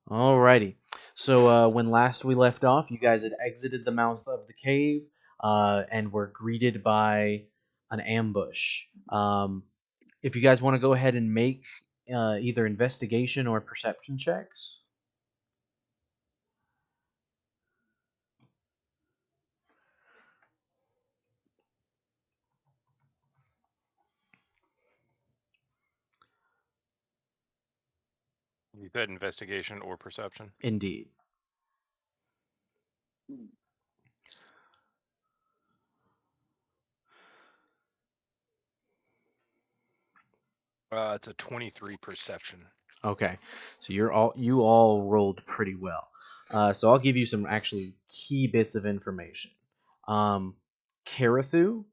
Alrighty. So when last we left off, you guys had exited the mouth of the cave and were greeted by an ambush. If you guys want to go ahead and make either investigation or perception checks. You said investigation or perception. Indeed. It's a 23 perception. Okay. So you all rolled pretty well. So I'll give you some actually key bits of information. Um, Carathu,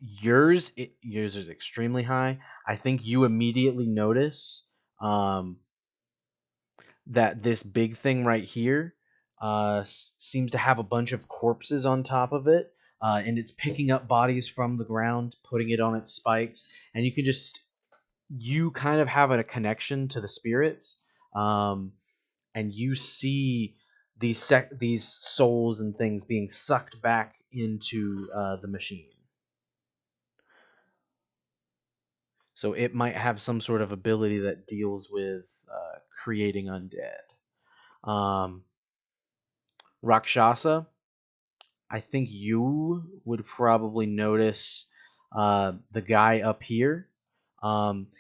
yours is extremely high. I think you immediately notice um, that this big thing right here seems to have a bunch of corpses on top of it, and it's picking up bodies from the ground, putting it on its spikes, and you kind of have a connection to the spirits, and you see these souls and things being sucked back into the machine. So it might have some sort of ability that deals with creating undead. Um, Rakshasa, I think you would probably notice the guy up here.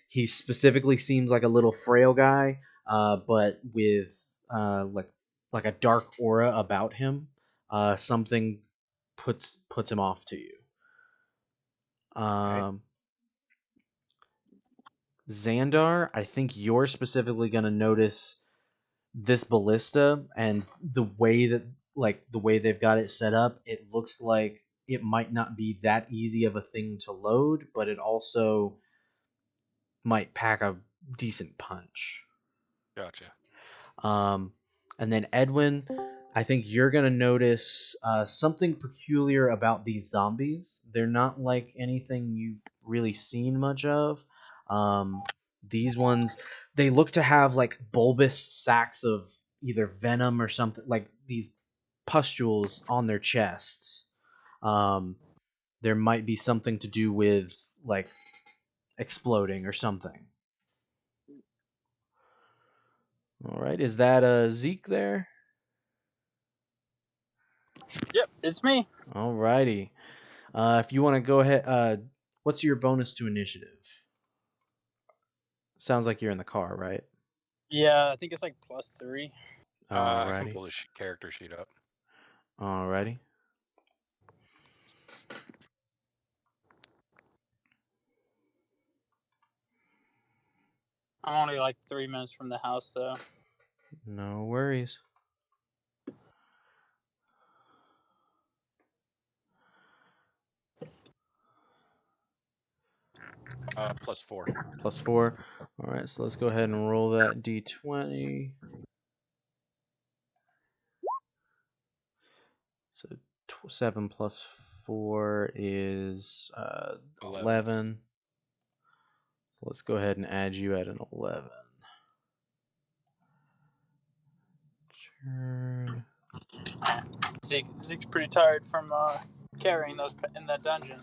He specifically seems like a little frail guy, but with like a dark aura about him. Something puts him off to you. Okay. Xandar, I think you're specifically going to notice this ballista and the way they've got it set up. It looks like it might not be that easy of a thing to load, but it also might pack a decent punch. Gotcha. Um, and then Edwin, I think you're gonna notice something peculiar about these zombies. They're not like anything you've really seen much of. Um, these ones, they look to have like bulbous sacs of either venom or something, like these pustules on their chests. Um, there might be something to do with like exploding or something. All right, is that Zeke there? Yep, it's me. Alrighty. If you want to go ahead, what's your bonus to initiative? Sounds like you're in the car, right? Yeah, I think it's like +3. I can Alrighty. pull the character sheet up. Alrighty. I'm only like 3 minutes from the house, though. No worries. +4. +4. Alright, so let's go ahead and roll that d20. So 7 plus 4 is 11. 11. So let's go ahead and add you at an 11. Turn. Zeke's pretty tired from carrying those in that dungeon.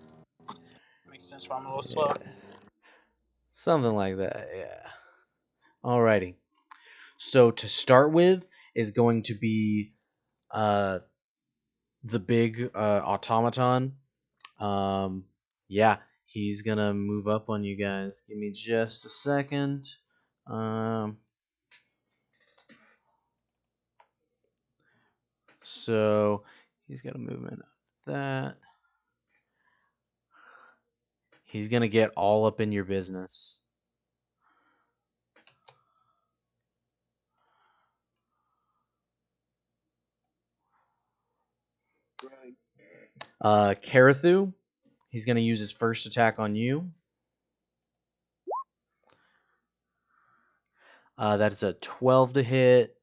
So makes sense why I'm a little slow. Yeah. Something like that, yeah. Alrighty. So to start with is going to be uh, the big automaton. Um, yeah, he's gonna move up on you guys. Give me just a second. Um, so he's got a movement of that. He's gonna get all up in your business. Karathu, he's gonna use his first attack on you. That is a 12 to hit.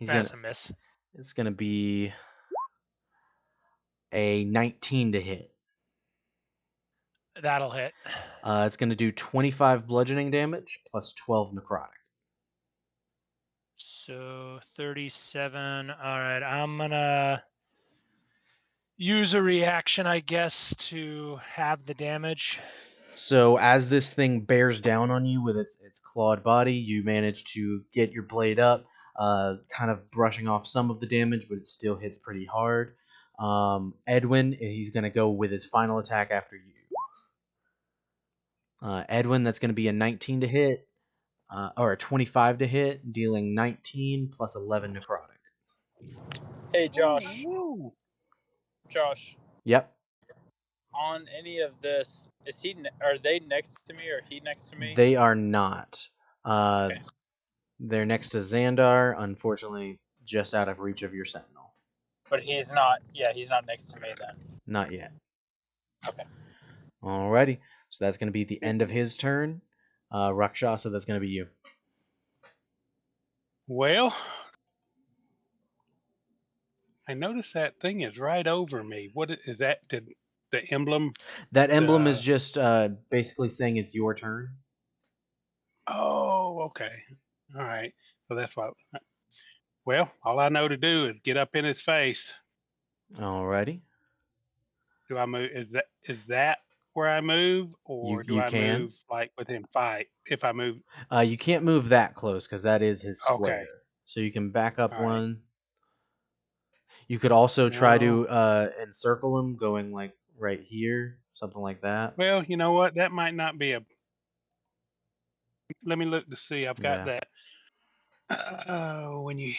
That's a miss. It's gonna be a 19 to hit. That'll hit. It's gonna do 25 bludgeoning damage plus 12 necrotic. So 37. All right, I'm gonna use a reaction, I guess, to have the damage. So as this thing bears down on you with its clawed body, you manage to get your blade up, kind of brushing off some of the damage, but it still hits pretty hard. Edwin, he's going to go with his final attack after you. Edwin, that's going to be a 19 to hit, or a 25 to hit, dealing 19 plus 11 necrotic. Hey, Josh. Ooh. Josh, Yep. on any of this, are they next to me or he next to me? They are not. Okay. They're next to Xandar, unfortunately, just out of reach of your sentinel. But he's not. Yeah, he's not next to me then. Not yet. Okay. Alrighty. So that's going to be the end of his turn. Rakshasa, that's going to be you. Well, I noticed that thing is right over me. What is that? Did the emblem? That emblem is just basically saying it's your turn. Oh, okay. All right. So that's why. Well, all I know to do is get up in his face. Alrighty. Do I move? Is that where I move, or do You I can. move like within fight? If I move, You can't move that close because that is his square. okay. So you can back up All right. one. You could also try Well, to encircle him, going like right here, something like that. well, you know what? That might not be a. Let me look to see. I've got Yeah. that. When you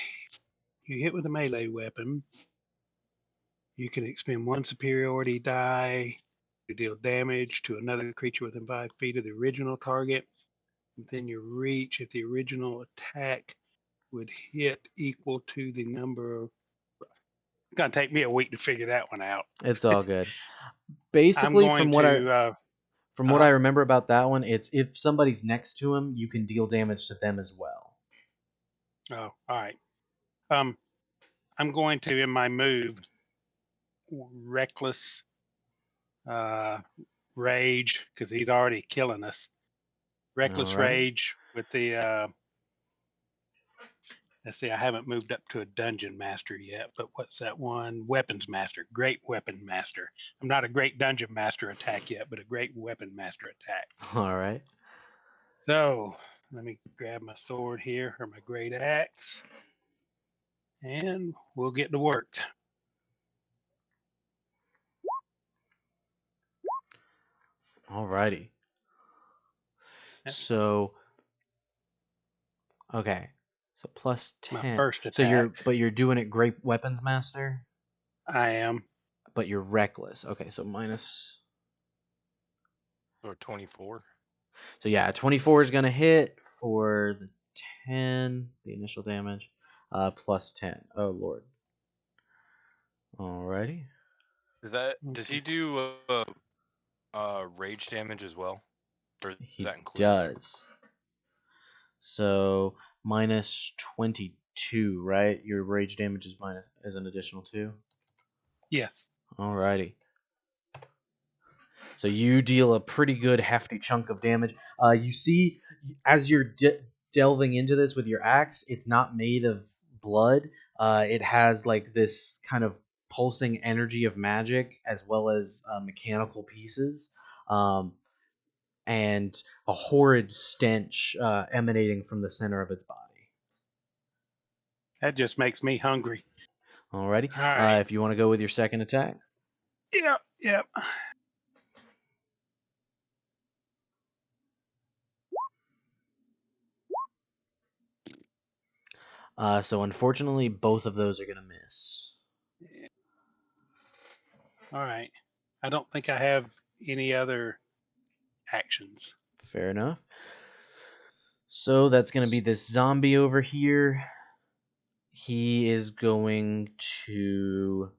hit with a melee weapon, you can expend one superiority die to deal damage to another creature within 5 feet of the original target within your reach. If the original attack would hit equal to the number of. It's gonna take me a week to figure that one out. It's all good. I'm Basically, going to. from what I remember about that one, it's if somebody's next to him, you can deal damage to them as well. Oh, all right. I'm going to in my move reckless rage because he's already killing us. Reckless Alrighty. rage with the. Let's see, I haven't moved up to a dungeon master yet, but what's that one? Weapons master, great weapon master. I'm not a great dungeon master attack yet, but a great weapon master attack. All right. So let me grab my sword here, or my great axe, and we'll get to work. Alrighty. So, okay. So plus My 10. first So attack. you're doing it great weapons master, I am. but you're reckless. Okay, so minus. Or 24. So yeah, 24 is gonna hit for the 10, the initial damage, plus 10. Oh lord. Alrighty. Does he do rage damage as well? Or is He that included? does. So minus 22, right? Your rage damage is an additional 2. Yes. Alrighty. So you deal a pretty good hefty chunk of damage. You see, as you're delving into this with your axe, it's not made of blood. It has like this kind of pulsing energy of magic as well as mechanical pieces. And a horrid stench emanating from the center of its body. That just makes me hungry. Alrighty. All right. If you want to go with your second attack. Yep. Yep. So unfortunately, both of those are going to miss. All right. I don't think I have any other actions. Fair enough. So that's going to be this zombie over here. He is going to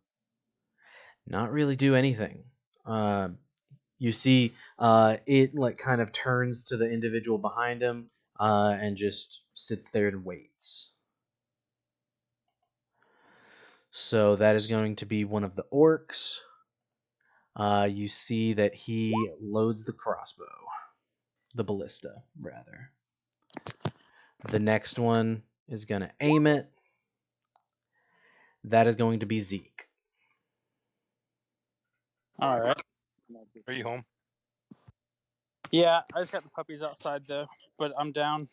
not really do anything. You see, it like kind of turns to the individual behind him and just sits there and waits. So that is going to be one of the orcs. You see that he loads the crossbow, the ballista, rather. The next one is going to aim it. That is going to be Zeke. All right. Are you home? Yeah, I just got the puppies outside though, but I'm down.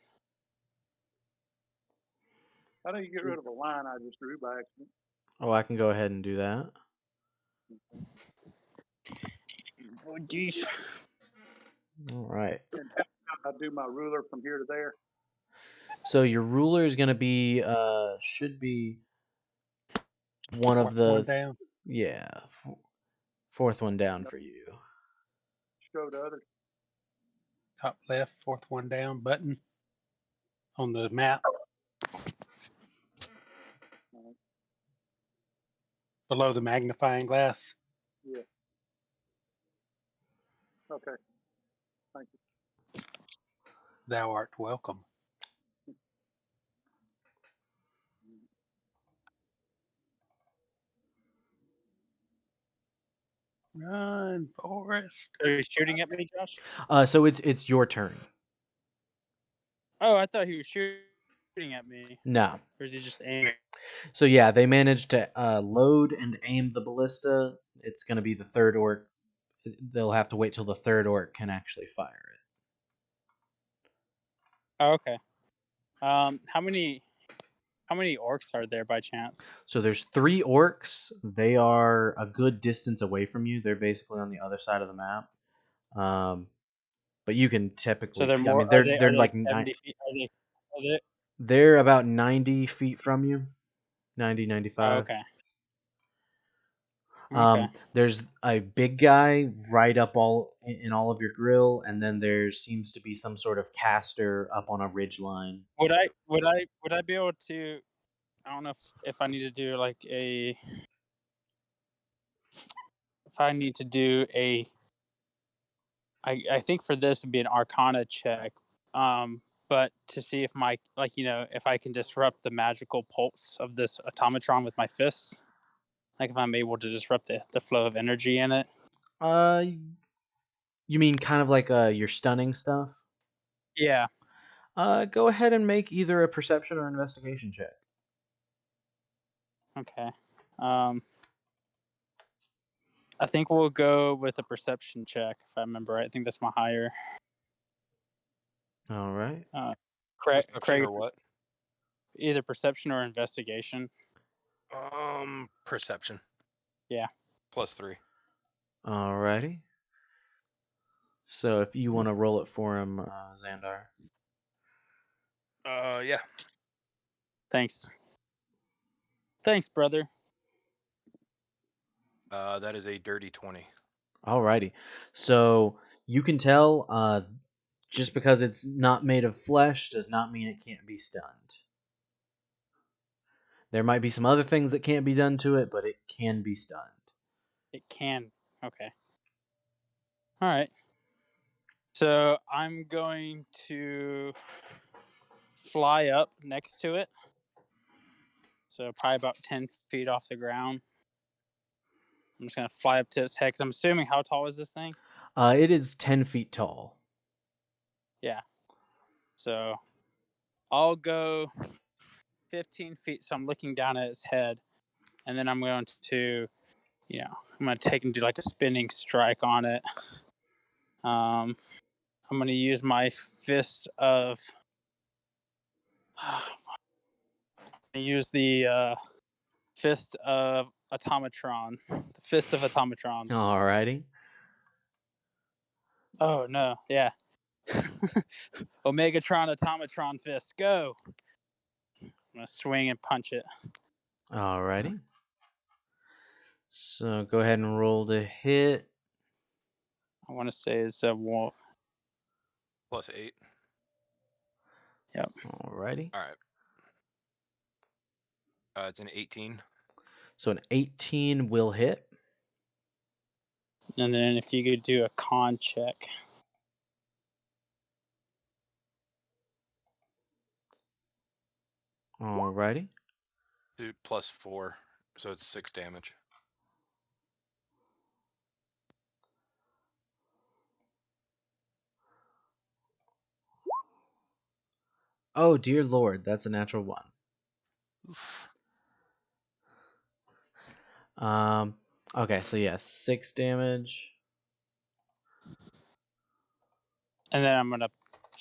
How do you get rid of a line I just drew by accident? Oh, I can go ahead and do that. Oh, geez. All right. And I do my ruler from here to there. So your ruler is going to be, should be one of Fourth one the, down. yeah, fourth one down for you. Just go to others. Top left, fourth one down button on the map below the magnifying glass. Yeah. Okay. Thank you. Thou art welcome. Run, Forrest. Are you shooting at me, Josh? So it's your turn. Oh, I thought he was shooting at me. No. Or is he just aiming? So yeah, they managed to load and aim the ballista. It's going to be the third orc. They'll have to wait till the third orc can actually fire it. Oh, okay. How many orcs are there by chance? So there's 3 orcs. They are a good distance away from you. They're basically on the other side of the map. But you can So typically, they're I more. mean, Are they're they like like 70 feet? Are they? they're about 90 feet from you, 90, Oh, 95. okay. Okay. There's a big guy right up all in all of your grill, and then there seems to be some sort of caster up on a ridge line. Would I be able to? I don't know if I need to do like a. If I need to do a. I think for this would be an Arcana check, but to see if my if I can disrupt the magical pulse of this automatron with my fists, like if I'm able to disrupt the flow of energy in it. Uh, you mean kind of like your stunning stuff? Yeah. Go ahead and make either a perception or investigation check. Okay. I think we'll go with a perception check if I remember right. I think that's my higher. All right. Craig, Perception or what? either perception or investigation. Perception. Yeah. +3. All righty. So if you want to roll it for him, Xandar. Yeah. Thanks. Thanks, brother. That is a dirty 20. Alrighty. So you can tell, just because it's not made of flesh does not mean it can't be stunned. There might be some other things that can't be done to it, but it can be stunned. It can. Okay. All right. So I'm going to fly up next to it. So probably about 10 feet off the ground. I'm just going to fly up to its head. 'Cause I'm assuming, how tall is this thing? It is 10 feet tall. Yeah. So I'll go 15 feet. So I'm looking down at its head. And then I'm going to, I'm going to take and do like a spinning strike on it. I'm going to use my fist of. Use the fist of automatron. The fist of automatrons. Alrighty. Oh no, yeah. Omegatron automatron fist, go. I'm gonna swing and punch it. Alrighty. So go ahead and roll to hit. I want to say it's a wall. +8. Yep. Alrighty. All right. It's an 18. So an 18 will hit. And then if you could do a con check. Alrighty. Dude, +4. So it's 6 damage. Oh dear lord, that's a natural 1. Oof. Okay, so yeah, 6 damage. And then I'm gonna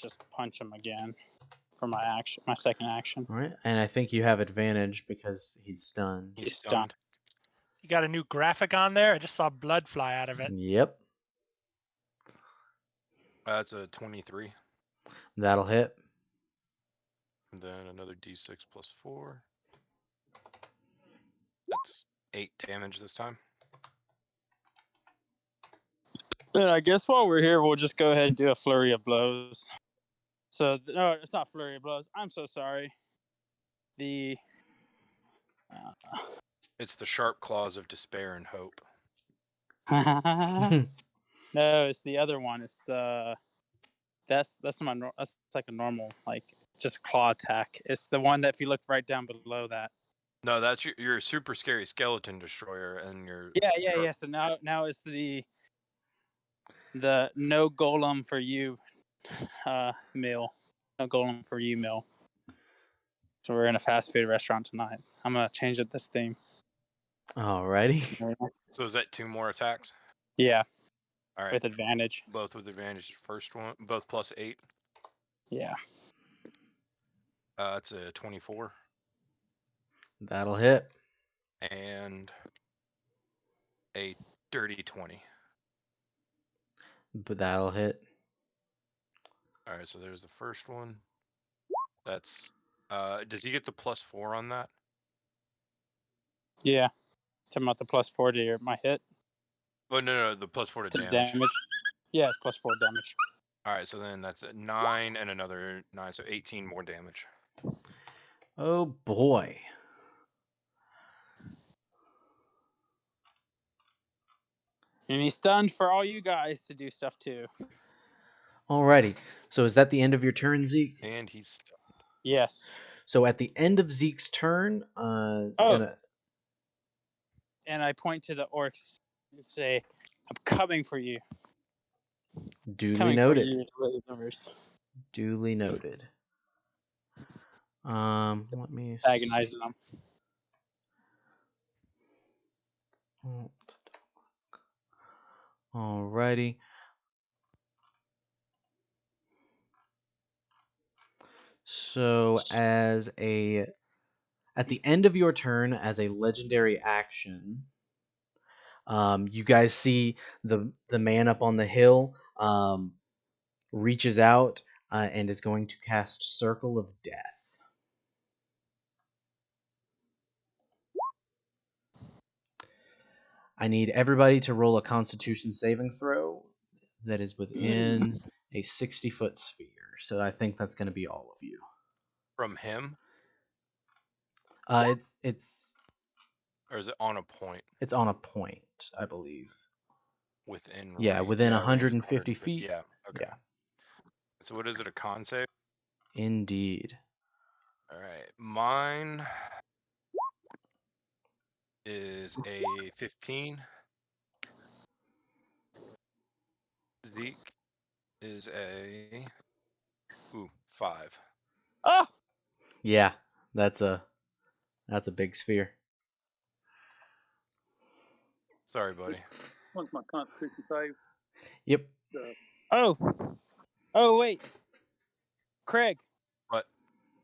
just punch him again for my second action. All right, and I think you have advantage because he's stunned. He's He's stunned. stunned. You got a new graphic on there? I just saw blood fly out of it. Yep, That's a 23. that'll hit. And then another d6 plus 4. That's 8 damage this time. Then I guess while we're here, we'll just go ahead and do a flurry of blows. So no, it's not flurry of blows. I'm so sorry. The It's the sharp claws of despair and hope. no, it's the other one. It's the that's like a normal just claw attack. It's the one that if you look right down below that. No, that's your super scary skeleton destroyer and your Yeah. So now it's the no golem for you meal. No golem for you meal. So we're in a fast food restaurant tonight. I'm gonna change this theme. Alrighty. So is that 2 more attacks? Yeah, All right. with advantage. Both with advantage. First one, both plus 8. Yeah. That's a 24 That'll hit. and a dirty 20. But that'll hit. All right, so there's the first one. That's does he get the plus 4 on that? Yeah. Talking about the plus 4 to my hit. Oh no, the plus 4 to To damage. damage. Yeah, it's plus 4 damage. All right, so then that's a 9 and another 9, so 18 more damage. Oh boy. And he's stunned for all you guys to do stuff too. Alrighty. So is that the end of your turn, Zeke? And he's stunned. Yes. So at the end of Zeke's turn, it's gonna. And I point to the orcs and say, "I'm coming for you. Duly Coming noted. for you, little numbers." Duly noted. Let me Agonizing them. Alrighty. So at the end of your turn, as a legendary action, you guys see the man up on the hill reaches out and is going to cast Circle of Death. I need everybody to roll a Constitution saving throw that is within a 60-foot sphere. So I think that's going to be all of you. From him, It's or is it on a point? It's on a point, I believe. Within Yeah, range. within range is 150 feet. Yeah. Okay. Yeah, So what is it? A con save? indeed. All right. Mine is a 15. Zeke is a 5. Oh! Yeah, that's a big sphere. Sorry, buddy. What's my Constitution save? Yep. Oh, wait. Craig. What?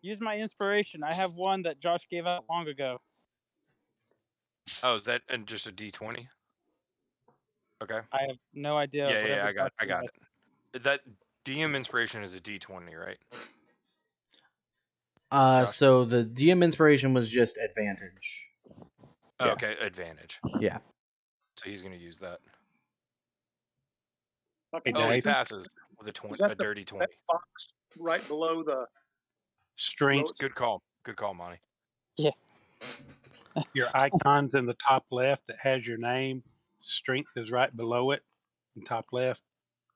Use my inspiration. I have one that Josh gave out long ago. Oh, is that and just a D20? Okay. I have no idea. Yeah, whatever I got Josh it. That DM inspiration is a D20, right? Josh? So the DM inspiration was just advantage. Oh, Yeah. okay, advantage. Yeah. So he's gonna use that. Okay, Oh, he Dave? passes with a dirty 20. that box right below the Strength. Good call. Good call, Monty. Your icon's in the top left that has your name. Strength is right below it, in top left.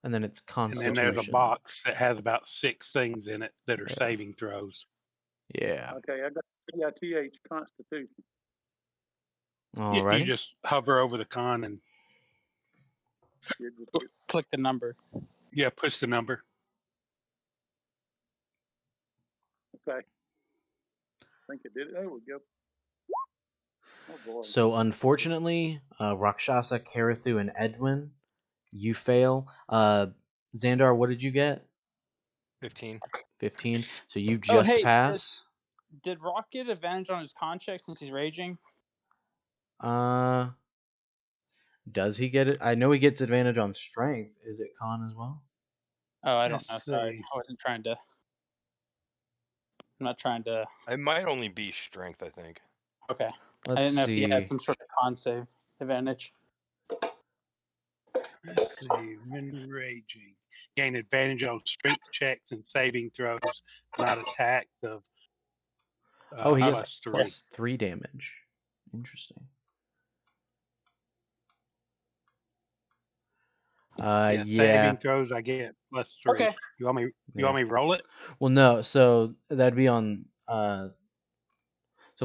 And then it's And Constitution. then there's a box that has about 6 things in it that are Yeah. saving throws. Yeah. Okay, I got TH Constitution. Alrighty. You just hover over the con and Click the number. push the number. Okay. I think it did. There we go. Oh boy. So unfortunately, Rakshasa, Karathu, and Edwin, you fail. Xandar, what did you get? 15. 15. So you Oh, just hey, pass. did Rock get advantage on his con check since he's raging? Uh, does he get it? I know he gets advantage on strength. Is it con as well? Oh, I don't know. Let's Sorry, see. I wasn't trying to. I'm not trying to. It might only be strength, I think. Okay. I Let's didn't know if he had see. some sort of con save advantage. Let's see. When raging, gain advantage on strength checks and saving throws, not attacks of Oh, he gets +3. +3 damage. Interesting. Yeah, Yeah. saving throws I get +3. Okay. You want me? Yeah. You want me to roll it? Well, no. So that'd be on. So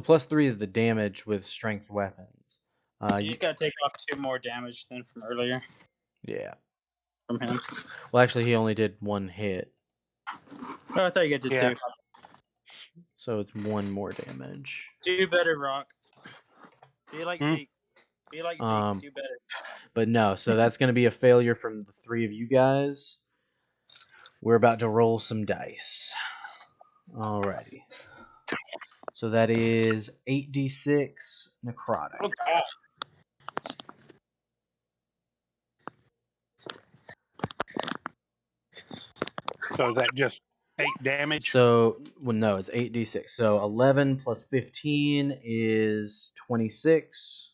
+3 is the damage with strength weapons. So he's got to take off 2 more damage than from earlier Yeah. from him. Well, actually, he only did 1 hit, Oh, I thought you got to Yeah. 2. so it's 1 more damage. Do better, Rock. Be like Hmm. Zeke. Be like Zeke. Um, Do better. But no, so that's going to be a failure from the 3 of you guys. We're about to roll some dice. Alrighty. So that is 8d6 necrotic. Oh God. So is that just 8 damage? So, well, no, it's 8d6. So 11 plus 15 is 26.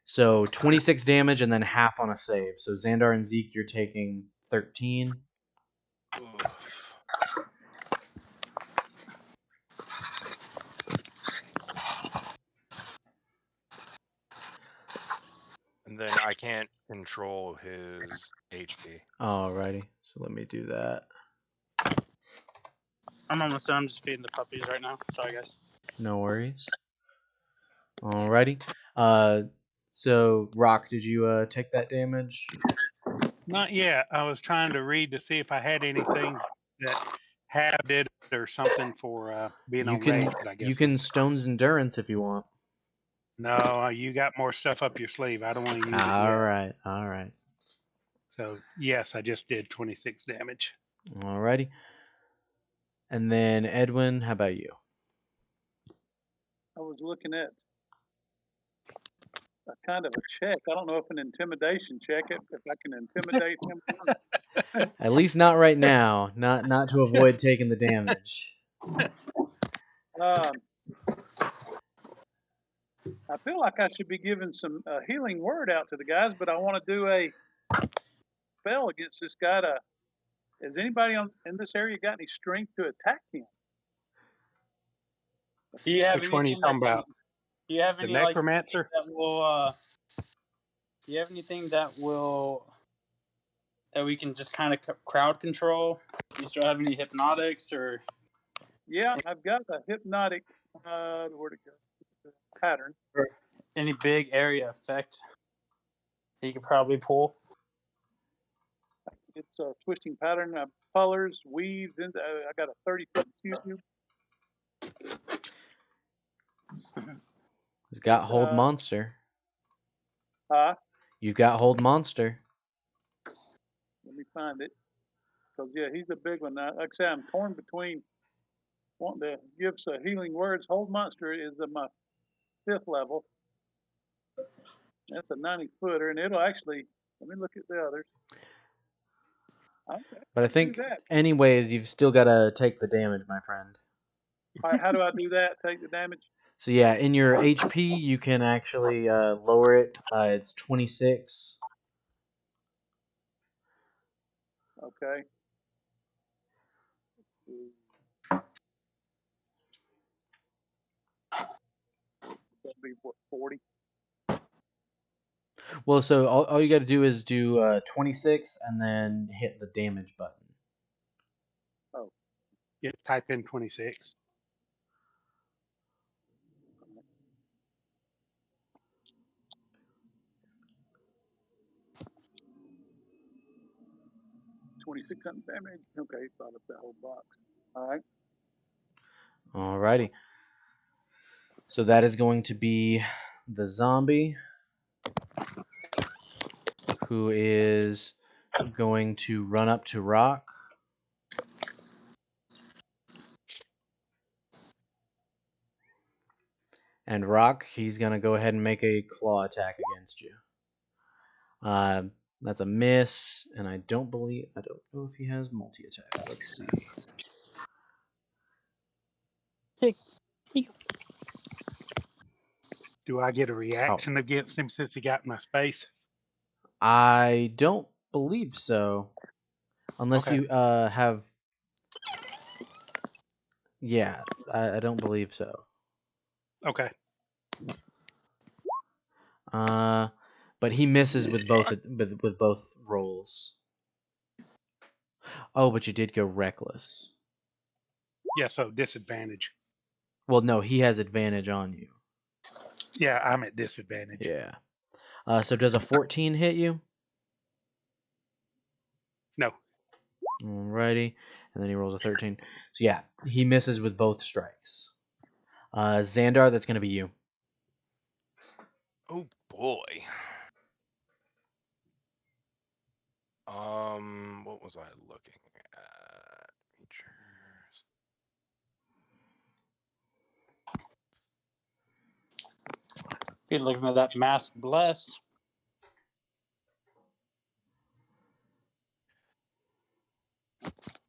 So 26 damage and then half on a save. So Xandar and Zeke, you're taking 13. Oof. And then I can't control his HP. Alrighty. So let me do that. I'm almost done. I'm just feeding the puppies right now. Sorry, guys. No worries. Alrighty. So Rock, did you take that damage? Not yet. I was trying to read to see if I had anything that halved it or something for being You on can rage, but I you guess can Stone's Endurance if you want. no. You got more stuff up your sleeve. I don't want to use it All yet. right, all right, So yes, I just did 26 damage. alrighty. And then Edwin, how about you? I was looking at a kind of a check. I don't know if an intimidation check, if I can intimidate him. At least not right now. Not to avoid taking the damage. Um, I feel like I should be giving some healing word out to the guys, but I want to do a spell against this guy. Has anybody in this area got any strength to attack him? Do you have Which one are you anything that talking about? do you have The any necromancer? that will do you have anything that will that we can just kind of crowd control? Do you still have any hypnotics or Yeah, I've got a hypnotic. Where'd it go? Pattern. any big area effect that you could probably pull? It's a twisting pattern. Colors, weaves into. I got a 30-foot cube. He's got And, hold monster. You've got hold monster. let me find it. Because yeah, he's a big one. Like I say, I'm torn between wanting to give some healing words. Hold monster is my 5th level. That's a 90-footer, and it'll actually. Let me look at the others. Okay, But I do think, that. anyways, you've still got to take the damage, my friend. All right, how do I do that? Take the damage. So yeah, in your HP, you can actually lower it. It's 26. Okay. That'd be what, 40. Well, so all you got to do is do 26 and then hit the damage button. Oh, Yeah, type in 26. $2,600 damage. Okay, thought of that whole box. All right. Alrighty. So that is going to be the zombie who is going to run up to Rock. And Rock, he's going to go ahead and make a claw attack against you. That's a miss, and I don't know if he has multi attack. Let's see. Do I get a Oh, reaction against him since he got in my space? I don't believe so, unless Okay. you have. Yeah, I don't believe so. Okay. But he misses with both rolls. Oh, but you did go reckless. Yeah, so disadvantage. Well, no, he has advantage on you. Yeah, I'm at disadvantage. Yeah. So does a 14 hit you? No. Alrighty. And then he rolls a 13. So yeah, he misses with both strikes. Xandar, that's going to be you. Oh boy. What was I looking at? Features. Be looking at that mass bless.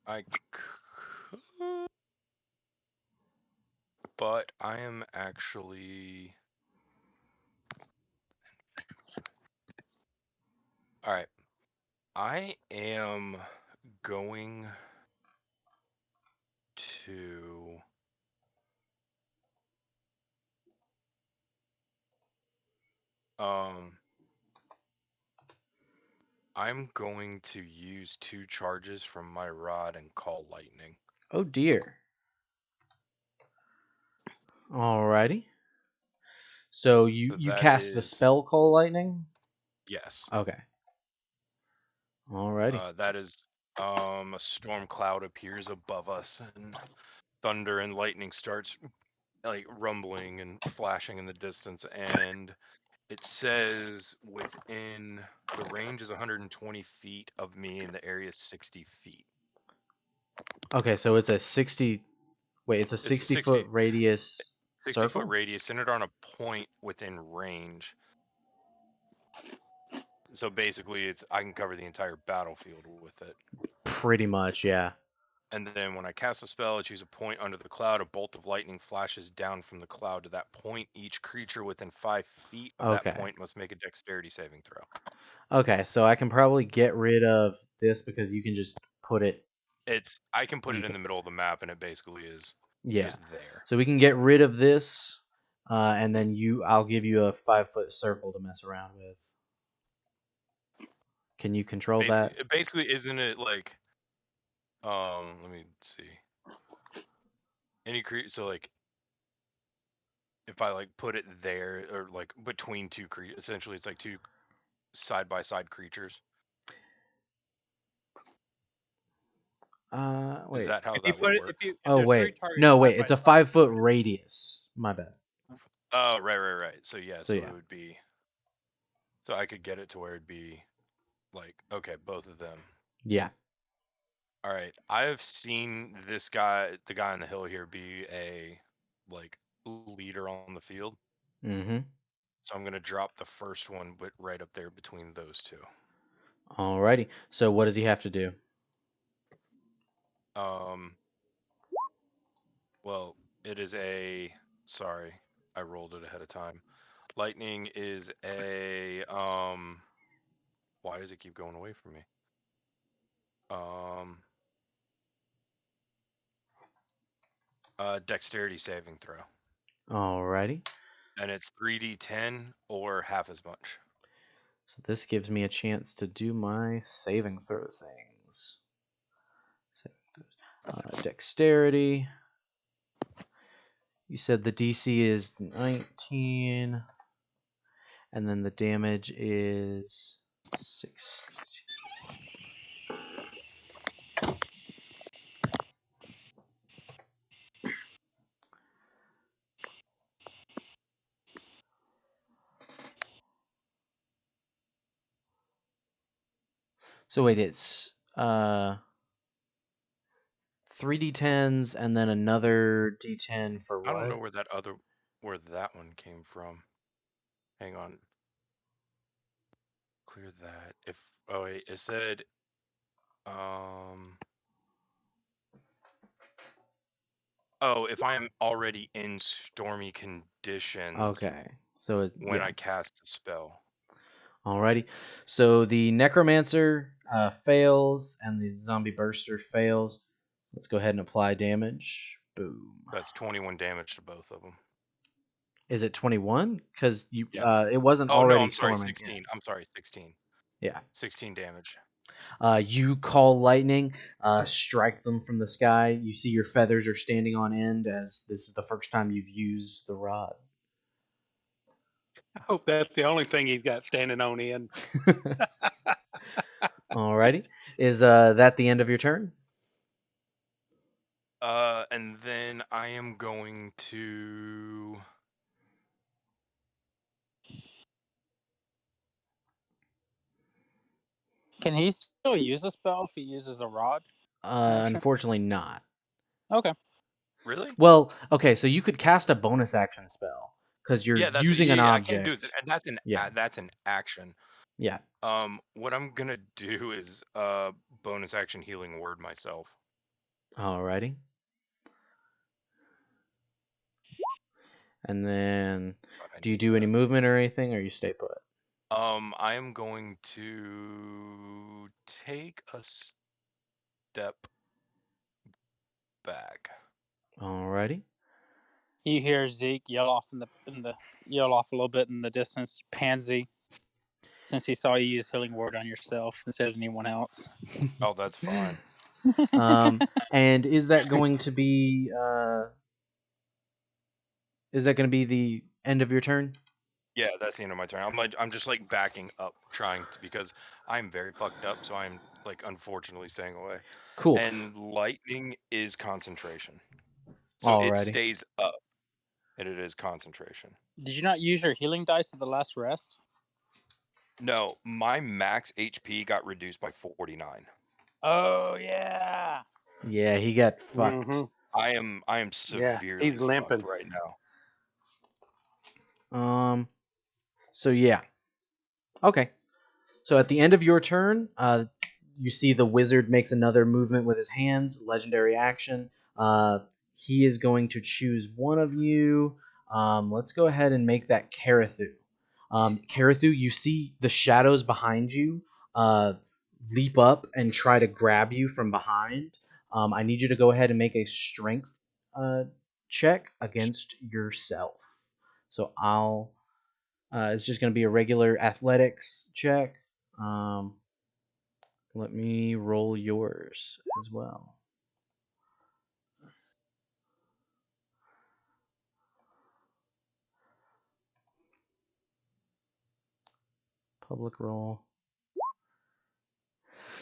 I could, but I am actually. All right. I am going to. Um, I'm going to use 2 charges from my rod and call lightning. Oh dear. Alrighty. So you So you that cast the is spell Call Lightning? yes. Okay. Alrighty. That is a storm cloud appears above us and thunder and lightning starts like rumbling and flashing in the distance, and it says within the range is 120 feet of me and the area is 60 feet. Okay, so it's a 60. Wait, it's a It's a 60-foot radius 60-foot circle? radius centered on a point within range. So basically, I can cover the entire battlefield with it. Pretty much, yeah. And then when I cast a spell, I choose a point under the cloud. A bolt of lightning flashes down from the cloud to that point. Each creature within 5 feet of that Okay. point must make a dexterity saving throw. Okay, so I can probably get rid of this because you can just put it. I can put You it in can, the middle of the map, and it basically is yeah. just there. So we can get rid of this, and then I'll give you a 5-foot circle to mess around with. Can you control that? Basically, isn't it like? Let me see. Any creature, so like, if I like put it there or like between two creatures, essentially it's like 2 side by side creatures. Is Wait. that how If you that would put it, work? if Oh there's 3 wait. targets No, side wait. by It's a side, 5-foot radius. My bad. Oh, right. So yeah, So so yeah. it would be. So I could get it to where it'd be like, okay, both of them. Yeah. All right. I have seen this guy, the guy on the hill here, be a like leader on the field. Mm-hmm. So I'm gonna drop the first one, but right up there between those two. Alrighty. So what does he have to do? Um. Well, it is a. Sorry, I rolled it ahead of time. Lightning is a. Why does it keep going away from me? Um. Dexterity saving throw. Alrighty. And it's 3d10 or half as much. So this gives me a chance to do my saving throw things. Dexterity. You said the DC is 19, and then the damage is 6. So wait, it's 3d10s and then another d10 for I don't know what? where that one came from. Hang on. Clear that. Oh wait, it said oh, if I am already in stormy conditions Okay. So when yeah. I cast the spell. Alrighty. So the Necromancer fails and the Zombie Burster fails. Let's go ahead and apply damage. Boom. That's 21 damage to both of them. Is it 21? Because Yeah. it wasn't Oh no, already I'm sorry, storming. 16. I'm sorry, 16. Yeah. 16 damage. You call lightning, strike them from the sky. You see your feathers are standing on end as this is the first time you've used the rod. I hope that's the only thing he's got standing on end. Alrighty. Is that the end of your turn? And then I am going to Can he still use a spell if he uses a rod action? Unfortunately not. Okay. really? Well, okay, so you could cast a bonus action spell because you're Yeah, using an I can do it, object. and that's an action. Yeah. What I'm gonna do is bonus action healing word myself. Alrighty. And then, But I do you need do any that. movement or anything, or you stay put? I am going to take a step back. Alrighty. You hear Zeke yell off yell off a little bit in the distance. Pansy, since he saw you use healing word on yourself instead of anyone else. Oh, that's fine. And is that going to be the end of your turn? Yeah, that's the end of my turn. I'm just like backing up, because I'm very fucked up, so I'm like unfortunately staying away. Cool. And lightning is concentration, so it Alrighty. stays up, and it is concentration. Did you not use your healing dice at the last rest? No, my max HP got reduced by 49. Oh yeah. Yeah, he got fucked. Mm-hmm. I am Yeah, severely he's limping. fucked right now. So yeah. Okay. So at the end of your turn, you see the wizard makes another movement with his hands, legendary action. He is going to choose one of you. Let's go ahead and make that Karathu. Karathu, you see the shadows behind you leap up and try to grab you from behind. I need you to go ahead and make a strength check against yourself. So it's just going to be a regular athletics check. Um, Let me roll yours as well. Public roll.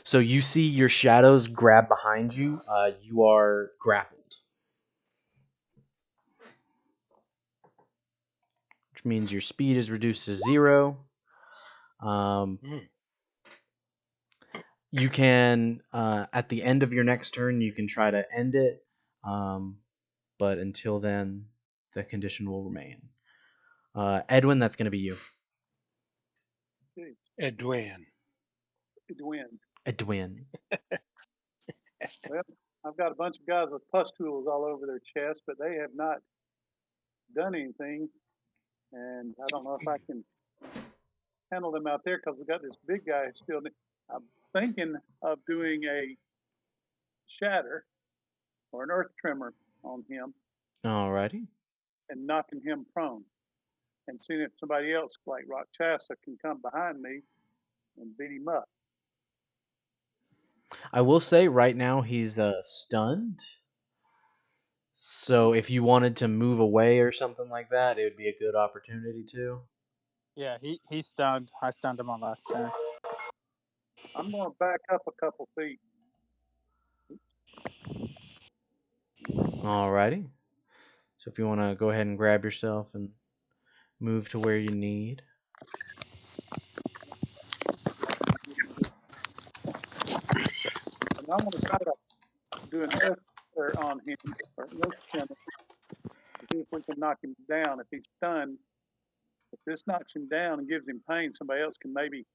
So you see your shadows grab behind you. You are grappled, which means your speed is reduced to 0. You can, at the end of your next turn, you can try to end it. But until then, the condition will remain. Edwin, that's going to be you. Edwin. Edwin. Edwin. Well, I've got a bunch of guys with pustules all over their chest, but they have not done anything. And I don't know if I can handle them out there because we got this big guy still. I'm thinking of doing a shatter or an earth tremor on him Alrighty. and knocking him prone and seeing if somebody else like Rock Chasta can come behind me and beat him up. I will say right now he's stunned. So if you wanted to move away or something like that, it would be a good opportunity to. Yeah, he's stunned. I stunned him on last turn. I'm going to back up a couple feet. Alrighty. So if you want to go ahead and grab yourself and move to where you need. I want to try to do an earth prayer on him or earth tremor to see if we can knock him down. If he's stunned, if this knocks him down and gives him pain, somebody else can maybe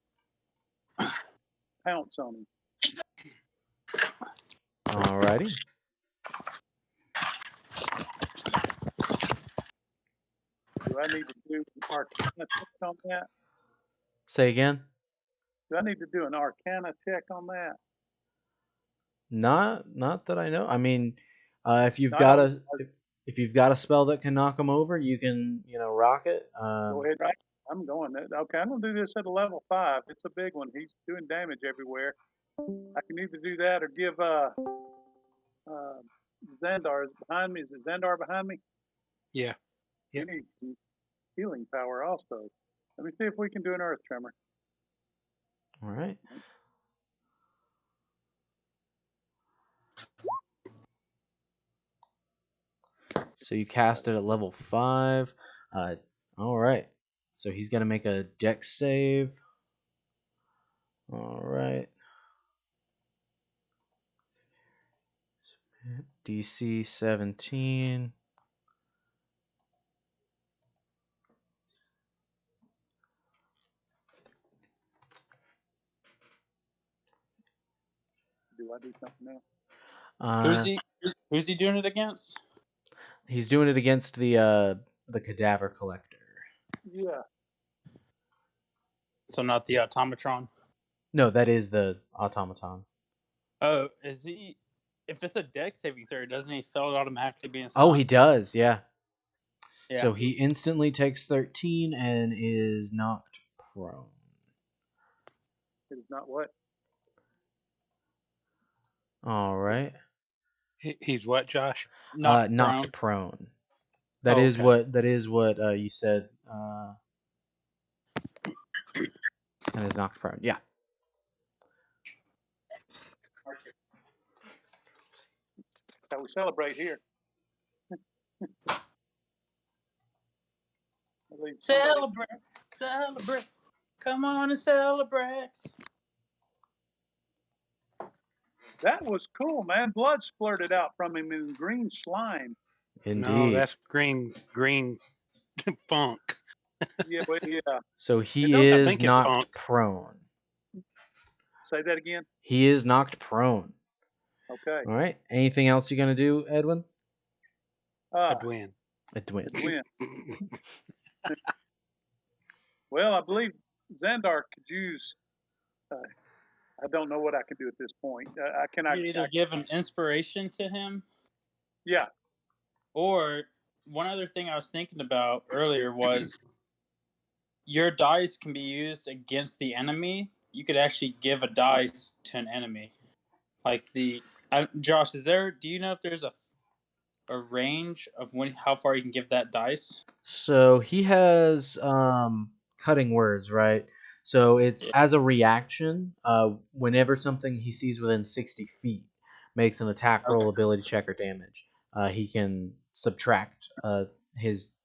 pounce on him. Alrighty. Do I need to do an arcana check on that? Say again. Do I need to do an arcana check on that? Not that I know. I mean, if you've No, I got don't. a if you've got a spell that can knock him over, you can rock it. Go ahead. Right? I'm going. Okay, I'm going to do this at a level 5. It's a big one. He's doing damage everywhere. I can either do that or give Xandar is behind me. Is it Xandar behind me? Yeah. Yep. We need some healing power also. Let me see if we can do an earth tremor. All right. So you cast it at level 5. All right. So he's gonna make a dex save. All right. DC 17. Do I do something else? Who's he doing it against? He's doing it against the cadaver collector. Yeah. So not the automatron. No, that is the automaton. Oh, is he? If it's a dex saving throw, doesn't he fail it automatically being Oh, stunned? he does. Yeah. Yeah. So he instantly takes 13 and is knocked prone. It is not what? All right. He's what, Josh? Knocked prone. That Oh, is okay. what you said. And is knocked prone. Yeah. How we celebrate here. I believe somebody. Celebrate. Come on and celebrate. That was cool, man. Blood splurted out from him in green slime. No, Indeed. that's green funk. Yeah, but yeah. So he don't- I is think it's knocked funk. prone. Say that again. He is knocked prone. Okay. All right. Anything else you're gonna do, Edwin? Edwin. Edwin. Win. Well, I believe Xandar could use. I don't know what I can do at this point. I can. You either give an inspiration to him, Yeah. or one other thing I was thinking about earlier was your dice can be used against the enemy. You could actually give a dice to an enemy, like Josh. Do you know if there's a range of how far you can give that dice? So he has cutting words, right? So it's Yeah. as a reaction. Whenever something he sees within 60 feet makes an attack roll, Okay. ability check, or damage, he can subtract his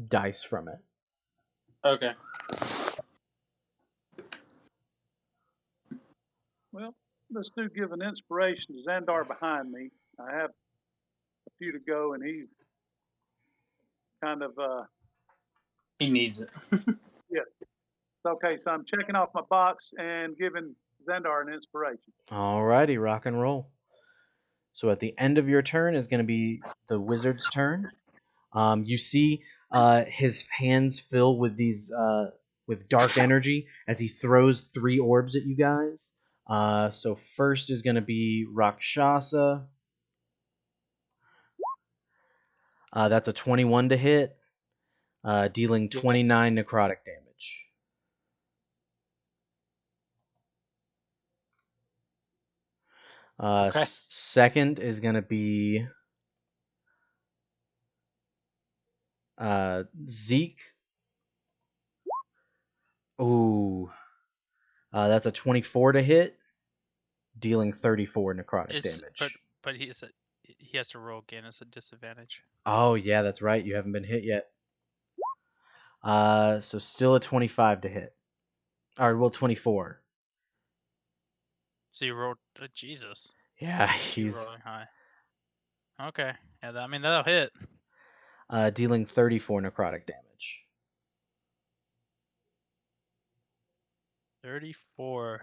dice from it. Okay. Well, let's give an inspiration to Xandar behind me. I have a few to go, and he's kind of He needs it. yeah. Okay, so I'm checking off my box and giving Xandar an inspiration. Alrighty, rock and roll. So at the end of your turn is going to be the wizard's turn. You see his hands fill with these with dark energy as he throws 3 orbs at you guys. So first is going to be Rakshasa. That's a 21 to hit, dealing 29 necrotic damage. Okay. Second is going to be Zeke. Ooh, that's a 24 to hit, dealing 34 necrotic damage. But he has to roll again as a disadvantage. Oh yeah, that's right. You haven't been hit yet. So still a 25 to hit. All right, well 24. So you rolled Jesus. Yeah, You he's rolling high. Okay. Yeah, I mean that'll hit. dealing 34 necrotic damage. 34.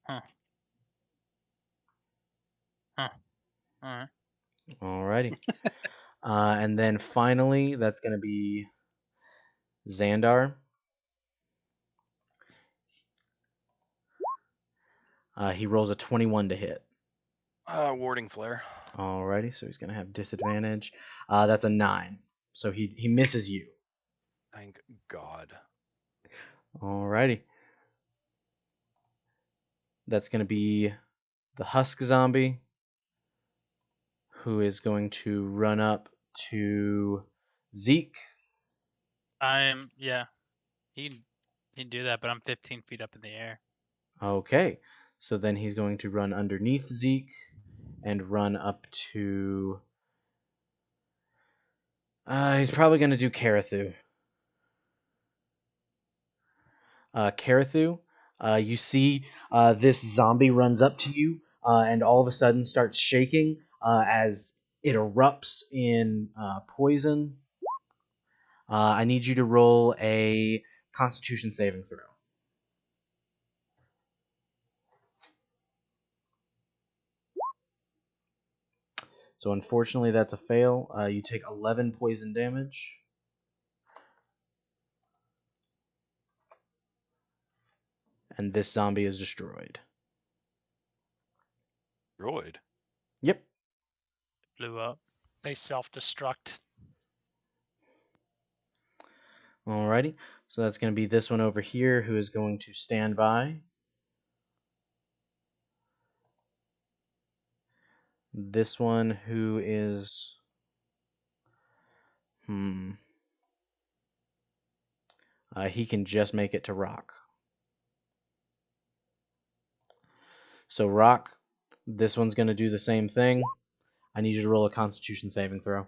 Huh. Huh. All right. Alrighty. And then finally, that's going to be Xandar. He rolls a 21 to hit. Warding flare. Alrighty, so he's going to have disadvantage. That's a 9. So he misses you. Thank God. Alrighty. That's going to be the Husk Zombie, who is going to run up to Zeke. Yeah. He'd do that, but I'm 15 feet up in the air. Okay, so then he's going to run underneath Zeke and run up to. He's probably going to do Karathu. Karathu, you see this zombie runs up to you and all of a sudden starts shaking as it erupts in poison. I need you to roll a Constitution saving throw. So unfortunately, that's a fail. You take 11 poison damage. And this zombie is destroyed. Droid. Yep. Blew up. They self-destruct. Alrighty. So that's going to be this one over here who is going to stand by. This one who is. He can just make it to Rock. So Rock, this one's going to do the same thing. I need you to roll a Constitution saving throw.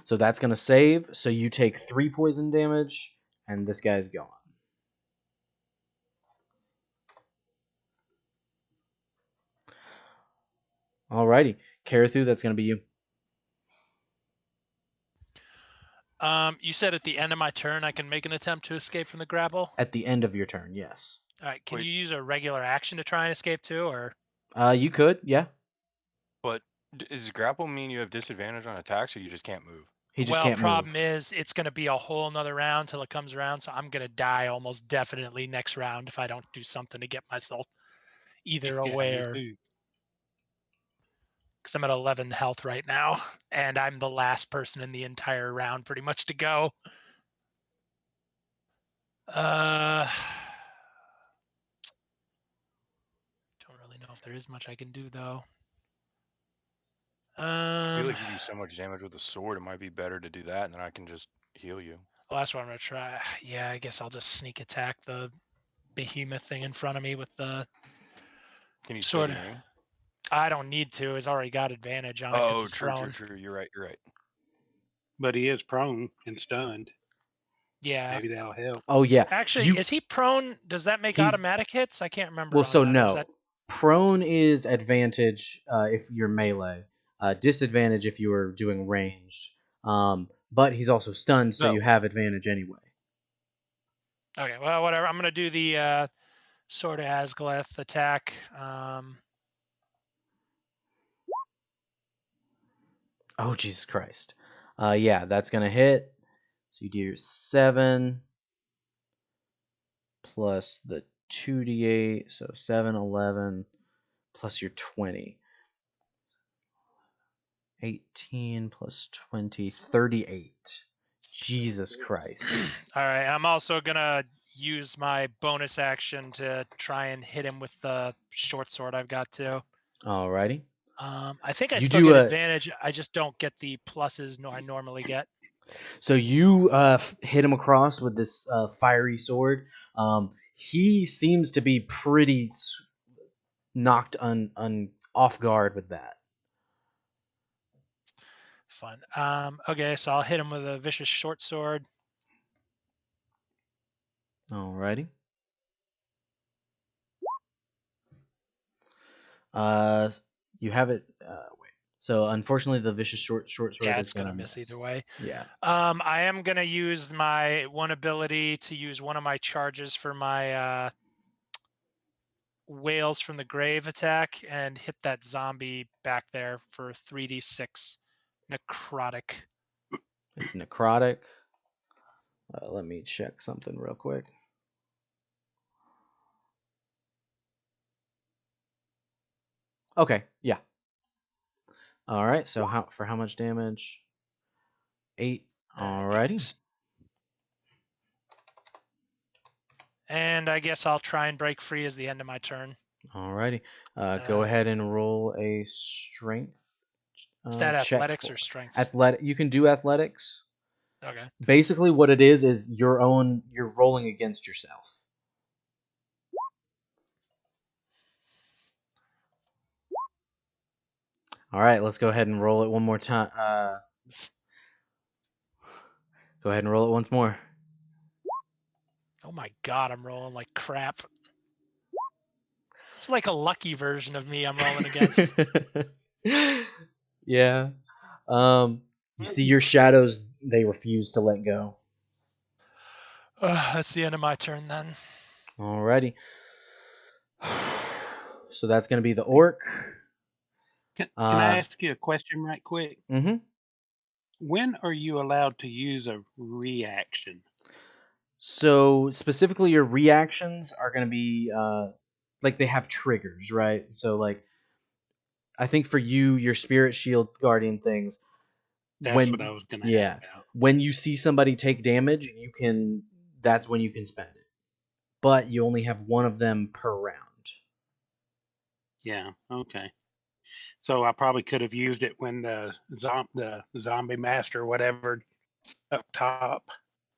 So that's going to save. So you take 3 poison damage, and this guy's gone. Alrighty. Karathu, that's going to be you. You said at the end of my turn I can make an attempt to escape from the grapple. At the end of your turn, yes. All right. Can Wait. you use a regular action to try and escape too, or? You could, yeah. But does grapple mean you have disadvantage on attacks, or you just can't move? He just Well, can't problem move. is it's going to be a whole nother round till it comes around, so I'm going to die almost definitely next round if I don't do something to get myself either Yeah, away me or too. because I'm at 11 health right now, and I'm the last person in the entire round pretty much to go. Don't really know if there is much I can do though. I feel like you do so much damage with a sword, it might be better to do that, and then I can just heal you. Well, that's what I'm gonna try. Yeah, I guess I'll just sneak attack the behemoth thing in front of me with the Can you still sword. do me? I don't need to. It's already got advantage on it because Oh, it's true. prone. You're right. But he is prone and stunned. Yeah. Maybe that'll help. Oh, yeah. Actually, is he prone? Does that make He's- automatic hits? I can't remember Well, on so that. Or is no. that Prone is advantage if you're melee. Disadvantage if you are doing ranged. But he's also stunned, so you Oh. have advantage anyway. okay? Well, whatever. I'm gonna do the Sword of Asglath attack. Oh, Jesus Christ. Yeah, that's going to hit. So you do your 7 plus the 2d8. So 7, 11 plus your 20. 18 plus 20, 38. Jesus Christ. All right. I'm also gonna use my bonus action to try and hit him with the short sword I've got too. Alrighty. I think I You still do get a- advantage. I just don't get the pluses I normally get. So you hit him across with this fiery sword. He seems to be pretty knocked off guard with that. Fun. Okay, so I'll hit him with a vicious short sword. Alrighty. Uh, you have it. Wait. So unfortunately, the vicious short sword Yeah, is it's gonna gonna miss either way. Yeah. I am gonna use my one ability to use one of my charges for my whales from the grave attack and hit that zombie back there for 3d6 necrotic. It's necrotic. Let me check something real quick. Okay. Yeah. All right. So how much damage? 8. Alrighty. 8. And I guess I'll try and break free as the end of my turn. Alrighty. Go ahead and roll a strength Is that check athletics for or strength? athletic. You can do athletics. Okay. Basically, what it is you're rolling against yourself. All right, let's go ahead and roll it one more time. Go ahead and roll it once more. Oh my god, I'm rolling like crap. It's like a lucky version of me I'm rolling against. Yeah. You see your shadows, they refuse to let go. That's the end of my turn then. Alrighty. So that's going to be the orc. Can I ask you a question right quick? Mm-hmm. When are you allowed to use a reaction? So specifically, your reactions are going to be like they have triggers, right? So like, I think for you, your spirit shield guardian things, That's what when I was going to ask yeah, about. when you see somebody take damage, you can. That's when you can spend it, but you only have one of them per round. Yeah. Okay. So I probably could have used it when the zombie master, whatever, up top,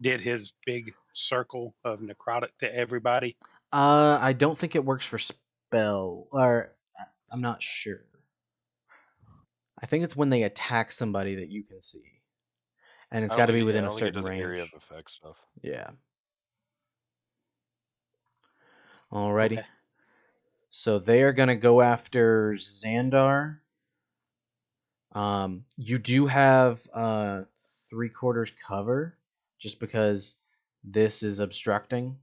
did his big circle of necrotic to everybody. I don't think it works for spell, or I'm not sure. I think it's when they attack somebody that you can see, and it's got to be I within a don't think it certain does area of range. effect stuff. Yeah. Alrighty. Okay. So they are gonna go after Xandar. You do have 3/4 cover, just because this is obstructing.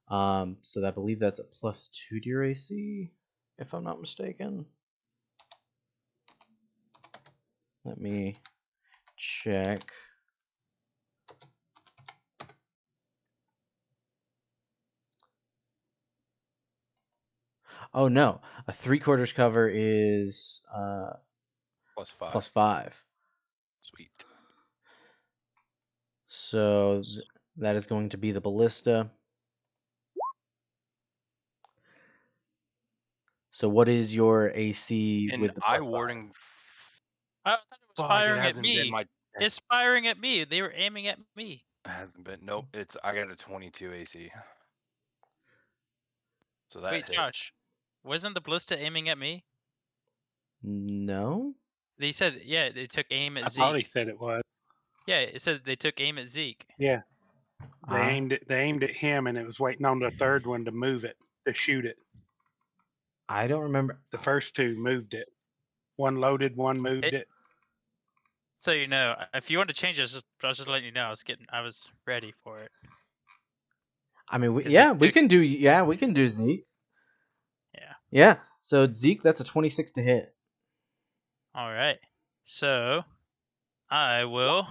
So I believe that's a +2 to your AC, if I'm not mistaken. Let me check. Oh no, a 3/4 cover is +5. +5. Sweet. So that is going to be the ballista. So what is your AC And with the eye +5? warding. I thought it was Fuck, it firing at hasn't been me. my. It's firing at me. They were aiming at me. Hasn't been. Nope. I got a 22 AC. So that Wait, hits. Josh, wasn't the ballista aiming at me? No. They said, yeah, they took aim I at thought he Zeke. said it was. Yeah, it said they took aim at Zeke. Yeah. They I aimed at him, and it was waiting on the third one to move it, to shoot it. I don't remember. The first two moved it. One loaded, one moved it. So you know, if you want to change this, I was just letting you know. I was ready for it. I mean, 'Cause they we took, can do. Yeah, we can do Zeke. yeah. Yeah. So Zeke, that's a 26 to hit. All right. So I will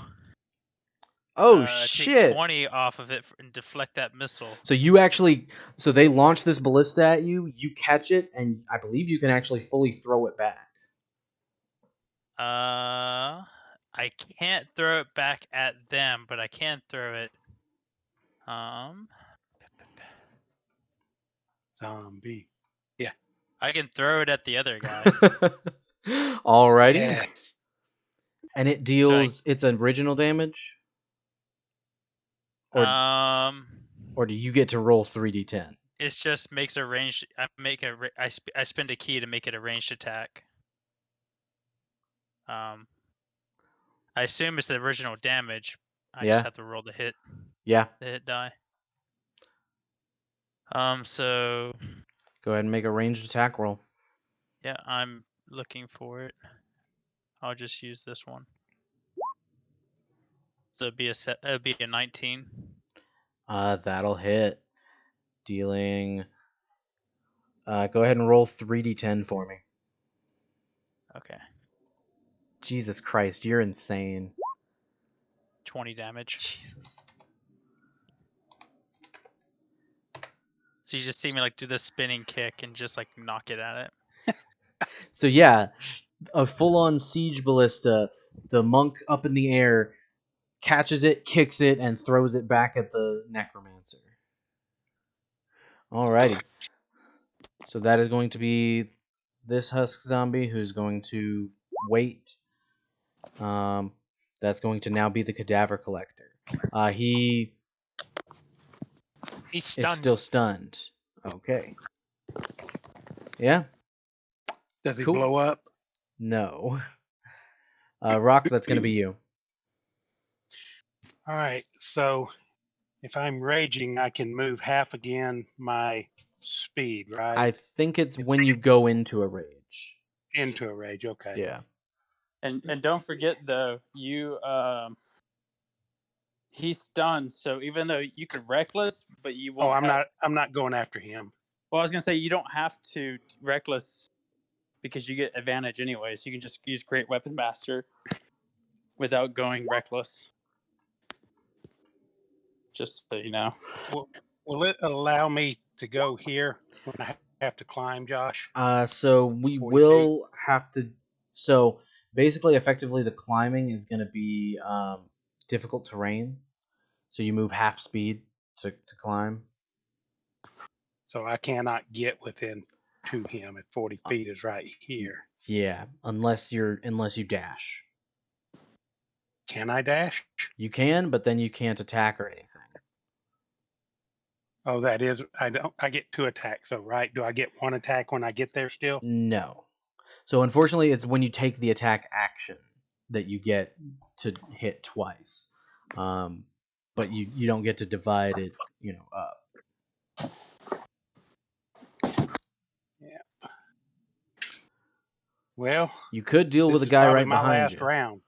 Oh take shit! 20 off of it and deflect that missile. So you actually, so they launch this ballista at you. You catch it, and I believe you can actually fully throw it back. I can't throw it back at them, but I can throw it. Zombie. Yeah. I can throw it at the other guy. Alrighty. Yes. And it So deals its original damage, or or do you get to roll 3d10? it just makes a range. I spend a key to make it a ranged attack. I assume it's the original damage. I just Yeah. have to roll the hit Yeah. die. So Go ahead and make a ranged attack roll. yeah, I'm looking for it. I'll just use this one. So it'd be a 19. That'll hit. Dealing. Go ahead and roll 3d10 for me. Okay. Jesus Christ, you're insane. 20 damage. Jesus. So you just see me like do the spinning kick and just like knock it at it. So yeah, a full-on siege ballista. The monk up in the air catches it, kicks it, and throws it back at the necromancer. Alrighty. So that is going to be this husk zombie who's going to wait. That's going to now be the cadaver collector. He He's is stunned. still stunned. Okay. Yeah. Does he Cool. blow up? No. Rock, that's going to be you. All right. So if I'm raging, I can move half again my speed, right? I think it's when you go into a rage. Into a rage. Okay. Yeah. And don't forget though, he's stunned. So even though you could reckless, but you Oh, won't. I'm not going after him. Well, I was gonna say you don't have to reckless because you get advantage anyways. You can just use Great Weapon Master without going reckless. Just so you know. Will it allow me to go here when I have to climb, Josh? So we 40 will have to. So basically, effectively, the climbing is going to be difficult terrain. So you move half speed to climb. So I cannot get within to him at 40 feet is right here. Yeah, unless you dash. Can I dash? You can, but then you can't attack or anything. Oh, that is, I get 2 attacks. So, right. Do I get 1 attack when I get there still? No. So unfortunately, it's when you take the attack action that you get to hit twice. But you don't get to divide it, up. Yeah. Well, You could deal this with a is guy probably right my behind last you. round.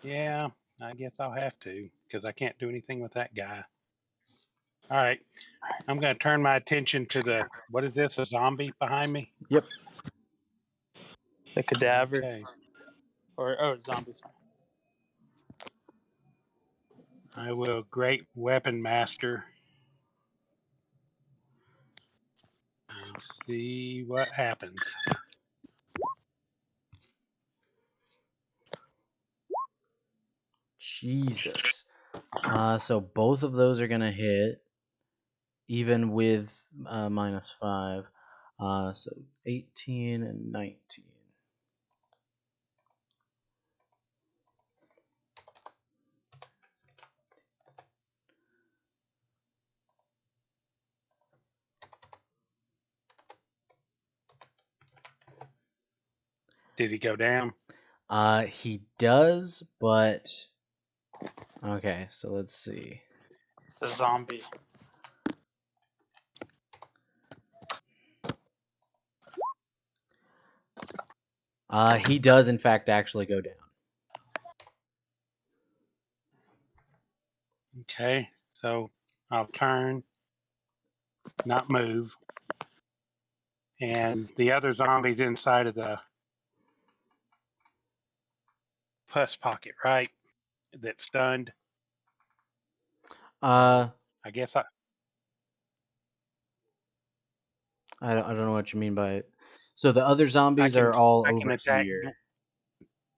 Yeah, I guess I'll have to because I can't do anything with that guy. All right. I'm going to turn my attention to what is this, a zombie behind me? Yep. The cadaver Okay. or zombie. Sorry. I will Great Weapon Master and see what happens. Jesus. So both of those are gonna hit, even with -5. So 18 and 19. Did he go down? He does, but okay. So let's see. It's a zombie. He does in fact actually go down. Okay. So I'll turn, not move. And the other zombie's inside of the pus pocket, right? That's stunned. Uh, I guess I don't know what you mean by it. So the other I zombies can are all I can over attack. here.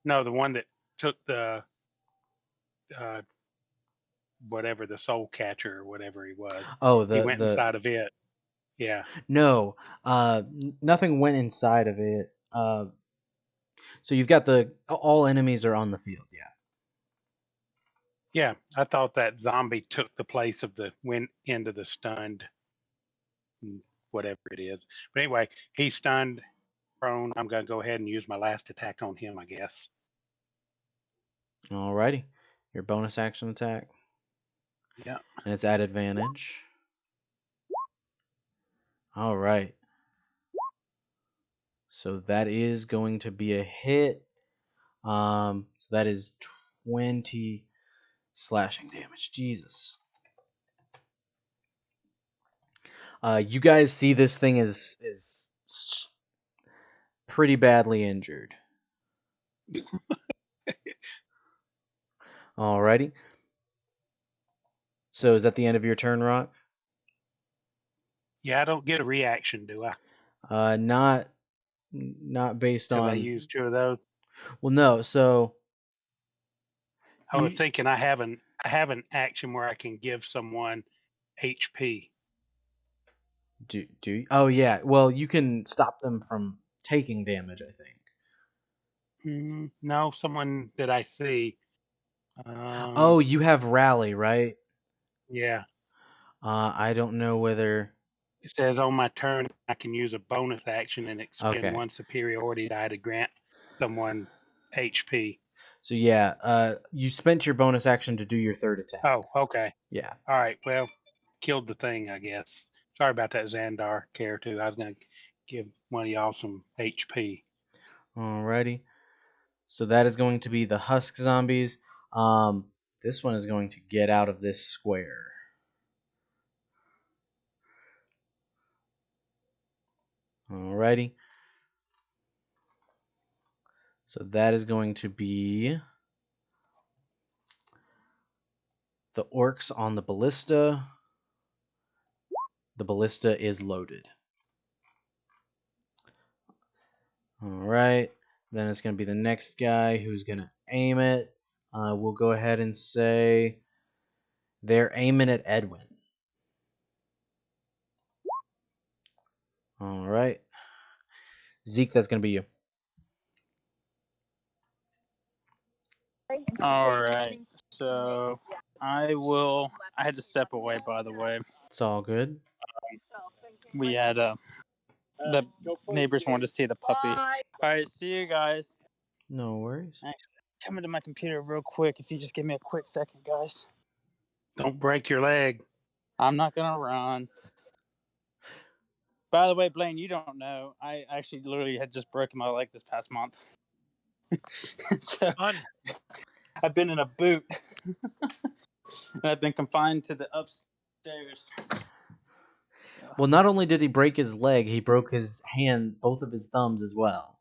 No, the one that took the uh, whatever, the soul catcher or whatever he was. Oh, He went inside of it. Yeah. no. Nothing went inside of it. So you've got all enemies are on the field. Yeah. Yeah. I thought that zombie took the place of went into the stunned, whatever it is. But anyway, he's stunned, prone. I'm going to go ahead and use my last attack on him, I guess. Alrighty. Your bonus action attack. Yeah. And it's at advantage. All right. So that is going to be a hit. So that is 20 slashing damage. Jesus. You guys see this thing is pretty badly injured. Alrighty. So is that the end of your turn, Rock? Yeah, I don't get a reaction, do I? Not based Because I on. used 2 of those. Well, no. So I was you thinking I have an action where I can give someone HP. do. Oh yeah. Well, you can stop them from taking damage. I think. No, someone that I see. Oh, you have rally, right? Yeah. I don't know whether. It says on my turn I can use a bonus action and expend Okay. 1 superiority die to grant someone HP. So yeah. You spent your bonus action to do your third attack. Oh, okay. Yeah. All right. Well, killed the thing, I guess. Sorry about that, Xandar care too. I was gonna give one of y'all some HP. Alrighty. So that is going to be the husk zombies. This one is going to get out of this square. Alrighty. So that is going to be the orcs on the ballista. The ballista is loaded. Alright. Then it's going to be the next guy who's going to aim it. We'll go ahead and say they're aiming at Edwin. Alright. Zeke, that's going to be you. All right. So I will. I had to step away, by the way. It's all good. We had the neighbors wanted to see the puppy. All right. See you guys. No worries. Come into my computer real quick. If you just give me a quick second, guys. Don't break your leg. I'm not gonna run. By the way, Blaine, you don't know. I actually literally had just broken my leg this past month. So Fun. I've been in a boot. And I've been confined to the upstairs. Well, not only did he break his leg, he broke his hand, both of his thumbs as well.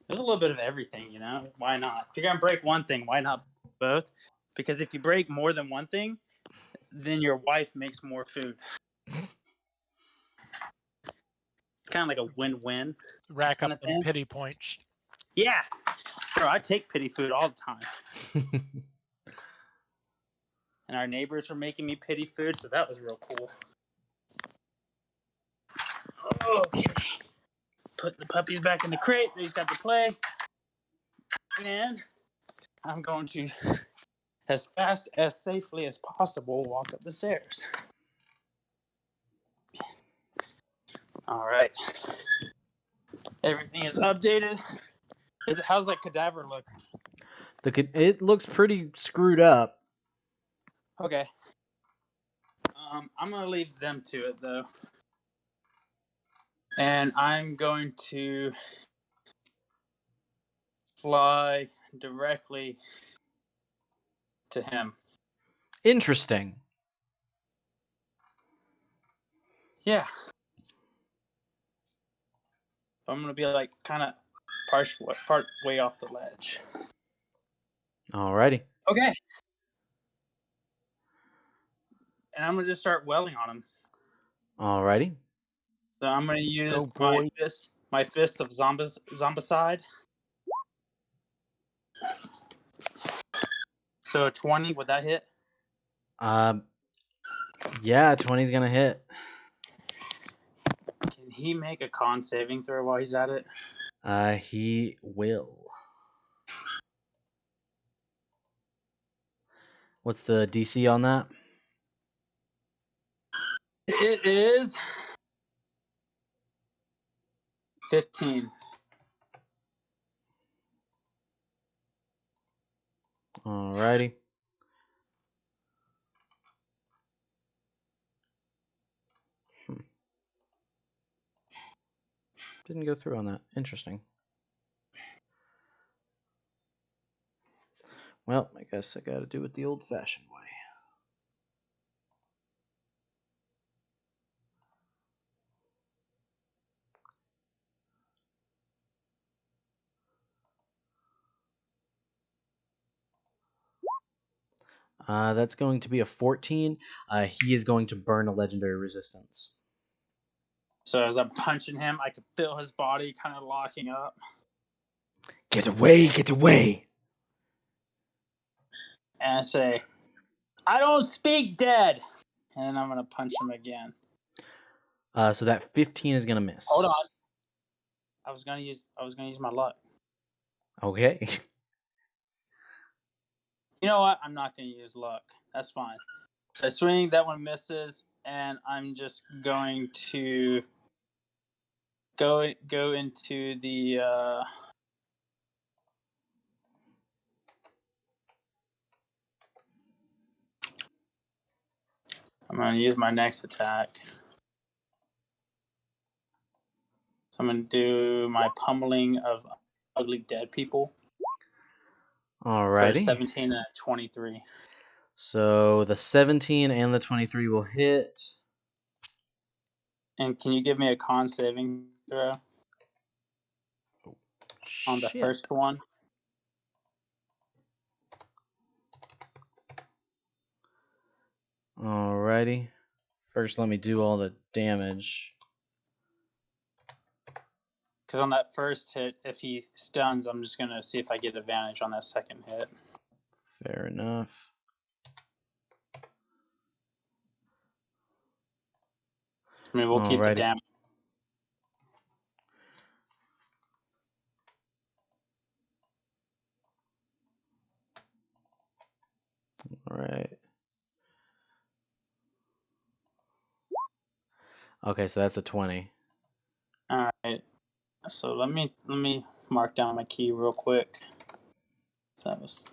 There's a little bit of everything, you know? Why not? If you're going to break one thing, why not both? Because if you break more than one thing, then your wife makes more food. It's kind of like a win-win. Rack Kinda up them thing. pity points. Yeah. Bro, I take pity food all the time. And our neighbors were making me pity food, so that was real cool. Okay. Put the puppies back in the crate. They just got to play. And I'm going to, as fast as safely as possible, walk up the stairs. All right. Everything is updated. How's that cadaver look? It looks pretty screwed up. Okay. I'm gonna leave them to it though, and I'm going to fly directly to him. Interesting. Yeah. I'm gonna be like kind of part way off the ledge. Alrighty. Okay. And I'm gonna just start welling on him. Alrighty. So I'm gonna use Go, boy. my fist of zombicide. So 20, would that hit? Yeah, 20's gonna hit. Can he make a con saving throw while he's at it? He will. What's the DC on that? It is 15. Alrighty. Didn't go through on that. Interesting. Well, I guess I gotta do it the old-fashioned way. That's going to be a 14. He is going to burn a legendary resistance. So as I'm punching him, I can feel his body kind of locking up. Get away! Get away! And I say, I don't speak dead. And then I'm going to punch him again. So that 15 is gonna miss. Hold on. I was gonna use my luck. Okay. You know what? I'm not gonna use luck. That's fine. So I swing, that one misses, and I'm just going to go into the I'm gonna use my next attack. So I'm gonna do my pummeling of ugly dead people for a Alrighty. 17 and a 23. So the 17 and the 23 will hit. And can you give me a con saving throw on the Shit. first one? Alrighty. First, let me do all the damage. Because on that first hit, if he stuns, I'm just gonna see if I get advantage on that second hit. Fair enough. I mean, we'll keep the Alrighty. damage. Alright. Okay, so that's a 20. All right. So let me mark down my key real quick. So that was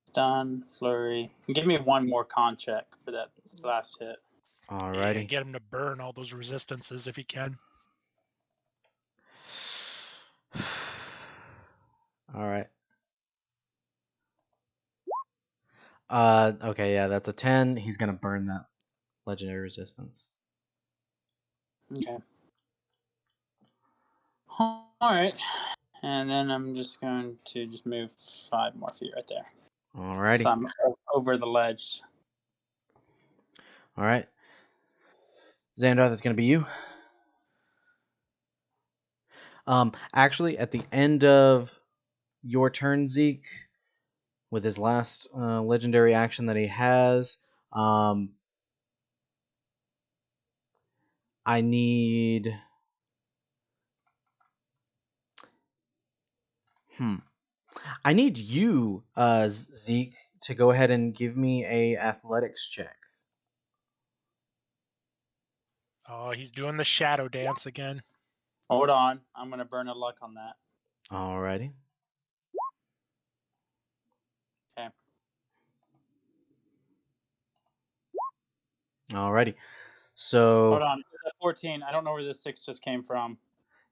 stun, flurry. Give me one more con check for that last hit. Yeah, Alrighty. get him to burn all those resistances if he can. Alright. Okay, yeah, that's a 10. He's gonna burn that legendary resistance. Okay. All right. And then I'm just going to just move 5 more feet right there. Alrighty. So I'm over the ledge. Alright. Xandar, that's gonna be you. Actually, at the end of your turn, Zeke, with his last legendary action that he has, I need. I need you, Zeke, to go ahead and give me a athletics check. Oh, he's doing the shadow dance again. Hold on. I'm going to burn a luck on that. Alrighty. Okay. Alrighty. So. Hold on. 14. I don't know where this 6 just came from.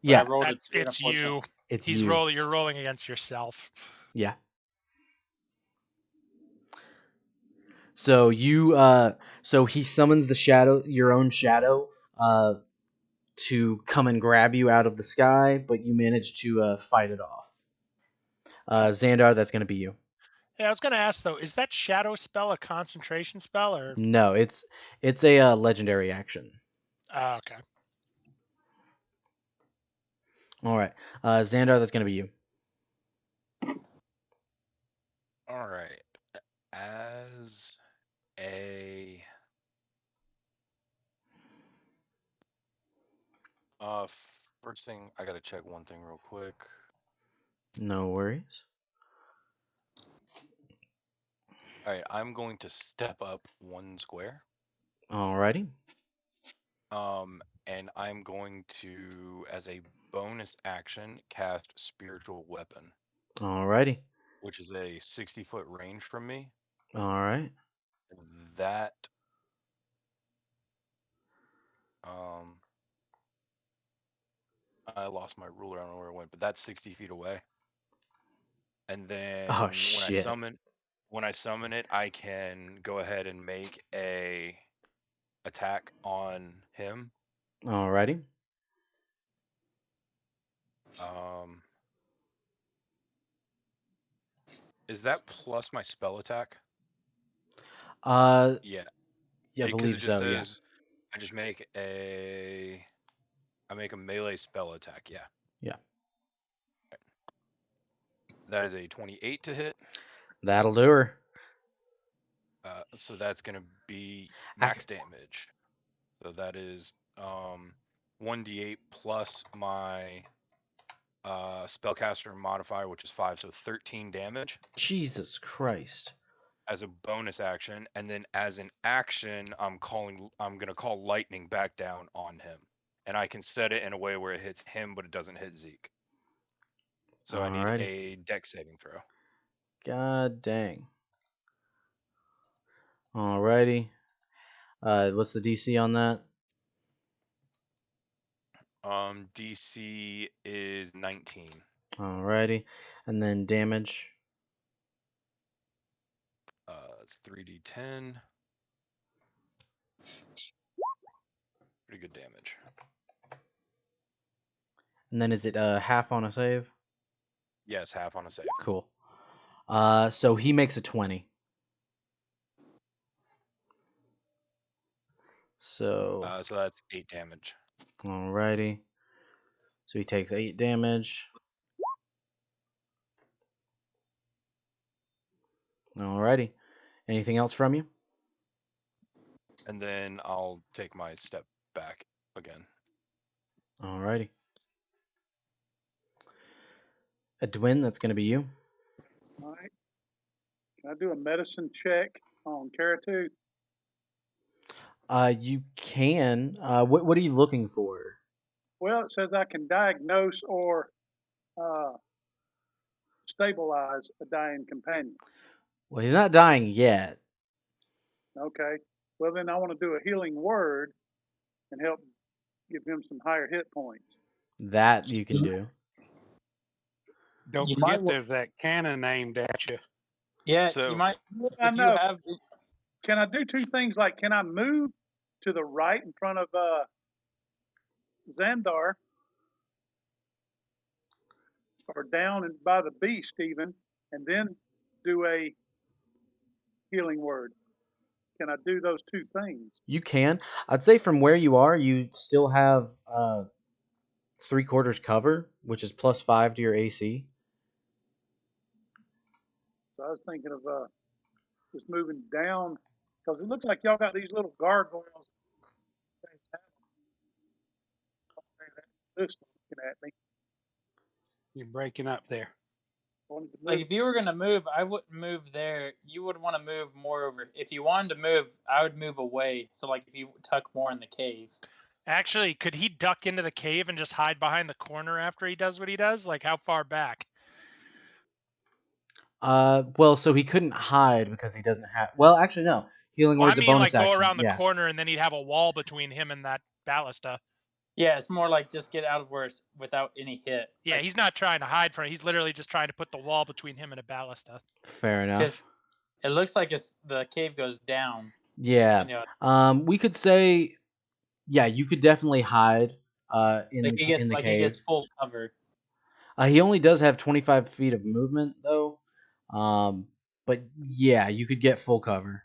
But Yeah. I rolled That's it's you. It's He's you. You're rolling against yourself. Yeah. So you so he summons the shadow, your own shadow, to come and grab you out of the sky, but you manage to fight it off. Xandar, that's going to be you. Yeah, I was gonna ask though, is that shadow spell a concentration spell or? No, it's a legendary action. Oh, okay. All right, Xandar, that's going to be you. All right. As a first thing, I gotta check one thing real quick. No worries. All right, I'm going to step up 1 square. Alrighty. And I'm going to, as a bonus action, cast Spiritual Weapon, Alrighty. which is a 60-foot range from me. All right. That um I lost my ruler. I don't know where it went, but that's 60 feet away. And then Oh when I shit! summon it, I can go ahead and make a attack on him. Alrighty. Is that plus my spell attack? Uh, Yeah, yeah, I because believe it just so. Yeah. says I make a melee spell attack. Yeah. Yeah. That is a 28 to hit. That'll do her. So that's gonna be Ac- max damage. So that is 1d8 plus my spellcaster modifier, which is 5, so 13 damage Jesus Christ. as a bonus action. And then as an action, I'm gonna call lightning back down on him, and I can set it in a way where it hits him, but it doesn't hit Zeke. So I need Alrighty. a dex saving throw. God dang. Alrighty. What's the DC on that? DC is 19. Alrighty. And then damage. It's 3d10. Pretty good damage. And then is it half on a save? Yes, half on a save. Cool. So he makes a 20. So So that's 8 damage. alrighty. So he takes 8 damage. Alrighty. Anything else from you? And then I'll take my step back again. Alrighty. Edwin, that's going to be you. All right. Can I do a medicine check on Caratu? You can. What are you looking for? Well, it says I can diagnose or uh, stabilize a dying companion. Well, he's not dying yet. Okay. Well, then I want to do a healing word and help give him some higher hit points. That you can do. Don't You might forget there's that cannon aimed at you. Yeah, So- you might. I If you know. have, Can I do two things? Like, can I move to the right in front of Xandar or down and by the beast even, and then do a healing word? Can I do those two things? You can. I'd say from where you are, you still have 3/4 cover, which is +5 to your AC. So I was thinking of just moving down because it looks like y'all got these little gargoyles. This looking at me. You're breaking up there. Wanted to like, move. if you were gonna move, I wouldn't move there. You would want to move more over. If you wanted to move, I would move away. So, like, if you tuck more in the cave. Actually, could he duck into the cave and just hide behind the corner after he does what he does? Like, how far back? Well, so he couldn't hide because he doesn't have. Well, actually, no. Healing Well, I word's a mean, bonus like, go action. around the Yeah, corner and then he'd have a wall between him and that ballista. Yeah, it's more like just get out of where it's without any hit. Yeah, Like, he's not trying to hide from it. He's literally just trying to put the wall between him and a ballista. fair enough. because it looks like the cave goes down. Yeah. You know, We could say, yeah, you could definitely hide in like the in the he cave. gets full cover. He only does have 25 feet of movement though. But yeah, you could get full cover.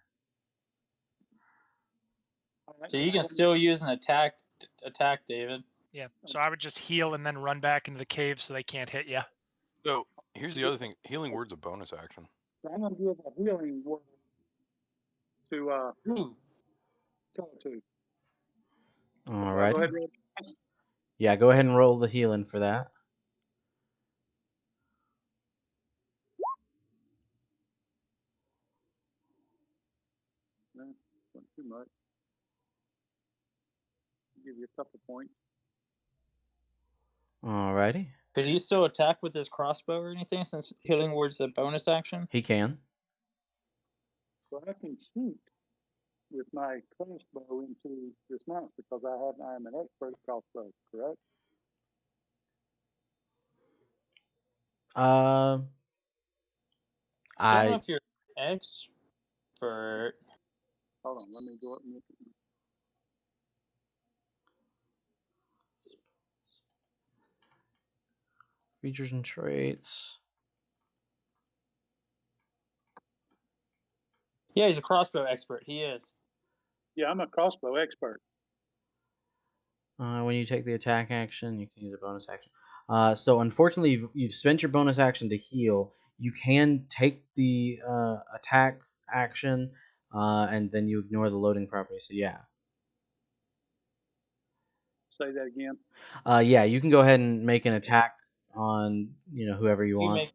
So you can still use an attack, David. Yeah, so I would just heal and then run back into the cave so they can't hit you. So here's the other thing: healing word's a bonus action. I'm going to give a healing word to Ooh. Caratu. All Go right. ahead and roll. Yeah, go ahead and roll the healing for that. No, not too much. Give you a couple points. Alrighty. Could he still attack with his crossbow or anything since healing word's a bonus action? He can. So I can shoot with my crossbow into this monster because I am an expert crossbow, correct? Uh, I don't know I if you're expert. Hold on, let me go up and look. features and traits. Yeah, he's a crossbow expert. He is. Yeah, I'm a crossbow expert. When you take the attack action, you can use a bonus action. So unfortunately, you've spent your bonus action to heal. You can take the attack action, and then you ignore the loading property. So yeah, Say that again. yeah, you can go ahead and make an attack on whoever you You want. make.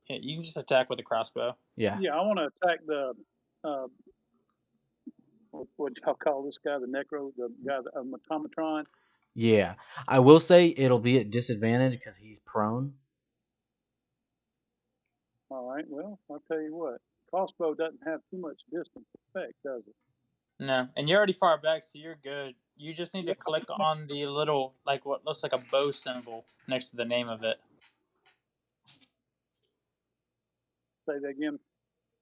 Yeah, you can just attack with a crossbow. Yeah, Yeah, I want to attack the what y'all call this guy, the Necro, the guy, the automatron. yeah. I will say it'll be at disadvantage because he's prone. All right. Well, I'll tell you what. Crossbow doesn't have too much distance effect, does it? No, and you're already far back, so you're good. You just need Yeah. to click on the little, like what looks like a bow symbol next to the name of it. Say that again.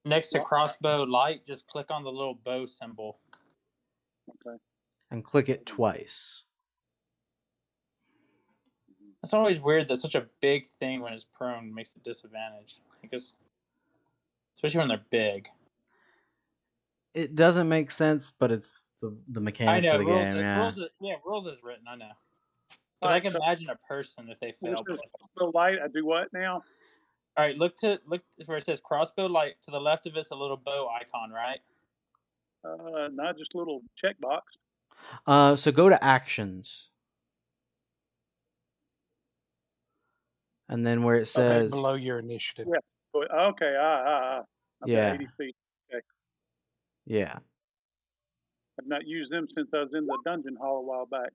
Next to What? crossbow light, just click on the little bow symbol. Okay. And click it twice. It's always weird that such a big thing when it's prone makes a disadvantage. Because especially when they're big. It doesn't make sense, but it's the I mechanics of know the rules. game. Yeah. Rules is written. I know. All Because I right. can So imagine a person if they where it fail. says crossbow light, I do what now? All right, look where it says crossbow light. To the left of it's a little bow icon, right? Not just a little checkbox. So go to actions, and then where it Right says below your initiative. Yeah. Okay. I've got yeah, 80 feet. Okay. yeah. I've not used them since I was in the dungeon hall a while back.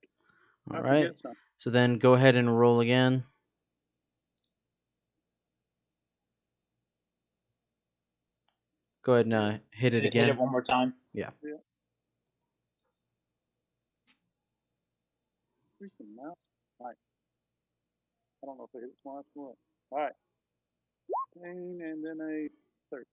All I right. forget something. So then go ahead and roll again. Go ahead and hit it Hit again. it one more time. Yeah. Yeah. Freaking mouse. All right. I don't know if I hit it twice or what. All right. 15 and then a 13.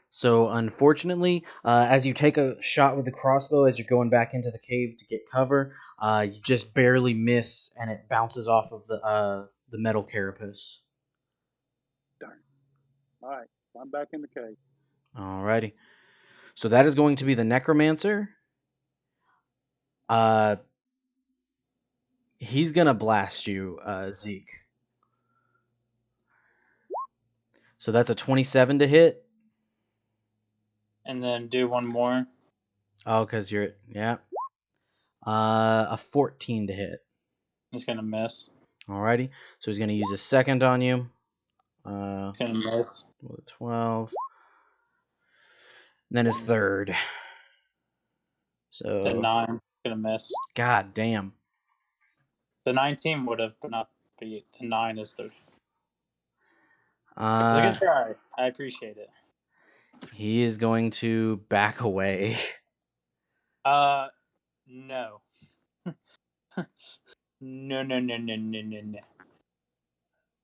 So unfortunately, as you take a shot with the crossbow as you're going back into the cave to get cover, you just barely miss, and it bounces off of the metal carapace. Darn. All right. I'm back in the cave. Alrighty. So that is going to be the necromancer. Uh, he's gonna blast you, Zeke. So that's a 27 to hit. And then do one more. Oh, because you're yeah. A 14 to hit. He's gonna miss. Alrighty. So he's gonna use his second on you. He's gonna miss. 12. And then his third. The So 9. He's gonna miss. god damn. The 19 would have, but not the 9 is the. It's a Uh good try. I appreciate it. he is going to back away. No. No.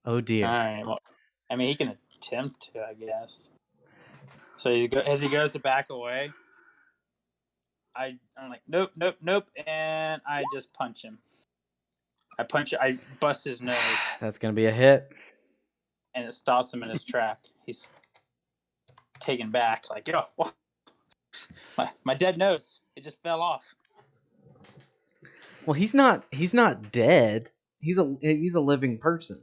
Oh dear. All right. Well, I mean, he can attempt to, I guess. So as he goes to back away, I'm like, nope, and I just punch him. I bust his nose, That's gonna be a hit. and it stops him in his track. He's taken back, like, yo, my dead nose, it just fell off. Well, he's not dead. He's a living person.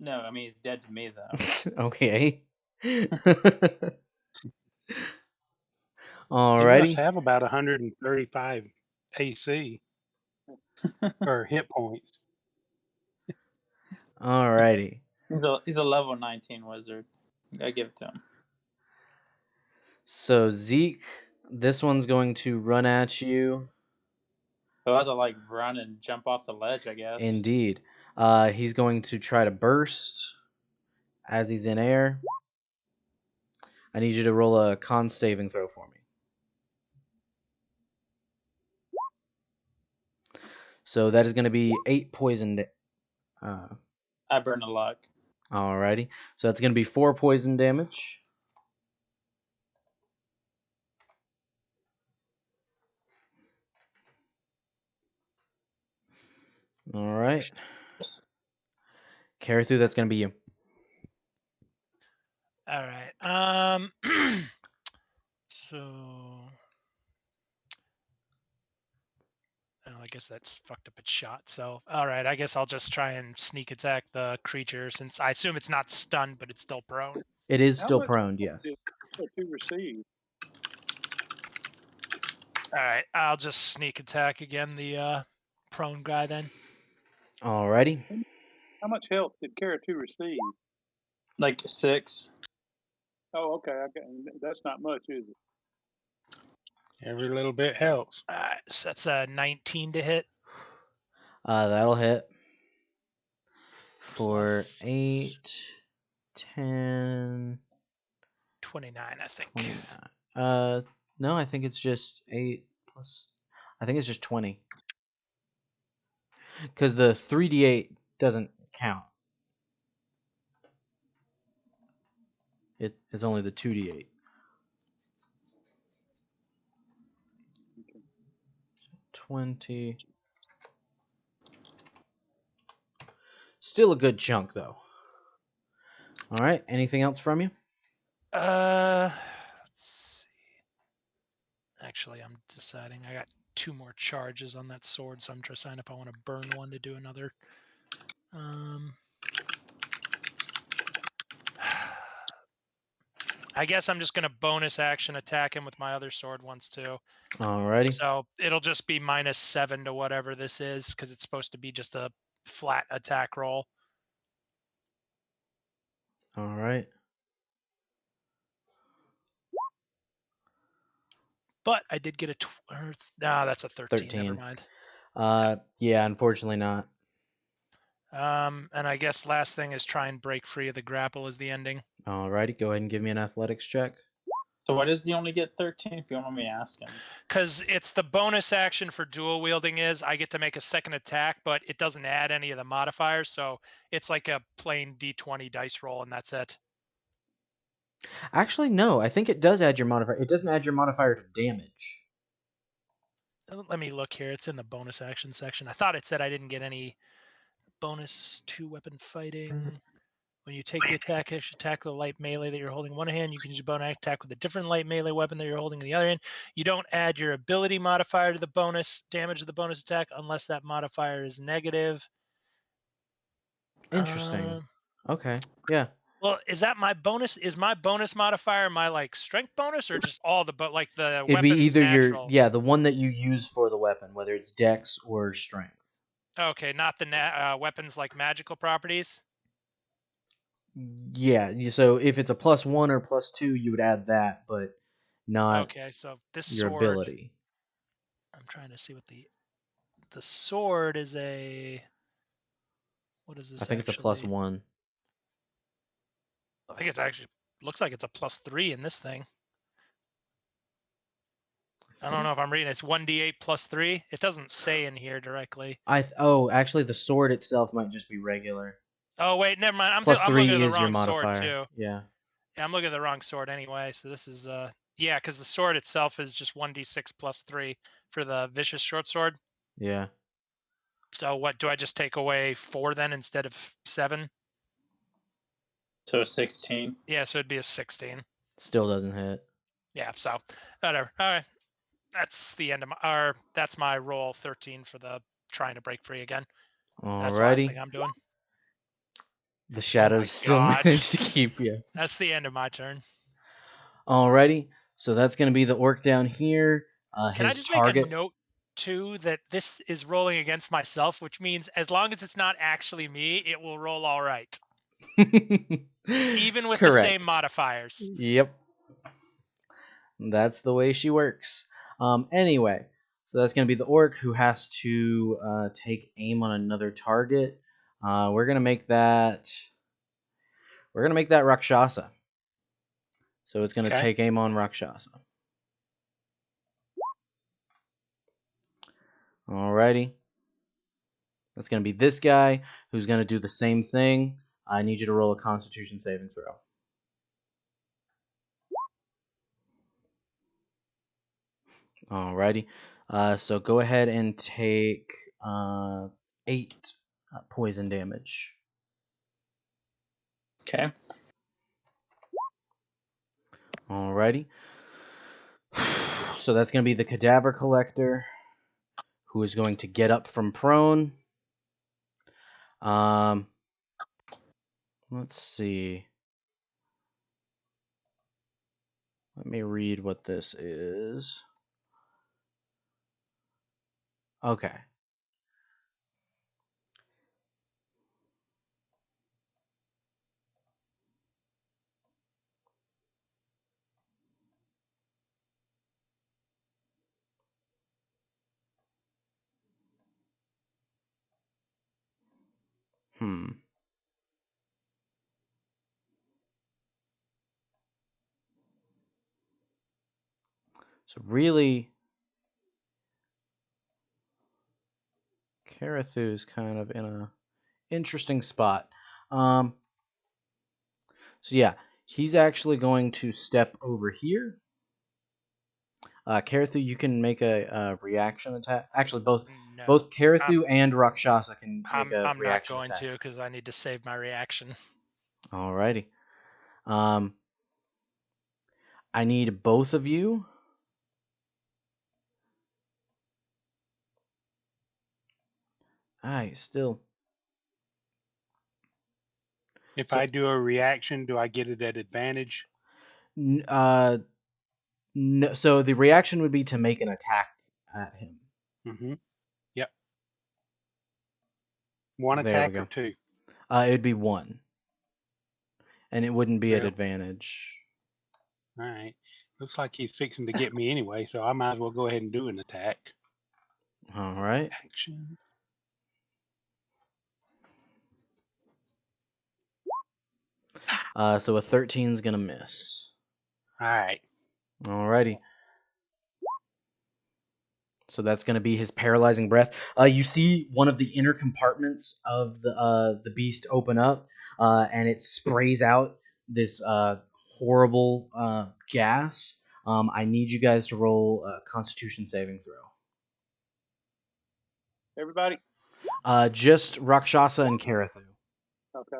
No, I mean he's dead to me though. Okay. He must Alrighty. have about 135 AC or hit points. Alrighty. He's a level 19 wizard. I give it to him. So Zeke, this one's going to run at you. He'll have to like run and jump off the ledge, I guess. Indeed. He's going to try to burst as he's in air. I need you to roll a con saving throw for me. So that is going to be 8 poisoned. I burn a luck. Alrighty. So that's going to be 4 poison damage. All right. Carathu, that's going to be you. All right. So. Oh, I guess that's fucked up its shot. So, all right. I guess I'll just try and sneak attack the creature since I assume it's not stunned, but it's still prone. It is How still much prone, yes. did you receive? All right. I'll just sneak attack again the prone guy then. Alrighty. How much health did Caratu receive? Like 6. Oh, okay. That's not much, is it? Every little bit helps. All right. So that's a 19 to hit. That'll hit for Plus 8, 10, 29, I think. 29. No, I think it's just 8 plus. I think it's just 20. Because the 3d8 doesn't count. It's only the 2d8. 20. Still a good chunk, though. All right. Anything else from you? Let's see. Actually, I'm deciding. I got 2 more charges on that sword, so I'm deciding if I want to burn one to do another. I guess I'm just gonna bonus action attack him with my other sword once too. Alrighty. So it'll just be -7 to whatever this is because it's supposed to be just a flat attack roll. All right. But I did get that's a 13. Never 13. mind. Yeah, unfortunately not. And I guess last thing is try and break free of the grapple is the ending. Alrighty, go ahead and give me an athletics check. So why does he only get 13 if you want me asking? Because it's the bonus action for dual wielding is I get to make a second attack, but it doesn't add any of the modifiers. So it's like a plain D20 dice roll, and that's it. Actually, no. I think it does add your modifier. It doesn't add your modifier to damage. Let me look here. It's in the bonus action section. I thought it said I didn't get any bonus to weapon fighting. When you take the attack the light melee that you're holding in one hand, you can use a bonus attack with a different light melee weapon that you're holding in the other hand. You don't add your ability modifier to the bonus damage of the bonus attack unless that modifier is negative. Interesting. Okay. Yeah. Well, is that my bonus? Is my bonus modifier my like strength bonus or just all the like the It'd be weapons either natural? the one that you use for the weapon, whether it's dex or strength. Okay, not the weapons like magical properties. Yeah. So if it's a +1 or +2, you would add that, but not Okay, so this your sword. ability. I'm trying to see what the sword is a. What is I this think it's a actually? +1. I think it's actually looks like it's a +3 in this thing. I don't know if I'm reading. It's 1d8 +3. It doesn't say in here directly. Actually, the sword itself might just be regular. Oh wait, never mind. I'm looking at +3 the is your wrong sword modifier. too. Yeah. Yeah, I'm looking at the wrong sword anyway. So this is yeah, because the sword itself is just 1d6 +3 for the vicious short sword. Yeah. So what do I just take away 4 then instead of 7? So 16. Yeah, so it'd be a 16. Still doesn't hit. Yeah, so whatever. All right, that's the end of that's my roll 13 for the trying to break free again. That's the last thing Alrighty. I'm doing. The Oh my shadows still god, manage to keep you. that's the end of my turn. Alrighty. So that's going to be the orc down here. Can I His just make a target. note too that this is rolling against myself, which means as long as it's not actually me, it will roll all right, even with the same Correct. modifiers. Yep. That's the way she works. Anyway, so that's going to be the orc who has to take aim on another target. We're going to make that. We're going to make that Rakshasa. So it's going to Okay. take aim on Rakshasa. Alrighty. That's going to be this guy who's going to do the same thing. I need you to roll a Constitution saving throw. Alrighty. So go ahead and take 8 poison damage. Okay. Alrighty. So that's going to be the Cadaver Collector, who is going to get up from prone. Let's see. Let me read what this is. Okay. So really, Karathu's kind of in a interesting spot. So yeah, he's actually going to step over here. Karathu, you can make a reaction attack. Actually, both No, Karathu and Rakshasa can make a I'm not reaction going attack. to because I need to save my reaction. Alrighty. I need both of you. Still. If So- I do a reaction, do I get it at advantage? No, so the reaction would be to make an attack at him. Mm-hmm. Yep. One There we attack go. or two? It'd be 1. And it wouldn't be at Well. advantage. All right. Looks like he's fixing to get me anyway, so I might as well go ahead and do an attack. Alright. Action. So a 13 is gonna miss. All right. Alrighty. So that's going to be his paralyzing breath. You see one of the inner compartments of the beast open up, and it sprays out this horrible gas. I need you guys to roll a Constitution saving throw. Everybody? Just Rakshasa and Karathu. Okay.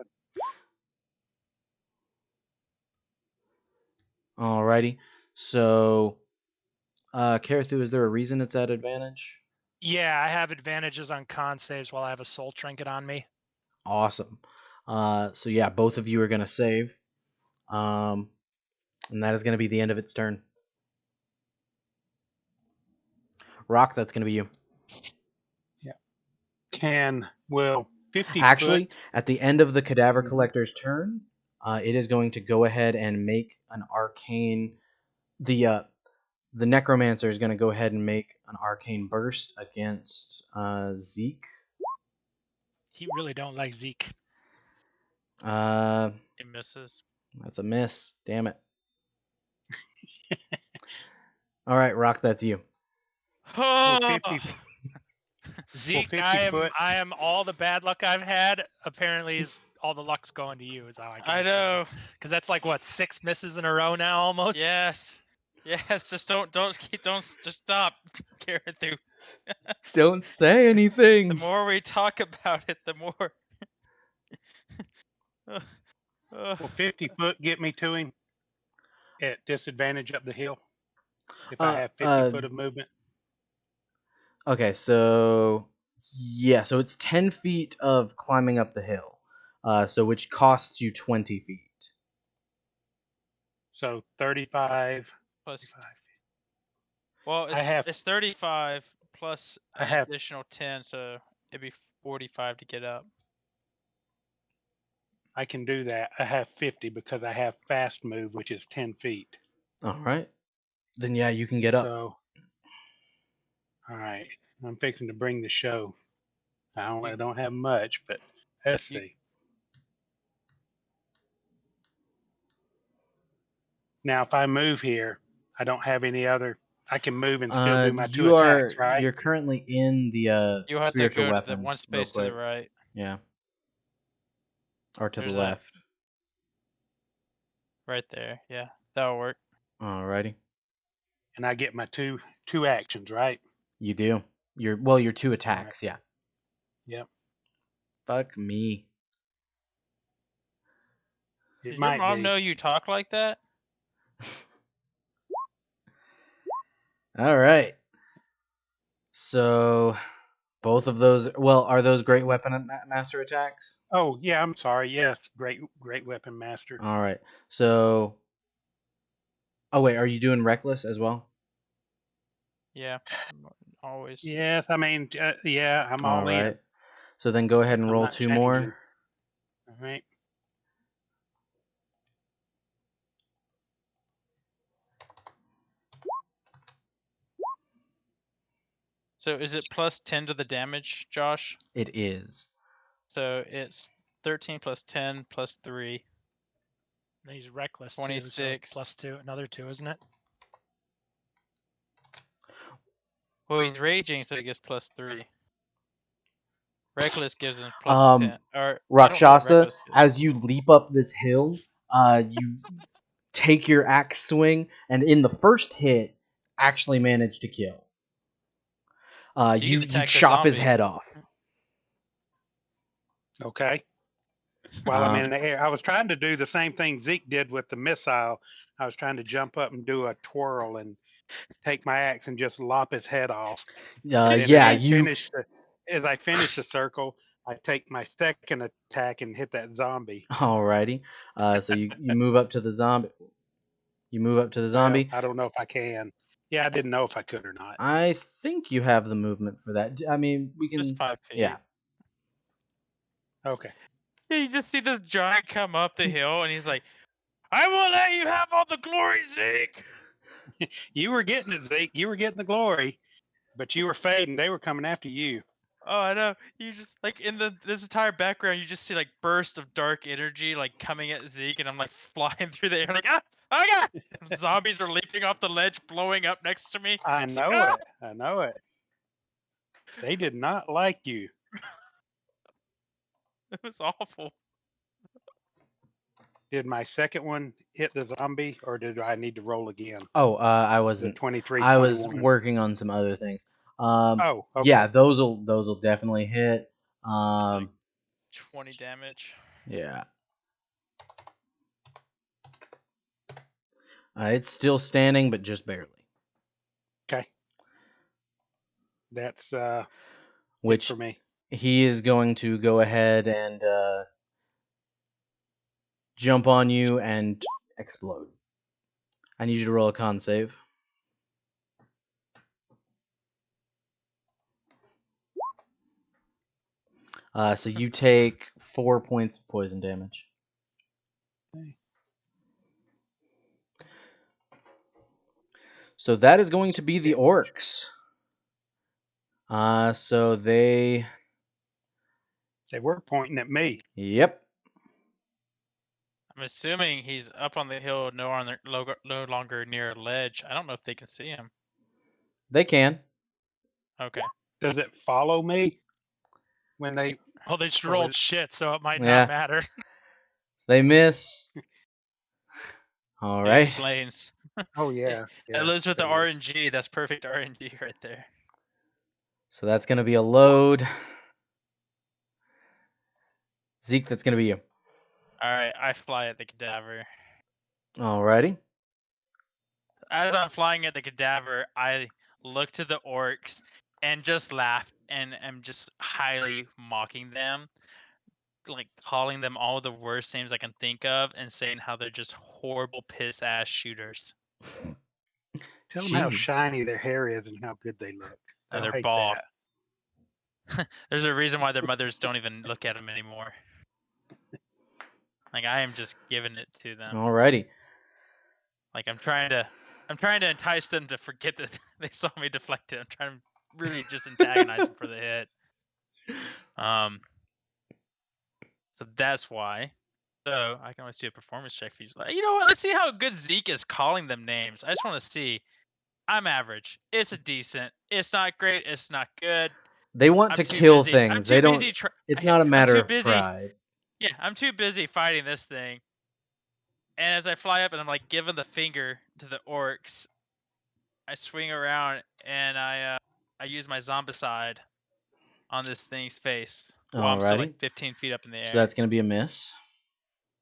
Alrighty. So, Karathu, is there a reason it's at advantage? Yeah, I have advantages on con saves while I have a soul trinket on me. Awesome. So yeah, both of you are gonna save. And that is gonna be the end of its turn. Rock, that's gonna be you. Will 50 Actually, foot? at the end of the Cadaver Mhm. Collector's turn, it is going to go ahead and make an arcane. The Necromancer is going to go ahead and make an arcane burst against Zeke. He really don't like Zeke. Uh, It misses. that's a miss. Damn it. All right, Rock, that's you. Will Oh, 50, Zeke, 50 foot? I am all the bad luck I've had. Apparently, is all the luck's going to you. Is how I I guess. know. Because that's like what 6 misses in a row now, almost. Yes. Yes. Just don't just stop, Karathu. Don't say anything. The more we talk about it, the more. Will 50 foot get me to him at disadvantage up the hill? If I have 50 foot of movement? Okay, so yeah, so it's 10 feet of climbing up the hill, so which costs you 20 feet. So 35. Plus, 35. well, I have it's 35 plus I an have additional 10, so it'd be 45 to get up. I can do that. I have 50 because I have fast move, which is 10 feet. All right, then yeah, you can get up. So, all right, I'm fixing to bring the show. I don't have much, but let's You, see. Now, if I move here, I don't have any other. I can move and still do my 2 you attacks, right? you're currently in the You have to spiritual go to the weapon. one Real space to the quick. right. Yeah. Or to the There's a left. right there. Yeah, that'll work. Alrighty. And I get my two actions, right? You do. Your 2 All right. attacks. Yeah. Yep. Fuck me. It Did your might mom be. know you talk like that? All right. So both of those. Well, are those great weapon master attacks? Oh yeah, I'm sorry. Yes, great weapon master. All right. So. Oh wait, are you doing reckless as well? Yeah, always. Yes, I mean, yeah, I'm All all in. right. So then go ahead and I'm roll not 2 changing. more. All right. So is it plus 10 to the damage, Josh? It is. So it's 13 plus 10 plus 3. And he's reckless too, so 26. +2, another 2, isn't it? Well, he's raging, so he gets plus 3. Reckless gives him plus Um, 10. Or I don't know what Rakshasa, reckless gives. as you leap up this hill, you take your axe swing, and in the first hit, actually manage to kill. So you You can attack the chop his zombie. head off. Okay. While I'm in the air, I was trying to do the same thing Zeke did with the missile. I was trying to jump up and do a twirl and take my axe and just lop his head off. And then Yeah, you. as I finish the circle, I take my second attack and hit that zombie. Alrighty. So you move up to the zombie. You move up to the Well, zombie. I don't know if I can. Yeah, I didn't know if I could or not. I think you have the movement for that. I mean, we Just can. 5 feet. Yeah. Okay. Yeah, you just see the giant come up the hill, and he's like, "I will let you have all the glory, Zeke." You were getting it, Zeke. You were getting the glory, but you were fading. They were coming after you. Oh, I know. You just like in this entire background, you just see like bursts of dark energy like coming at Zeke, and I'm like flying through the air, like oh god! And zombies are leaping off the ledge, blowing up next to me. I It's like, know it. I know it. They did not like you. it was awful. Did my second one hit the zombie, or did I need to roll again? Oh, I The wasn't. 23, I was 21. working on some other things. Oh, Yeah, okay. those will definitely hit. It's like 20 damage. Yeah. It's still standing, but just barely. Okay. That's Which for me. he is going to go ahead and jump on you and explode. I need you to roll a con save. So you take 4 points of poison damage. Okay. So that is going to be the orcs. So they. They were pointing at me. Yep. I'm assuming he's up on the hill, no longer near a ledge. I don't know if they can see him. They can. Okay. Does it follow me when they? Well, they just Or rolled is- shit, so it might Yeah. not matter. So they miss. All It right. explains. Oh yeah. That lives with the it is. RNG. That's perfect RNG right there. So that's going to be a load. Zeke, that's going to be you. All right, I fly at the cadaver. Alrighty. As I'm flying at the cadaver, I look to the orcs and just laugh and am just highly mocking them, like calling them all the worst names I can think of and saying how they're just horrible piss ass shooters. Tell them how Jeez. shiny their hair is and how good they look. And They'll they're hate bald. that. There's a reason why their mothers don't even look at them anymore. Like I am just giving it to them. Alrighty. Like I'm trying to entice them to forget that they saw me deflect it. I'm trying to really just antagonize them for the hit. So that's why. So I can always do a performance check for you. You know what? Let's see how good Zeke is calling them names. I just want to see I'm average. It's a decent. It's not great. It's not good. They want I'm to too kill busy. I'm things. too They don't. busy. It's Yeah, not a I'm matter too of busy. pride. Yeah, I'm too busy fighting this thing. And as I fly up and I'm like giving the finger to the orcs, I swing around and I use my zombicide on this thing's face while I'm still like Alrighty. 15 feet up in the So air. that's gonna be a miss.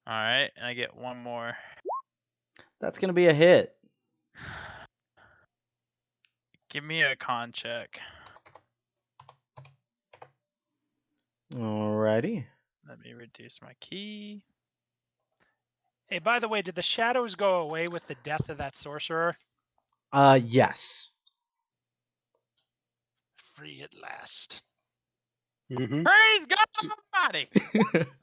All right, and I get one more. That's gonna be a hit. Give me a con check. Alrighty. Let me reduce my key. Hey, by the way, did the shadows go away with the death of that sorcerer? Yes. Free at last. Mm-hmm. Praise God Almighty!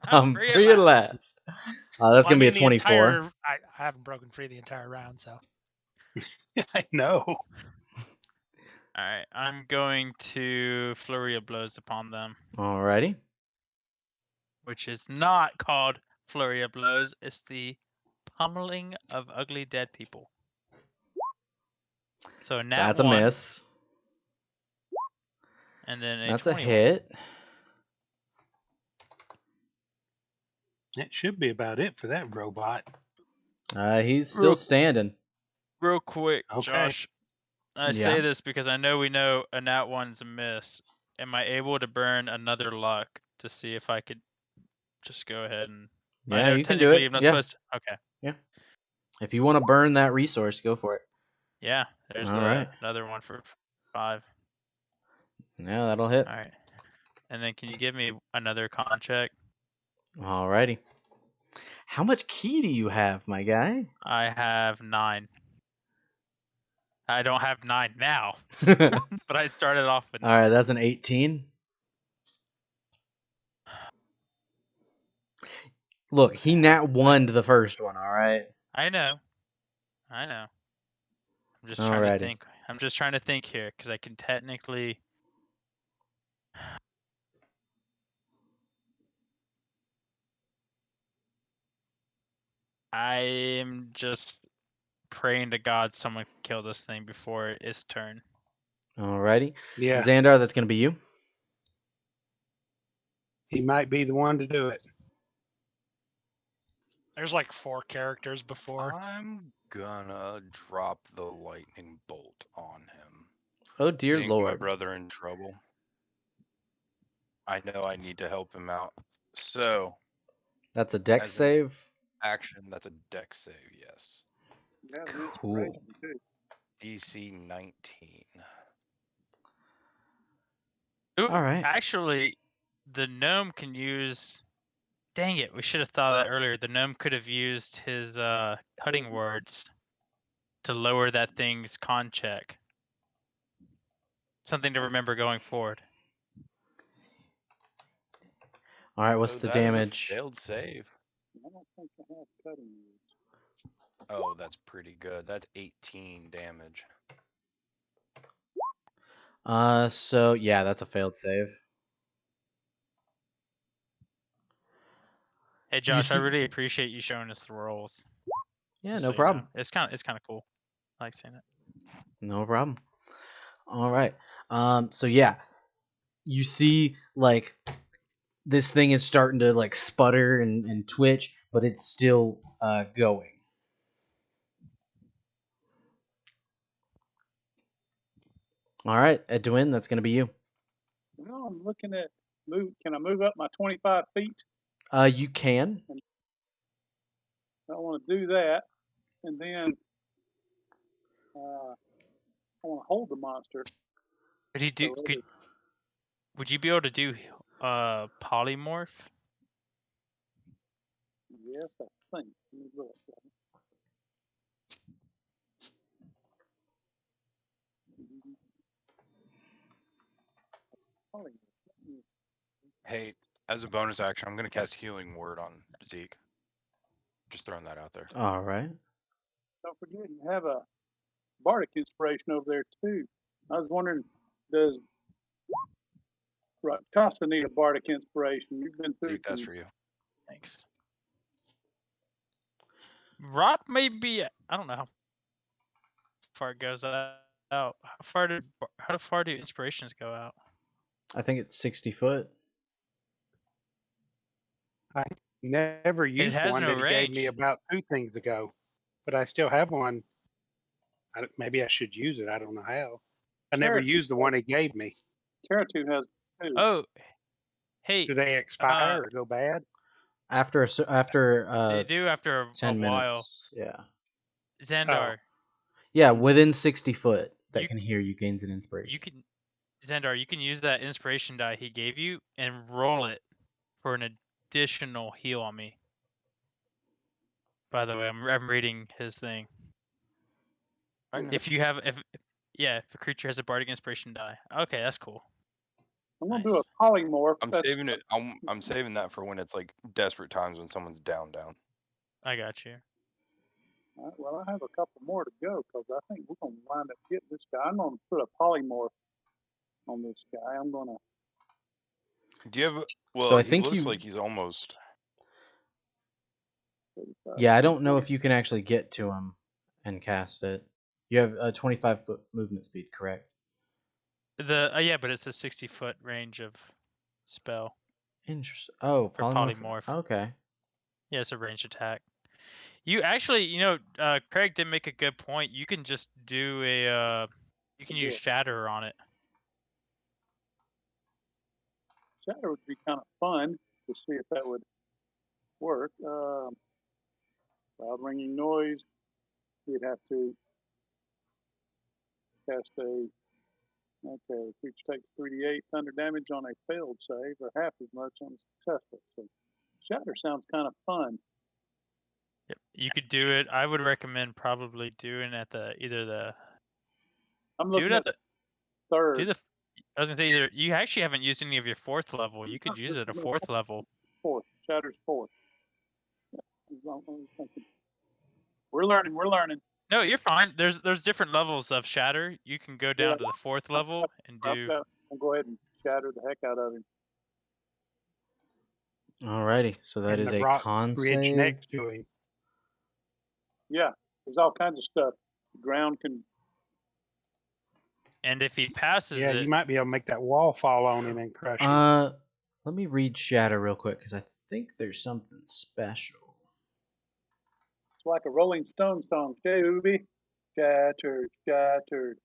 I'm I'm free free at at last. That's Well, I gonna be a mean, the 24. entire. I haven't broken free the entire round, so. I know. All right, I'm going to flurry of blows upon them, Alrighty. which is not called flurry of blows. It's the pummeling of ugly dead people. So nat That's a 1, miss. and then a That's a 21. hit. That should be about it for that robot. He's still Real, standing. real quick, Okay. Josh. I Yeah. say this because I know we know a nat 1's a miss. Am I able to burn another luck to see if I could just go ahead and? I Yeah, know you can do technically it. I'm not Yeah. supposed to. Okay. Yeah. If you want to burn that resource, go for it. Yeah, there's All right. another one for 5. Yeah, that'll hit. All right. And then can you give me another con check? Alrighty. How much key do you have, my guy? I have 9. I don't have 9 now, All but I started off with 9. right, that's an 18. Look, he nat 1'd the first one, all right? I know. I know. I'm just trying to Alrighty. think. I'm just trying to think here because I can technically. I am just praying to God someone kill this thing before its turn. Alrighty. Yeah, Xandar, that's going to be you. he might be the one to do it. There's like 4 characters before. I'm gonna drop the lightning bolt on him. Oh, dear Seeing my Lord. brother in trouble, I know I need to help him out. So, That's a dex as an save. action, that's a dex save, yes. You have an Cool. inspiration too. DC 19. Ooh, All right. actually, the gnome can use. Dang it! We should have thought of that earlier. The gnome could have used his cutting words to lower that thing's con check. Something to remember going forward. All right, what's So the that is a damage? failed save. I don't think I have cutting words. Oh, that's pretty good. That's 18 damage. So yeah, that's a failed save. Hey You Josh, I see- really appreciate you showing us the rolls. Yeah, Just no so you know. problem. It's kind of cool. I like seeing it. No problem. All right. So yeah, you see like this thing is starting to like sputter and twitch, but it's still going. All right, Edwin, that's gonna be you. Well, I'm looking at move. Can I move up my 25 feet? You can. I want to do that, and then I want to hold the monster. Could he do? Would you be able to do polymorph? Yes, I think. Let me look. Hey, as a bonus action, I'm gonna cast Healing Word on Zeke. Just throwing that out there. All right. Don't forget, you have a bardic inspiration over there too. I was wondering, does Rakshasa need a bardic inspiration? You've been through Zeke, that's some. for you. Thanks. Rock may be. I don't know how far it goes. How far do inspirations go out? I think it's 60 foot. I never It used has one no that he gave me range. about 2 things ago, but I still have one. Maybe I should use it. I don't know how. I never Carrot, used the one he gave me. Carrot has two. Oh, hey, Do they uh, expire or go bad? After they do after a 10 while. minutes. Yeah. Oh, Xandar, Yeah, within 60 foot that you can hear you gains an you inspiration. can Xandar, you can use that inspiration die he gave you and roll it for an additional heal on me. By the way, I'm reading his thing. I know. If a creature has a bardic inspiration die. Okay, that's cool. I'm gonna do a Nice. polymorph. I'm That's saving it. I'm saving that for when it's like desperate times when someone's down. I got you. well, I have a couple more to go because I think we're gonna wind up getting this guy. I'm gonna put a polymorph on this guy. I'm gonna. Do you have? So Well, I he think looks you. like he's almost. 35, Yeah, I 10, don't know 20. if you can actually get to him and cast it. You have a 25 foot movement speed, correct? Yeah, but it's a 60-foot range of spell Interesting. Oh, for polymorph. polymorph. Okay. Yeah, it's a ranged attack. You actually, Craig did make a good point. You can just do you can use shatter on it. Shatter would be kind of fun to see if that would work. Loud ringing noise. You'd have to cast a. Okay, creature takes 3d8 thunder damage on a failed save, or half as much on a successful. So, shatter sounds kind of fun. Yep. You could do it. I would recommend probably doing at either the I'm do it looking at at the do third. the I was gonna say either you actually haven't used any of your 4th level. You could use it at a 4th level. Fourth. Shatter's fourth. Yeah. We're learning. We're learning. No, you're fine. There's different levels of shatter. You can go Yeah, down to the 4th level and do. I'll go ahead and shatter the heck out of him. Alrighty. So that and is the a rock con bridge save. next to him. Yeah, there's all kinds of stuff. The ground can. And if he passes Yeah, it, you might be able to make that wall fall on him and crush him. Let me read Shatter real quick because I think there's something special. It's like a Rolling Stone song. Ubi, shattered, shattered.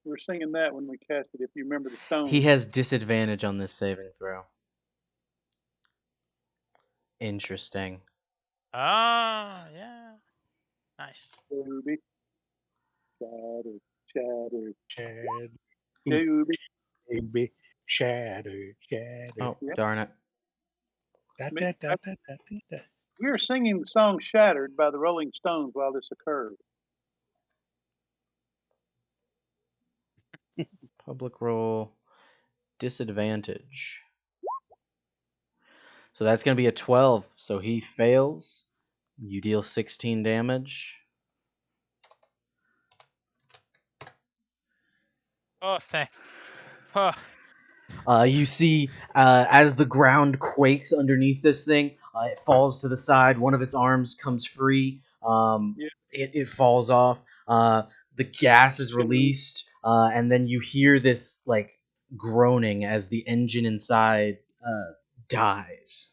We were singing that when we cast it. If you remember the Stones. He has disadvantage on this saving throw. Interesting. yeah, nice. Ubi, shattered, shattered. Shattered. Ubi. Baby, shattered, shattered. Oh, Yeah. darn it. Da, da, da, da, da, da. We were singing the song "Shattered" by the Rolling Stones while this occurred. Public roll disadvantage. So that's going to be a 12. So he fails. You deal 16 damage. Oh, thank. Oh, You see, as the ground quakes underneath this thing, it falls to the side. One of its arms comes free. Yeah. It falls off. The gas is released, and then you hear this like groaning as the engine inside dies.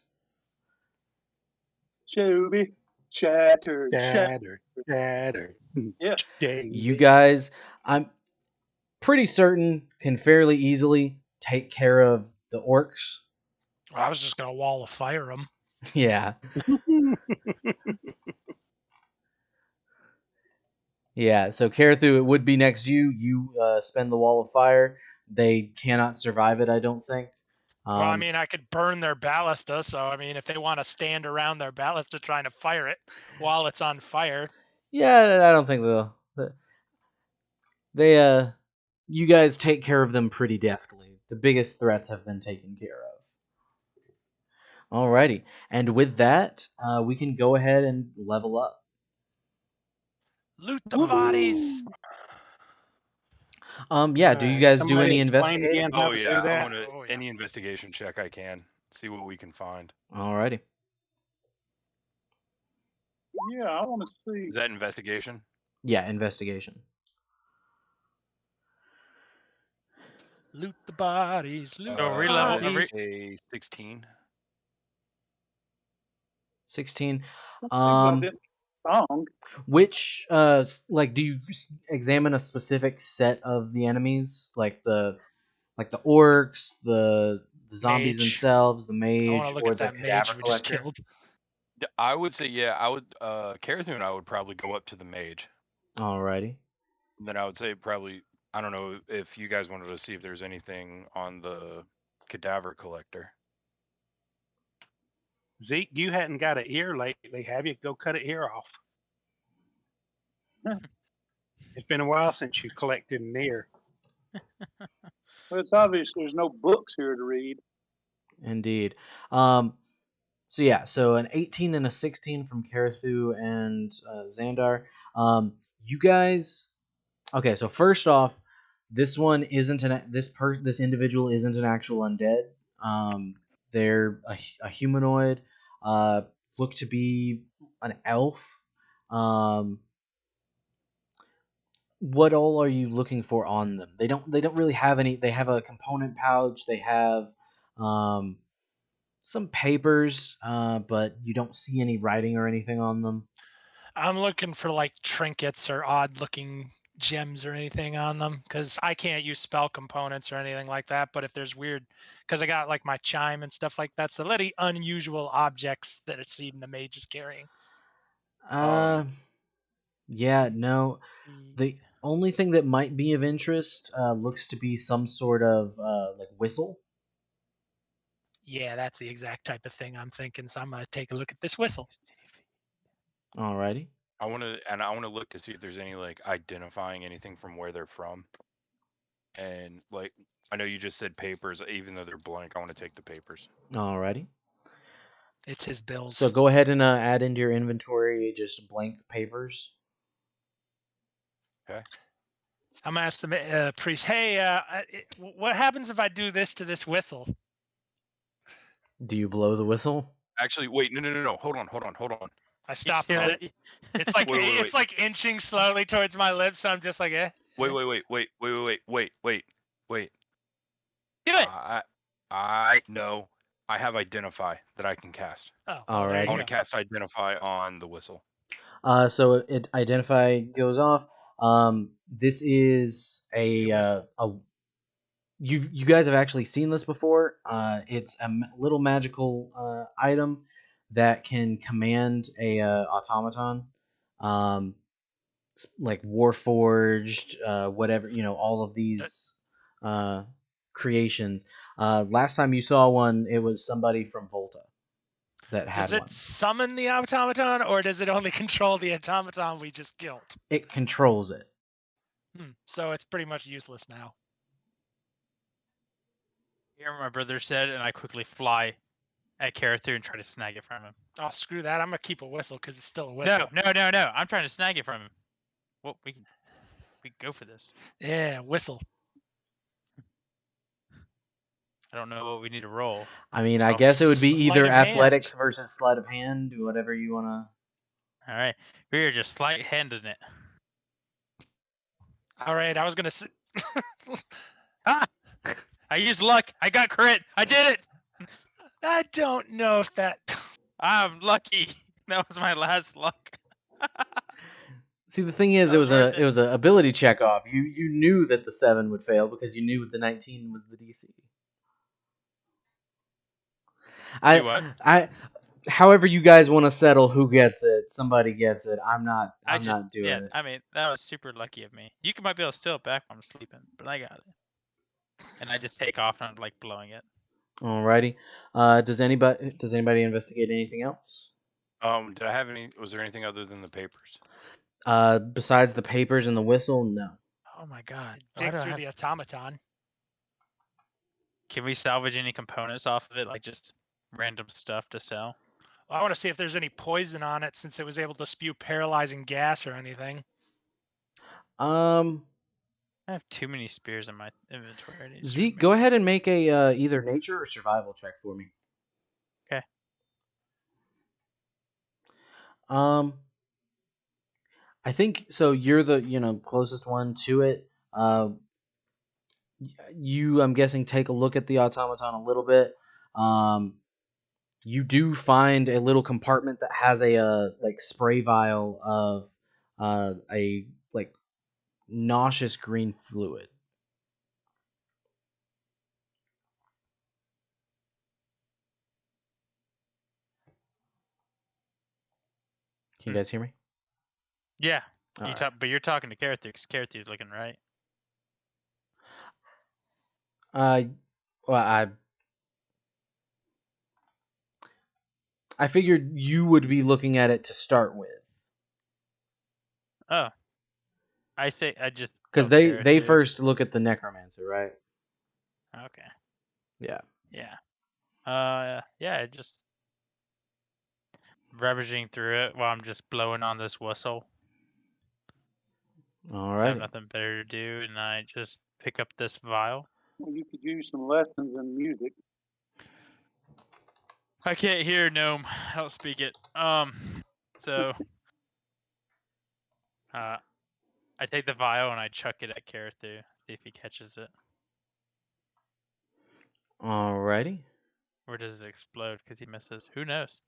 Shuby, shattered, Shattered, shattered. Yeah. You guys, I'm pretty certain, can fairly easily take care of the orcs. I was just gonna wall of fire them. Yeah. Yeah, so Carathu, it would be next to you. You spend the wall of fire. They cannot survive it, I don't think. Well, I mean, I could burn their ballista, so I mean, if they want to stand around their ballista trying to fire it while it's on fire. Yeah, I don't think they'll. You guys take care of them pretty deftly. The biggest threats have been taken care of. Alrighty, and with that, we can go ahead and level up. Loot the bodies. Yeah. Do you guys do Somebody any explain investigating? again how Oh to yeah, do I'm that. gonna Oh, yeah. any investigation check I can. See what we can find. Alrighty. Yeah, I want to see. Is that investigation? Yeah, investigation. Loot the bodies. Loot So the re-level- I would bodies. say 16. 16. Don't think about Um, it. Song. which like do you examine a specific set of the enemies, like the orcs, the zombies Mage. themselves, the I want mage, to look or at the that mage cadaver we just collector? killed. I would say, yeah, I would, Karathu and I would probably go up to the mage. Alrighty. And then I would say probably, I don't know if you guys wanted to see if there's anything on the cadaver collector. Zeke, you hadn't got an ear lately, have you? Go cut an ear off. It's been a while since you collected an ear. Well, it's obvious there's no books here to read. Indeed. So yeah, so an 18 and a 16 from Karathu and Xandar. You guys. Okay, so first off, this one isn't this individual isn't an actual undead. Um, they're a humanoid. Uh, look to be an elf. Um, what all are you looking for on them? They don't really have any. They have a component pouch. They have um, some papers, but you don't see any writing or anything on them. I'm looking for like trinkets or odd looking gems or anything on them because I can't use spell components or anything like that. But if there's weird, because I got like my chime and stuff like that, so any unusual objects that it seemed the mage is carrying. Uh, yeah, no. The only thing that might be of interest looks to be some sort of like whistle. Yeah, that's the exact type of thing I'm thinking. So I'm gonna take a look at this whistle. Alrighty. I want to look to see if there's any like identifying anything from where they're from. And like, I know you just said papers, even though they're blank, I want to take the papers. Alrighty. It's his bills. So go ahead and add into your inventory just blank papers. Okay. I'm gonna ask the priest, hey, what happens if I do this to this whistle? Do you blow the whistle? Actually, wait, no. Hold on. I stop a hear minute. that? It's like Wait. it's like inching slowly towards my lips. So I'm just like, eh. Wait. Do it. I know. I have identify that I can cast. Oh, well, there I you Alrighty. want go. to cast identify on the whistle. So it identify goes off. This is Be a whistle. a you guys have actually seen this before. It's a little magical item that can command a automaton, like Warforged, whatever all of these uh, creations. Last time you saw one, it was somebody from Volta that had Does it one. summon the automaton, or does it only control the automaton we just killed? It controls it. So it's pretty much useless now. Hear what my brother said, and I quickly fly at Karathu and try to snag it from him. Oh, screw that. I'm gonna keep a whistle because it's still a No, whistle. no. I'm trying to snag it from him. Well, we can go for this. Yeah, whistle. I don't know what we need to roll. I mean, I Oh, guess it would be sleight either of hand. athletics versus sleight of hand, whatever you want to. All right, we are just slight handing it. All right, I was gonna. Ah! I used luck. I got crit. I did it. I don't know if that. I'm lucky. That was my last luck. See, the thing is, That it was was worth a it was a ability check off. You knew that the 7 would fail because you knew the 19 was the DC. Do what? However you guys want to settle who gets it, somebody gets it. I'm not doing it. I mean, that was super lucky of me. You might be able to steal it back when I'm sleeping, but I got it. And I just take off and I'm like blowing it. Alrighty. Does anybody investigate anything else? Did I have any? Was there anything other than the papers? Besides the papers and the whistle, no. Oh my god. Dig through the automaton. Can we salvage any components off of it, like just random stuff to sell? Well, I want to see if there's any poison on it since it was able to spew paralyzing gas or anything. Um, I have too many spears in my inventory. I need to Zeke, remove go them. ahead and make a either nature or survival check for me. Okay. I think so. You're the closest one to it. You, I'm guessing, take a look at the automaton a little bit. You do find a little compartment that has a like spray vial of a like nauseous green fluid. Can you guys hear me? Yeah. All You right. talk, but you're talking to Karathu because Karathu's looking right. Uh, well, I figured you would be looking at it to start with, Oh, I just because tell they Karathu. first look at the necromancer, right? Okay. Yeah. Yeah. Yeah. Just rummaging through it while I'm just blowing on this whistle. All So I have righty. nothing better to do, and I just pick up this vial. Well, you could use some lessons in music. I can't hear gnome. I don't speak it. So I take the vial and I chuck it at Karathu, see if he catches it. All righty. Or does it explode because he misses? Who knows?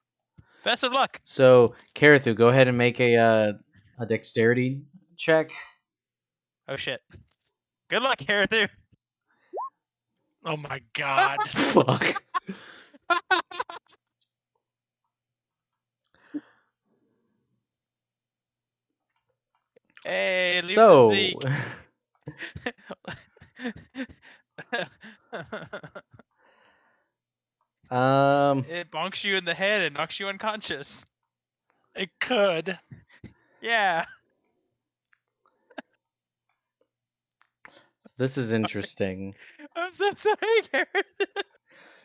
Best of luck. So, Karathu, go ahead and make a dexterity check. Oh shit. Good luck, Karathu. Oh my god. Fuck. Hey, leave the So, Zeke. It bonks you in the head and knocks you unconscious. It could. Yeah. this is interesting. I'm so sorry, Karathu.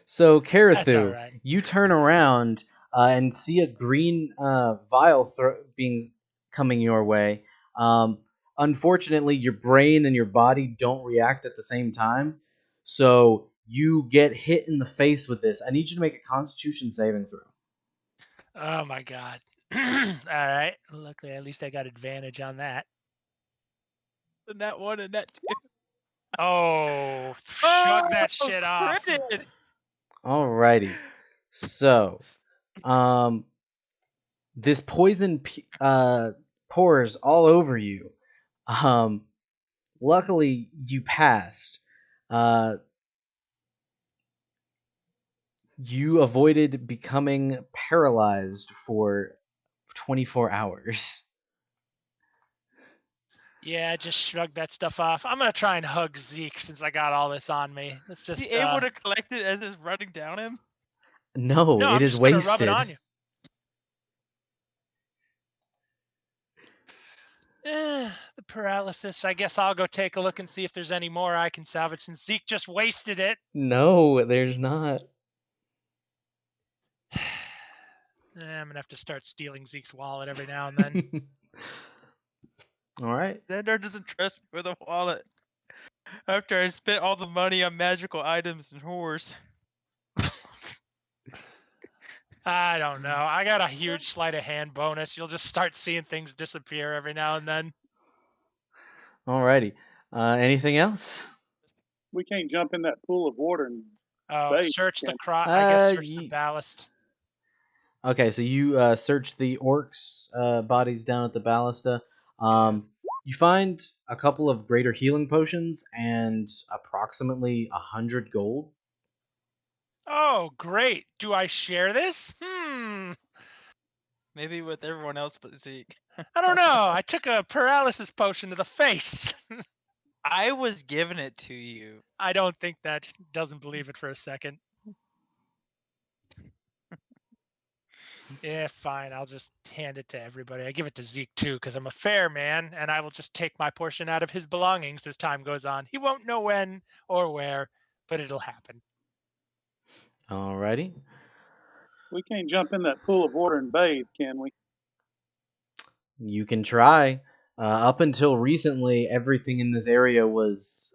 So, That's all Karathu, right. you turn around and see a green vial being coming your way. Um, Unfortunately, your brain and your body don't react at the same time, so you get hit in the face with this. I need you to make a Constitution saving throw. Oh my god. All right. Luckily, at least I got advantage on that. And that one and that two. Oh, shrug that Oh, shit off. critted. Alrighty. So, um, this poison pours all over you. Um, Luckily, you passed. Uh, you avoided becoming paralyzed for 24 hours. Yeah, just shrug that stuff off. I'm gonna try and hug Zeke since I got all this on me. Let's Is just he able to collect it as it's running down him? No, No, it I'm is just gonna rub it wasted. on you. The paralysis. I guess I'll go take a look and see if there's any more I can salvage since Zeke just wasted it. No, there's not. I'm gonna have to start stealing Zeke's wallet every now and then. All right. Xandar doesn't trust me with a wallet. After I spent all the money on magical items and whores. I don't know. I got a huge sleight of hand bonus. You'll just start seeing things disappear every now and then. Alrighty. Anything else? We can't jump in that pool of water and Oh, bathe. search the Can I guess search the Ye- ballast. Okay, so you search the orcs' bodies down at the ballista. Yeah. You find a couple of greater healing potions and approximately 100 gold. Oh, great. Do I share this? Maybe with everyone else but Zeke. I don't know. I took a paralysis potion to the face. I was giving it to you. I don't think that doesn't believe it for a second. Yeah, fine. I'll just hand it to everybody. I give it to Zeke too because I'm a fair man, and I will just take my portion out of his belongings as time goes on. He won't know when or where, but it'll happen. Alrighty. we can't jump in that pool of water and bathe, can we? You can try. Up until recently, everything in this area was,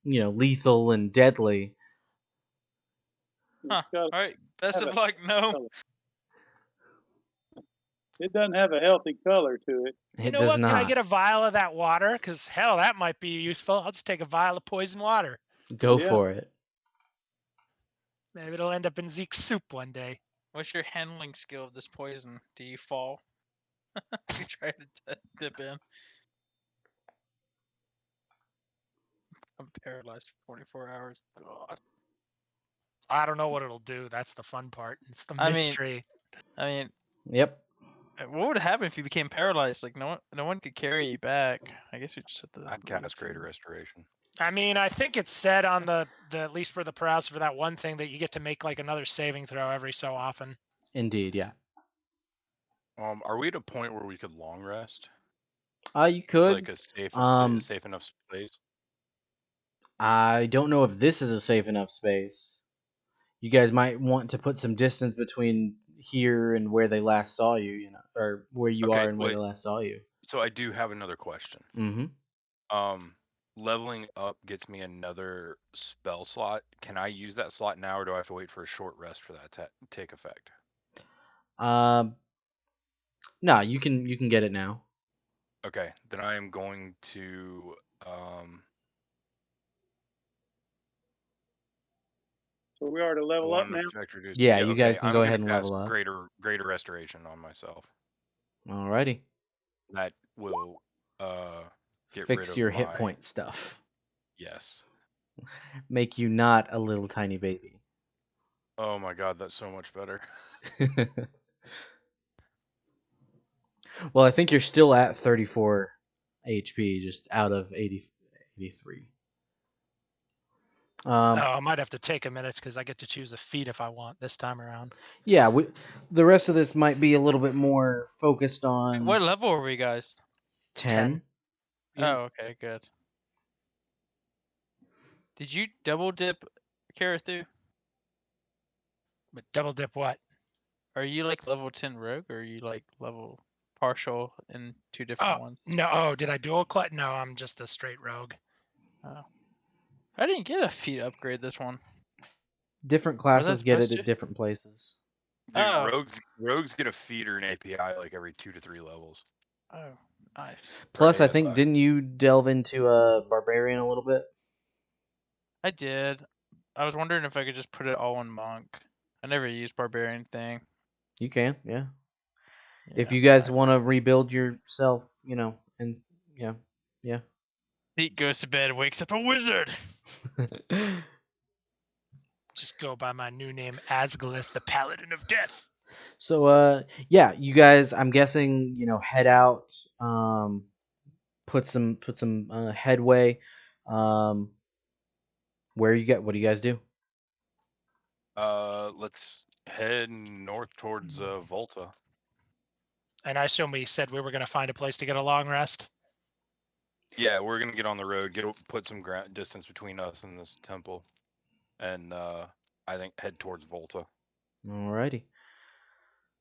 lethal and deadly. Huh. It's got to Alright, best have of a luck, no. color. It doesn't have a healthy color to it. You It know does what? Can I not. get a vial of that water? Because hell, that might be useful. I'll just take a vial of poison water. Go Yeah. for it. Maybe it'll end up in Zeke's soup one day. What's your handling skill of this poison? Do you fall? You try to dip in. I'm paralyzed for 24 hours. God. I don't know what it'll do. That's the fun part. It's the I mean- mystery. I mean, Yep. what would happen if you became paralyzed? Like no one could carry you back. I guess you just have to. I'd cast Greater Restoration. I mean, I think it's said on the at least for the paralysis for that one thing that you get to make like another saving throw every so often. Indeed, yeah. Are we at a point where we could long rest? You It's could. like a safe enough space. I don't know if this is a safe enough space. You guys might want to put some distance between here and where they last saw you, or where you Okay, are and where wait. they last saw you. So I do have another question. Mm-hmm. Leveling up gets me another spell slot. Can I use that slot now, or do I have to wait for a short rest for that to take effect? No, you can get it now. Okay, then I am going to So we are to level up one now. effect reduced. Yeah, Yeah, you okay. guys can I'm go gonna ahead and cast level up. greater restoration on myself. Alrighty. That will get rid Fix of your my hit point stuff. yes. Make you not a little tiny baby. Oh my god, that's so much better. Well, I think you're still at 34 HP, just out of 83. Oh, I might have to take a minute because I get to choose a feat if I want this time around. Yeah, the rest of this might be a little bit more focused on What level are we, guys? 10. Yeah. Oh, okay, good. Did you double dip Karathu? But double dip what? Are you like level 10 rogue, or are you like level partial in two different Oh ones? no! Oh, did I dual clutch? No, I'm just a straight rogue. Oh. I didn't get a feat upgrade this one. Different Was that classes get it supposed at to? different places. Dude, Oh. rogues get a feeder and API like every 2 to 3 levels. Oh, nice. For Plus, I think, ASI. didn't you delve into a barbarian a little bit? I did. I was wondering if I could just put it all in monk. I never used barbarian thing. You can, yeah. If Yeah, you guys alright. want to rebuild yourself, and yeah. Pete goes to bed, wakes up a wizard. Just go by my new name, Asgalith, the Paladin of Death. So, yeah, you guys, I'm guessing, head out, put some headway. What do you guys do? Let's head north towards Volta. And I assume we said we were going to find a place to get a long rest. Yeah, we're gonna get on the road, put some distance between us and this temple, and I think head towards Volta. Alrighty.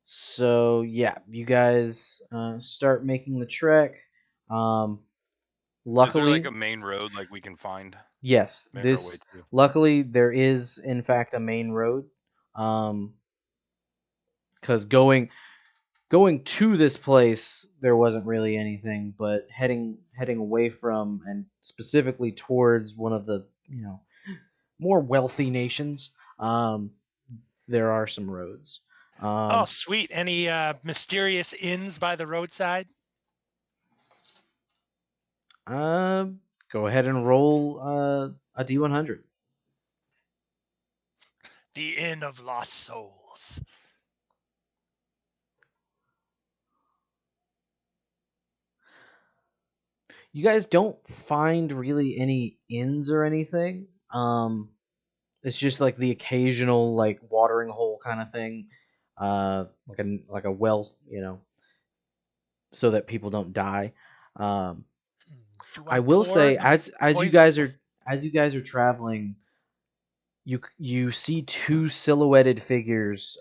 So yeah, you guys start making the trek. Is there like Luckily, a main road like we can find? yes, Make our way to. luckily there is in fact a main road. Because going to this place there wasn't really anything, but heading away from and specifically towards one of the more wealthy nations, there are some roads. Oh, sweet. Any mysterious inns by the roadside? Go ahead and roll a D100. The Inn of Lost Souls. You guys don't find really any inns or anything. It's just like the occasional like watering hole kind of thing, like a well, so that people don't die. Um, Do I I will pour say, the as you poison? guys are traveling, you see two silhouetted figures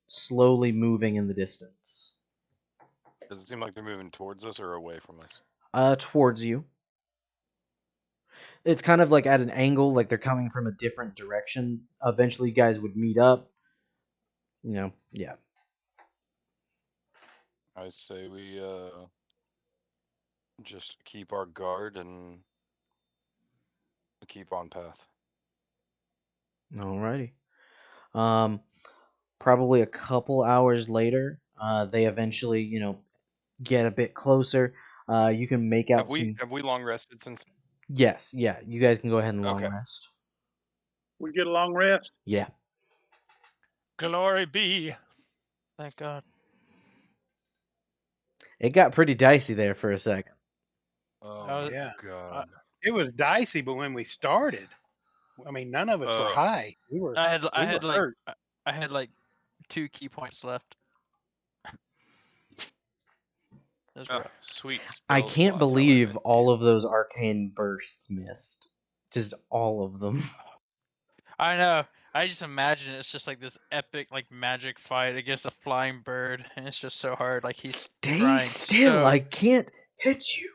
slowly moving in the distance, Does it seem like they're moving towards us or away from us? towards you. It's kind of like at an angle, like they're coming from a different direction. Eventually, you guys would meet up. Yeah. I say we just keep our guard and keep on path. Alrighty. Um, Probably a couple hours later, they eventually, get a bit closer. You can make out some. Have we long rested since? Yes, yeah. You guys can go ahead and long Okay. rest. We get a long rest. Yeah. Glory be. Thank God. It got pretty dicey there for a second. Oh I was- my Yeah. god. It was dicey, but when we started, I mean, none of us were high. We were I had we were hurt. I had like 2 key points left. It was rough. Sweet I spell can't slots, how I believe miss all you. of those arcane bursts missed. Just all of them. I know. I just imagine it's just like this epic like magic fight against a flying bird, and it's just so hard. Like he's Stay trying still. so, I can't hit you.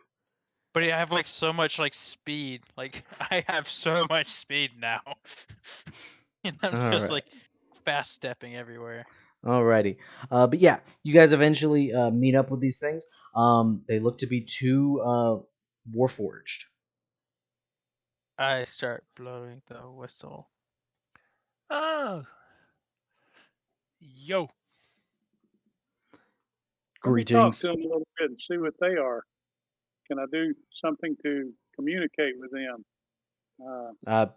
but I have like so much like speed. Like I have so much speed now, and I'm All just right. like fast stepping everywhere. Alrighty. But yeah, you guys eventually meet up with these things. They look to be two warforged. I start blowing the whistle. Oh. Yo. Let me talk Greetings. to them a little bit and see what they are. Can I do something to communicate with them?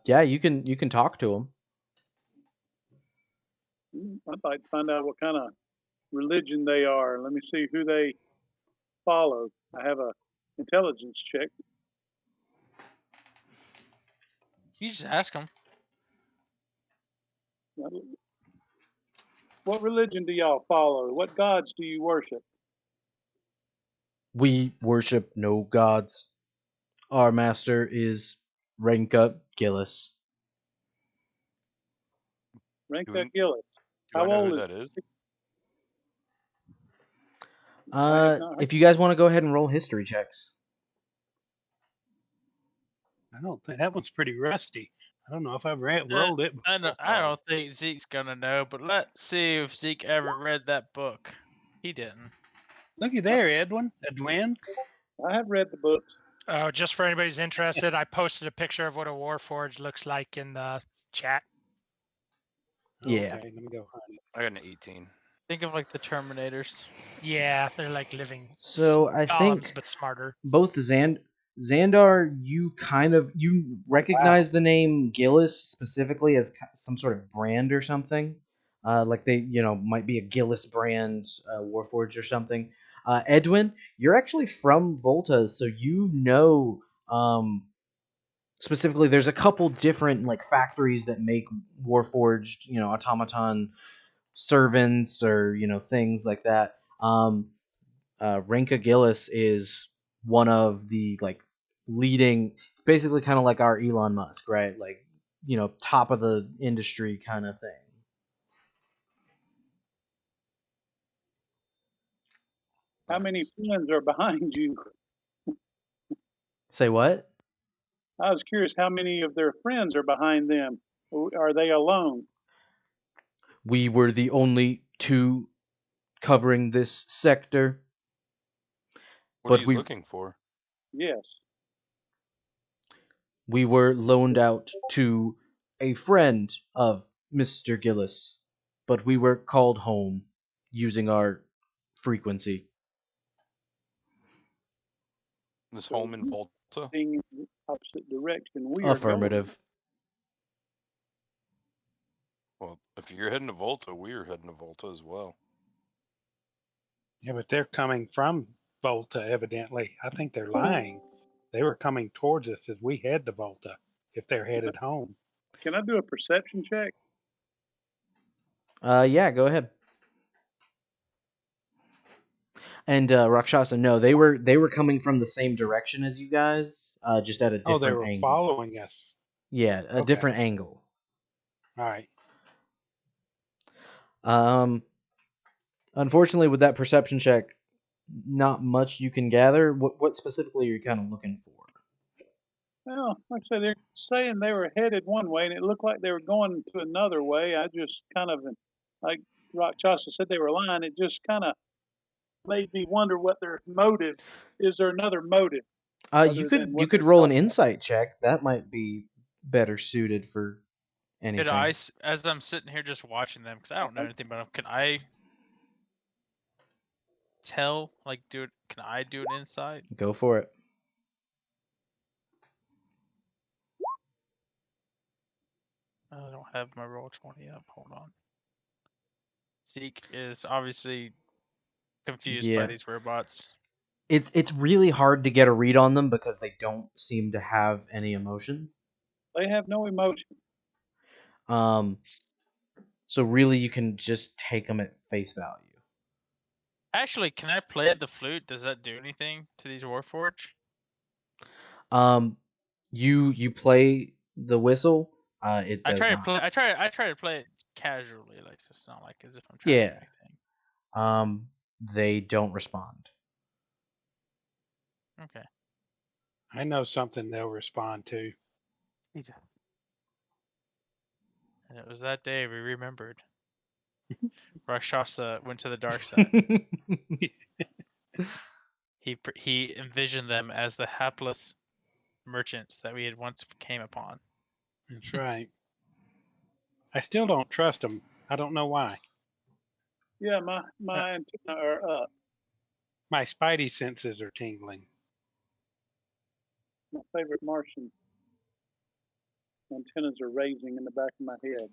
Yeah, you can talk to them. I'd like to find out what kind of religion they are. Let me see who they follow. I have a intelligence check. You just ask them. What religion do y'all follow? What gods do you worship? We worship no gods. Our master is Renka Gillis. Renka Gillis. Do I How know who old is that is? I have not heard. If you guys want to go ahead and roll history checks. I don't think that one's pretty rusty. I don't know if I've rolled it I before. don't think Zeke's gonna know, but let's see if Zeke ever read that book. He didn't. Looky there, Edwin. Edwin. I have read the books. Oh, just for anybody's interested, I posted a picture of what a Warforged looks like in the chat. Yeah. Okay, let me go find it. I got an 18. Think of like the Terminators. Yeah, they're like living So I gobs, think but smarter. both Xandar, you recognize the name Gillis specifically as some sort of brand or something. Like they, might be a Gillis brand Warforged or something. Edwin, you're actually from Volta, so specifically there's a couple different like factories that make Warforged, automaton servants or things like that. Renka Gillis is one of the like leading. It's basically kind of like our Elon Musk, right? Like top of the industry kind of thing. How many Nice. friends are behind you? Say what? I was curious how many of their friends are behind them. Are they alone? We were the only two covering this sector, What are but you we looking for? Yes. we were loaned out to a friend of Mr. Gillis, but we were called home using our frequency. This So home in Volta? heading in the opposite direction we are going. Affirmative. Well, if you're heading to Volta, we're heading to Volta as well. Yeah, but they're coming from Volta, evidently. I think they're lying. They were coming towards us as we head to Volta, if they're headed home. Can I do a perception check? Yeah, go ahead. And Rakshasa, no, they were coming from the same direction as you guys, just at a Oh, they different were angle. following us. Yeah, a Okay. different angle. All right. Unfortunately, with that perception check, not much you can gather. What specifically are you kind of looking for? Well, like I said, they're saying they were headed one way, and it looked like they were going to another way. I just kind of, like Rakshasa said, they were lying. It just kind of made me wonder what their motive is. There another motive You other than could you what could they're roll an selling? insight check. That might be better suited for Could I, anything. as I'm sitting here just watching them, because I don't know Okay. anything about them, can I tell, like, can I do an insight? Go for it. I don't have my roll 20 up. Hold on. Zeke is obviously confused by Yeah. these robots. It's really hard to get a read on them because they don't seem to have any emotion. They have no emotion. Um, so really you can just take them at face value. Actually, can I play the flute? Does that do anything to these Warforged? Um, you play the whistle. It I does try to not. play. I try to play it casually, like so it's not like as if I'm trying to do Yeah. anything. They don't respond. Okay. I know something they'll respond to. And it was that day we remembered. Rakshasa went to the dark side. He envisioned them as the hapless merchants that we had once came upon. That's right. I still don't trust them. I don't know why. Yeah, my antenna are up. My spidey senses are tingling. My favorite Martian antennas are raising in the back of my head.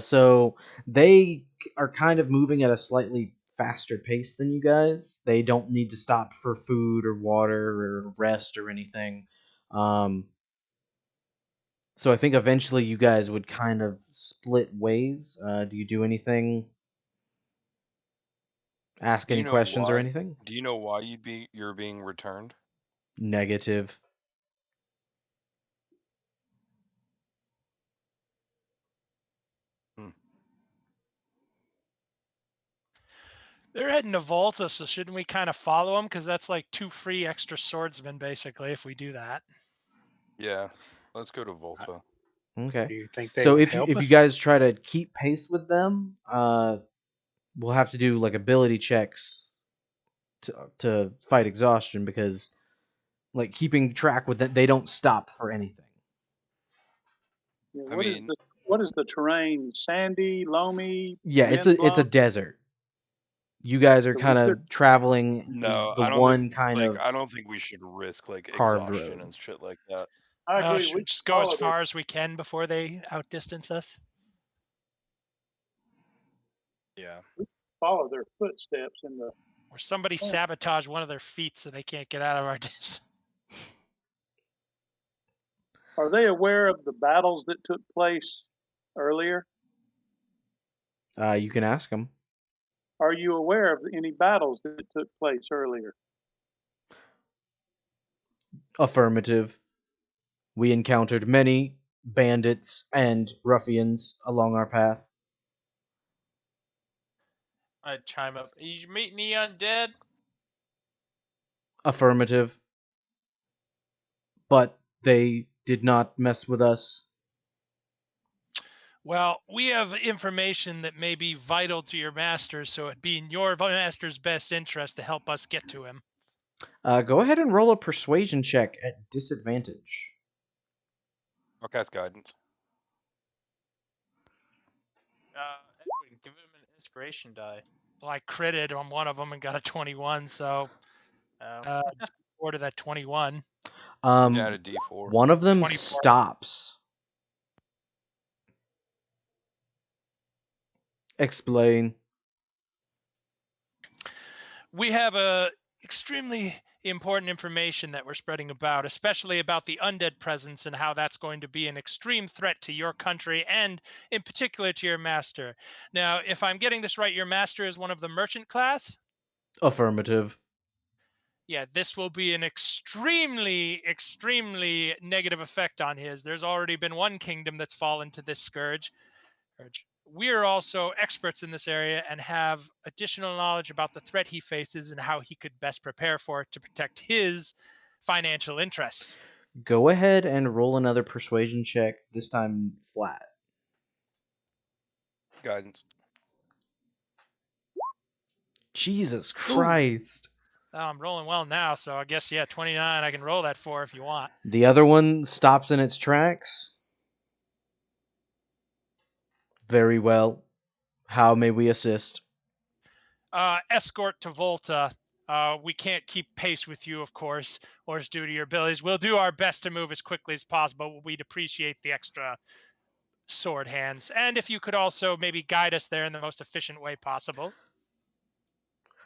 So they are kind of moving at a slightly faster pace than you guys. They don't need to stop for food or water or rest or anything. Um, so I think eventually you guys would kind of split ways. Do you do anything? Ask Do any you know questions or why? anything? Do you know why you're being returned? Negative. Hmm. They're heading to Volta, so shouldn't we kind of follow them? Because that's like 2 free extra swordsmen, basically, if we do that. Yeah. Let's go to Volta. Okay. Do you think they So would if you help if you us? guys try to keep pace with them, we'll have to do like ability checks to fight exhaustion because like keeping track with it, they don't stop for anything. Yeah, I mean, what is the terrain? Sandy, loamy, Yeah, wind it's a blown? desert. You guys are So we kind could of traveling no, the I don't think one kind like of I don't think we should risk like carved exhaustion road. and shit like that. I agree, Should we we just go as follow their far as we can before they outdistance us? Yeah. follow their footsteps in the Or somebody sabotage one of their feet so they can't get out of our distance? Are they aware of the battles that took place earlier? You can ask them. Are you aware of any battles that took place earlier? Affirmative. We encountered many bandits and ruffians along our path. I chime up. Did you meet any undead? Affirmative. But they did not mess with us. Well, we have information that may be vital to your master, so it'd be in your master's best interest to help us get to him. Go ahead and roll a persuasion check at disadvantage. I'll cast guidance. Edwin, give him an inspiration die. Well, I critted on one of them and got a 21, so Oh. D4 to that 21. Yeah, Um, to D4. one of them 24. stops. Explain. We have a extremely important information that we're spreading about, especially about the undead presence and how that's going to be an extreme threat to your country and in particular to your master. Now, if I'm getting this right, your master is one of the merchant class? Affirmative. Yeah, this will be an extremely, extremely negative effect on his. There's already been one kingdom that's fallen to this scourge. We are also experts in this area and have additional knowledge about the threat he faces and how he could best prepare for it to protect his financial interests. Go ahead and roll another persuasion check, this time flat. Guidance. Jesus Ooh. Christ. Oh, I'm rolling well now, so I guess, yeah, 29 I can roll that for if you want. The other one stops in its tracks. Very well. How may we assist? Escort to Volta. We can't keep pace with you, of course, or it's due to your abilities. We'll do our best to move as quickly as possible, but we'd appreciate the extra sword hands. And if you could also maybe guide us there in the most efficient way possible.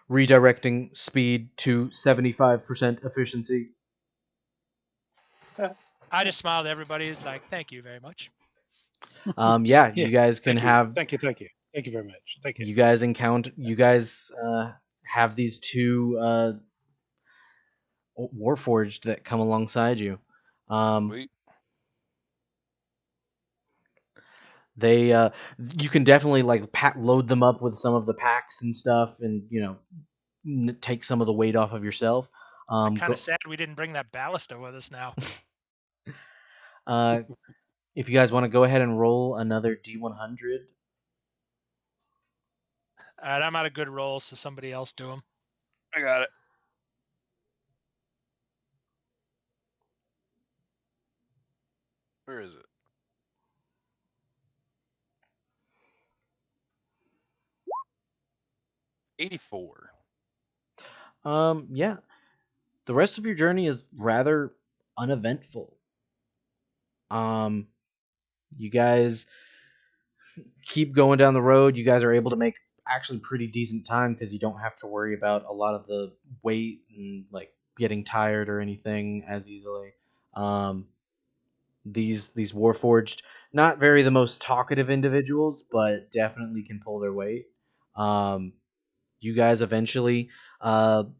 Redirecting speed to 75% efficiency. I just smiled at everybody. Is like, thank you very much. Yeah, Yeah. you guys can Thank you. have Thank you. Thank you. Thank you very much. Thank you. you guys encounter you guys have these two warforged that come alongside you. Sweet. They you can definitely like load them up with some of the packs and stuff, and take some of the weight off of yourself. I'm kind Go, of sad we didn't bring that ballista with us now. uh, if you guys want to go ahead and roll another D100. All right, I'm out of good rolls, so somebody else do them. I got it. Where is it? $84. Yeah, the rest of your journey is rather uneventful. Um, you guys keep going down the road. You guys are able to make actually pretty decent time because you don't have to worry about a lot of the weight and like getting tired or anything as easily. Um, these warforged, not very the most talkative individuals, but definitely can pull their weight. You guys eventually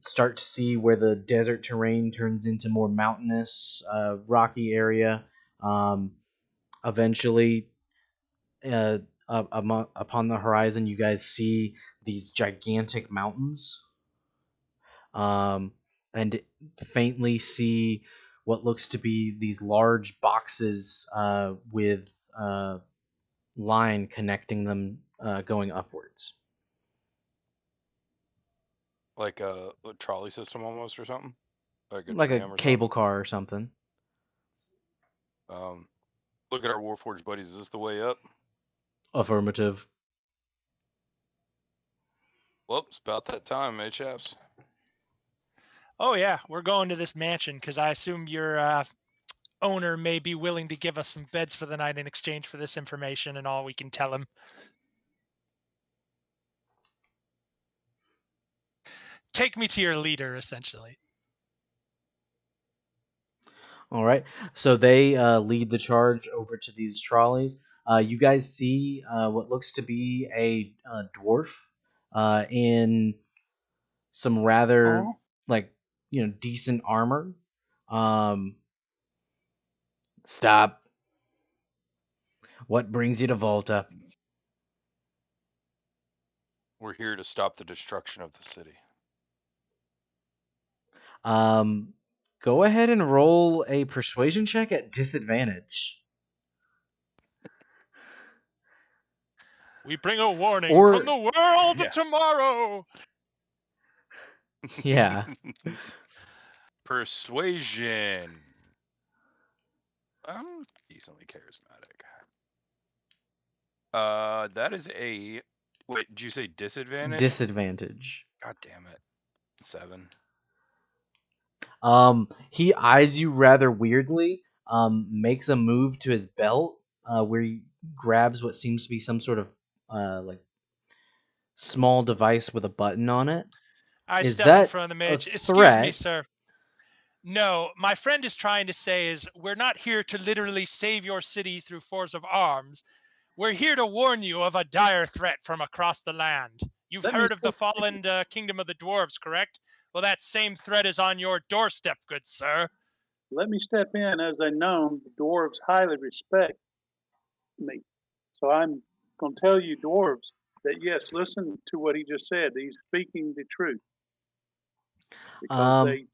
start to see where the desert terrain turns into more mountainous, rocky area. Um, Eventually, upon the horizon, you guys see these gigantic mountains, and faintly see what looks to be these large boxes with line connecting them, going upwards, Like a trolley system almost or something? Like a like a tram or cable something? car or something. Um, Look at our Warforged buddies. Is this the way up? Affirmative. Well, it's about that time, eh, chaps? Oh yeah, we're going to this mansion because I assume your owner may be willing to give us some beds for the night in exchange for this information and all we can tell him. Take me to your leader, essentially. All right. So they lead the charge over to these trolleys. You guys see what looks to be a dwarf in some rather Oh, like decent armor. Um, Stop. What brings you to Volta? We're here to stop the destruction of the city. Um, Go ahead and roll a persuasion check at disadvantage. We bring a warning from Or the world Yeah. tomorrow. yeah. Persuasion. I'm decently charismatic. That is a. Wait, did you say disadvantage? Disadvantage. God damn it. 7. He eyes you rather weirdly, makes a move to his belt, where he grabs what seems to be some sort of like small device with a button on it. I Is step in that front of the a mage. Excuse me, threat? sir. No, my friend is trying to say is we're not here to literally save your city through force of arms. We're here to warn you of a dire threat from across the land. You've Let me heard of the step fallen kingdom of the dwarves, correct? Well, that same threat is on your doorstep, good sir. let me step in. As they know, the dwarves highly respect me. So I'm going to tell you, dwarves, that yes, listen to what he just said. He's speaking the truth because Um, they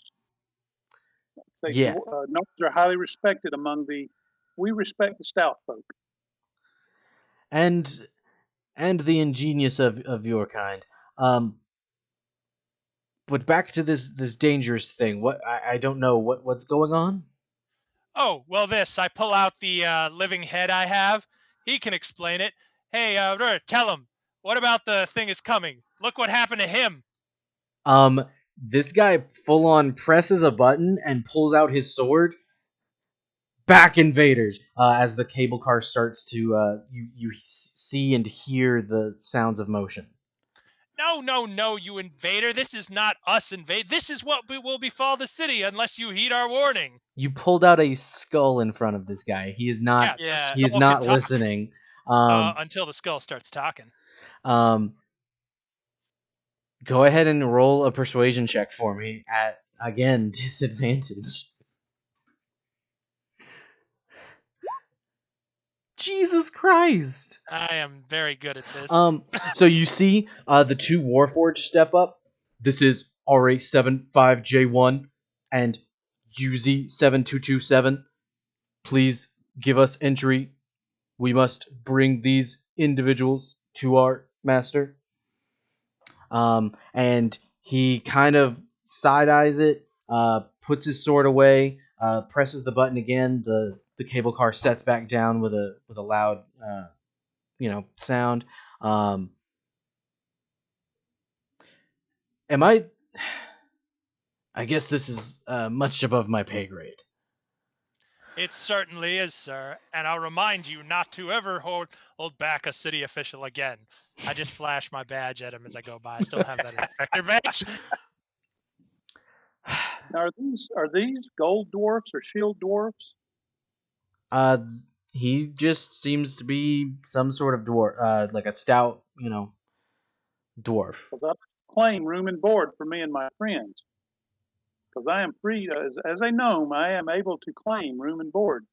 say yeah, gnomes are highly respected among the. We respect the stout folk. and the ingenious of your kind. Um, but back to this dangerous thing. What I don't know what's going on. Oh, well, this. I pull out the living head I have. He can explain it. Hey, tell him. What about the thing is coming? Look what happened to him. This guy full on presses a button and pulls out his sword. Back invaders! As the cable car starts to, you see and hear the sounds of motion. No, no, no, you invader. This is not us invade. This is what will befall the city unless you heed our warning. You pulled out a skull in front of this guy. He is not. Yeah, the Yeah. He is skull can not talk listening. Um, until the skull starts talking. um, Go ahead and roll a persuasion check for me at again disadvantage. Jesus Christ. I am very good at this. So you see the two Warforged step up. This is RA75J1 and UZ7227. Please give us entry. We must bring these individuals to our master. And he kind of side eyes it, puts his sword away, presses the button again. The cable car sets back down with a loud sound. Am I guess this is much above my pay grade. It certainly is, sir. And I'll remind you not to ever hold back a city official again. I just flash my badge at him as I go by. I still have that inspector badge. Now, are these gold dwarfs or shield dwarfs? Uh, he just seems to be some sort of dwarf, like a stout, dwarf. Because I claim room and board for me and my friends. Because I am free, as a gnome, I am able to claim room and board.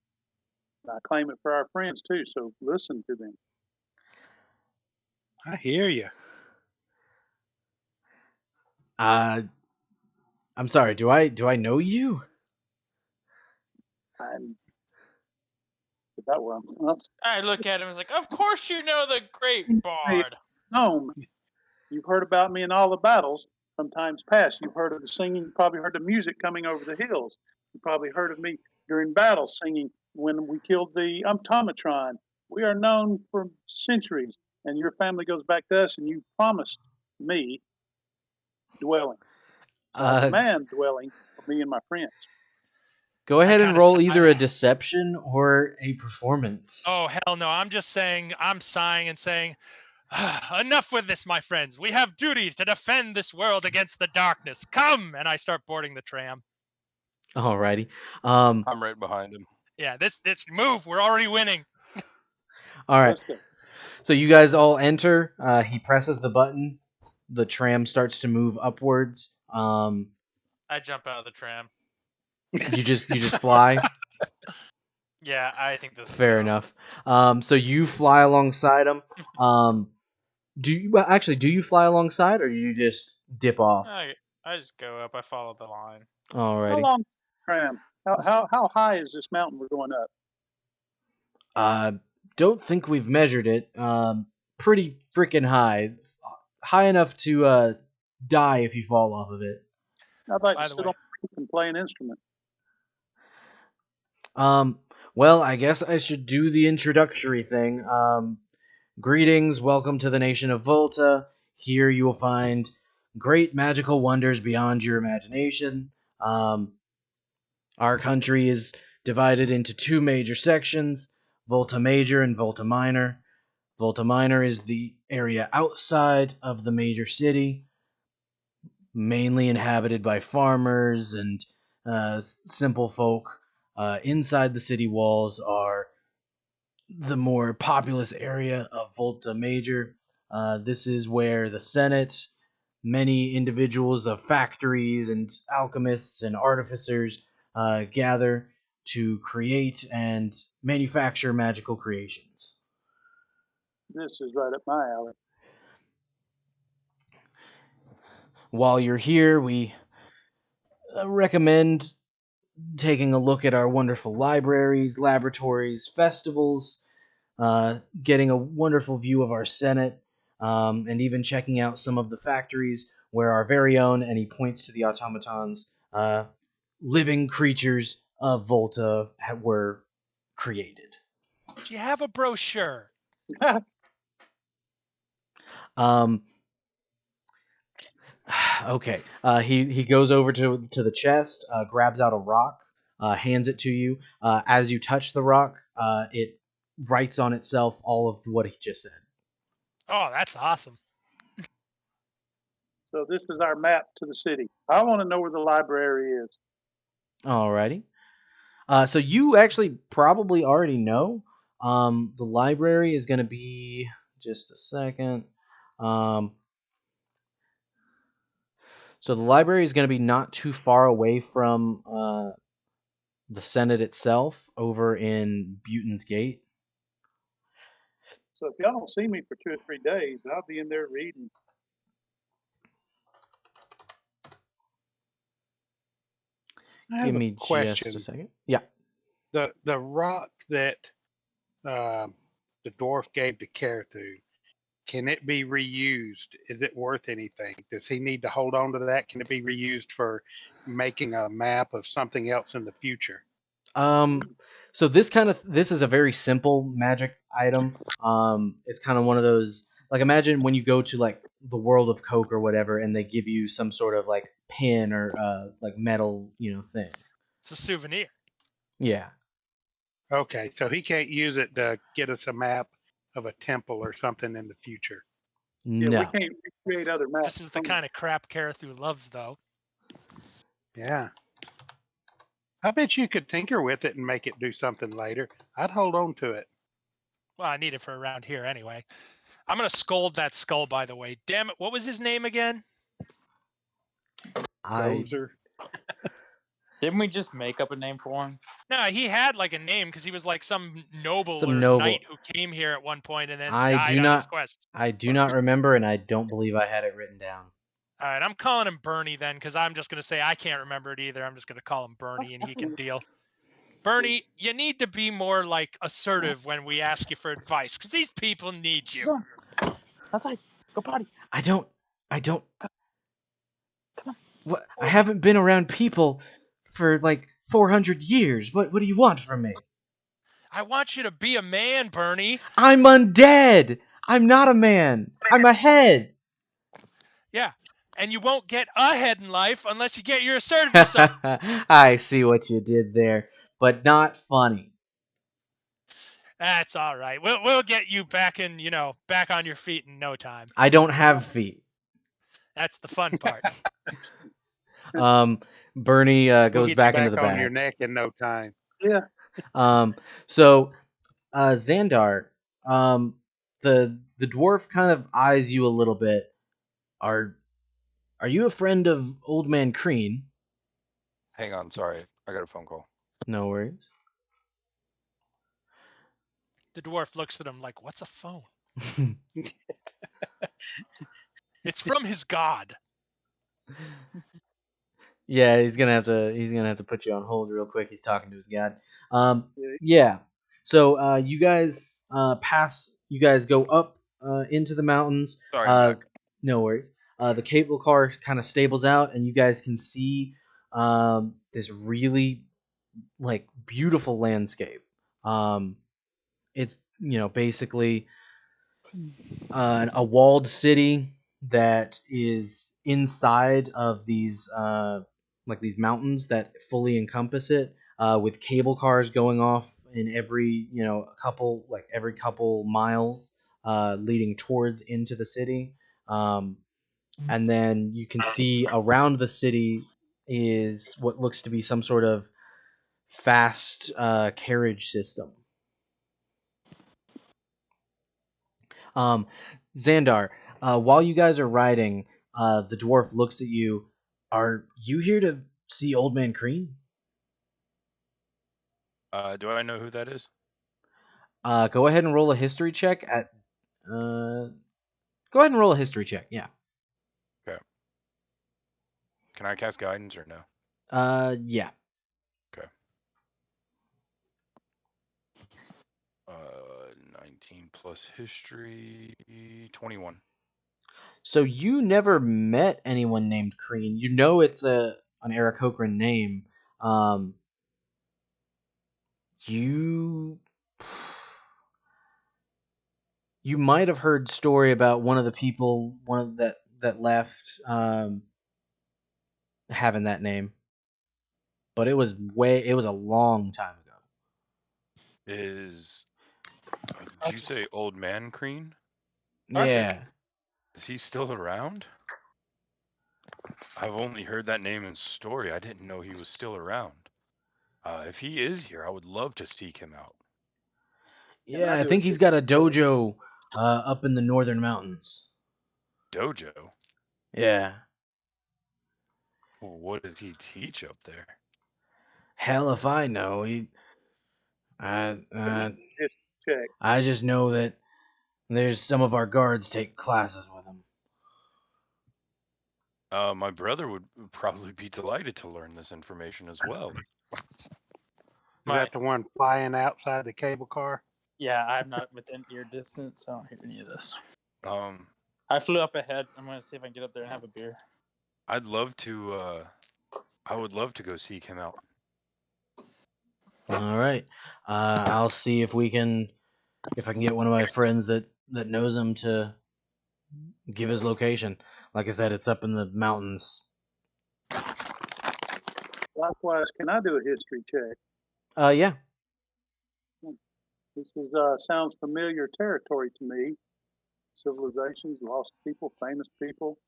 I claim it for our friends too, so listen to them. I hear you. I'm sorry. Do I know you? I'm about where I'm from. I look at him and was like, "Of course you know the great bard." Gnome, you've heard about me in all the battles from times past. You've heard of the singing, you probably heard the music coming over the hills. You probably heard of me during battle singing when we killed the Automatron. We are known for centuries, and your family goes back to us, and you promised me dwelling. So I Uh, demand dwelling for me and my friends. Go I ahead and kinda roll sigh. either a deception or a performance. Oh, hell no. I'm just saying, I'm sighing and saying, enough with this, my friends. We have duties to defend this world against the darkness. Come! And I start boarding the tram. Alrighty. Um, I'm right behind him. Yeah, this move. We're already winning. all right. Let's go. So you guys all enter. He presses the button. The tram starts to move upwards. I jump out of the tram. You just fly. Yeah, I think this is Fair dumb. enough. So you fly alongside him. Do you fly alongside, or you just dip off? I just go up. I follow the line. How Alrighty. long, tram? How high is this mountain we're going up? Uh, don't think we've measured it. Pretty freaking high. High enough to die if you fall off of it. I'd like By to the sit way, on the roof and play an instrument. Well, I guess I should do the introductory thing. Greetings, welcome to the nation of Volta. Here you will find great magical wonders beyond your imagination. Our country is divided into two major sections, Volta Major and Volta Minor. Volta Minor is the area outside of the major city, mainly inhabited by farmers and simple folk. Inside the city walls are the more populous area of Volta Major. This is where the Senate, many individuals of factories and alchemists and artificers gather to create and manufacture magical creations. This is right up my alley. While you're here, we recommend taking a look at our wonderful libraries, laboratories, festivals, getting a wonderful view of our Senate, and even checking out some of the factories where our very own, and he points to the automatons, living creatures of Volta were created. Do you have a brochure? Um, okay. He goes over to the chest, grabs out a rock, hands it to you. As you touch the rock, it writes on itself all of what he just said. Oh, that's awesome. So this is our map to the city. I want to know where the library is. Alrighty. So you actually probably already know. The library is going to be just a second. Um, so the library is going to be not too far away from the Senate itself, over in Buten's Gate. So if y'all don't see me for 2 or 3 days, I'll be in there reading. I Give have a me just a question. second. Yeah. The rock that uh, the dwarf gave to Carathu, can it be reused? Is it worth anything? Does he need to hold on to that? Can it be reused for making a map of something else in the future? Um. So this is a very simple magic item. It's kind of one of those, like, imagine when you go to like the world of Coke or whatever, and they give you some sort of like pin or like metal, thing. It's a souvenir. Yeah. Okay, so he can't use it to get us a map of a temple or something in the future. Yeah, we No. can't recreate other This maps. is the kind of crap Carathu loves, though. Yeah. I bet you could tinker with it and make it do something later. I'd hold on to it. Well, I need it for around here anyway. I'm gonna scold that skull, by the way. Damn it! What was his name again? I Gozer. Didn't we just make up a name for him? No, he had like a name because he was like some noble some or knight noble. who came here at one point and then I died do on his not. quest. I do not remember, and I don't believe I had it written down. All right, I'm calling him Bernie then because I'm just gonna say I can't remember it either. I'm just gonna call him Bernie and he can deal. Bernie, you need to be more like assertive when we ask you for advice because these people need you. Come on. Outside. Go potty. I don't. I don't. Come on. What? I haven't been around people for like 400 years. What do you want from me? I want you to be a man, Bernie. I'm undead. I'm not a man. I'm a head. Yeah, and you won't get ahead in life unless you get your assertiveness up. I see what you did there, but not funny. That's all right. We'll get you back in, back on your feet in no time. I don't have feet. That's the fun part. Um, Bernie We'll goes get you back into back the on your bag. neck in no time. Yeah. So Xandar, um, the dwarf kind of eyes you a little bit. Are are you a friend of Old Man Crean? Hang on, sorry, I got a phone call. No worries. The dwarf looks at him like, "What's a phone?" It's from his god. Yeah, he's gonna have to put you on hold real quick. He's talking to his god. Yeah. Yeah. So you guys pass. You guys go up into the mountains. Sorry, I'm back. No worries. The cable car kind of stables out, and you guys can see this really like beautiful landscape. Um, it's basically a walled city that is inside of these like these mountains that fully encompass it, with cable cars going off in every every couple miles, leading towards into the city. Um, and then you can see around the city is what looks to be some sort of fast carriage system. Um, Xandar, while you guys are riding, the dwarf looks at you. Are you here to see Old Man Crean? Do I know who that is? Go ahead and roll a history check at. Uh, Go ahead and roll a history check. Yeah. Okay. Can I cast guidance or no? Yeah. Okay. 19 plus history, 21. So you never met anyone named Crean. You know it's an Aarakocra name. Um, you you might have heard story about one of the people one of that left having that name, but it was a long time ago. Is did you say Old Man Crean? Archie. Yeah. Is he still around? I've only heard that name in story. I didn't know he was still around. If he is here, I would love to seek him out. Can Yeah, I I do a think he's got a dojo up in the northern mountains. Dojo? Yeah. What does he teach up there? Hell if I know. Uh, uh, history check? I just know that there's some of our guards take classes with him. My brother would probably be delighted to learn this information as well. Is that the one flying outside the cable car? Yeah, I'm not within ear distance. So I don't hear any of this. Um, I flew up ahead. I'm going to see if I can get up there and have a beer. I'd love to. I would love to go seek him out. All right. I'll see if I can get one of my friends that knows him to give his location. Like I said, it's up in the mountains. Likewise, can I do a history check? Yeah. This is sounds familiar territory to me. Civilizations, lost people, famous people.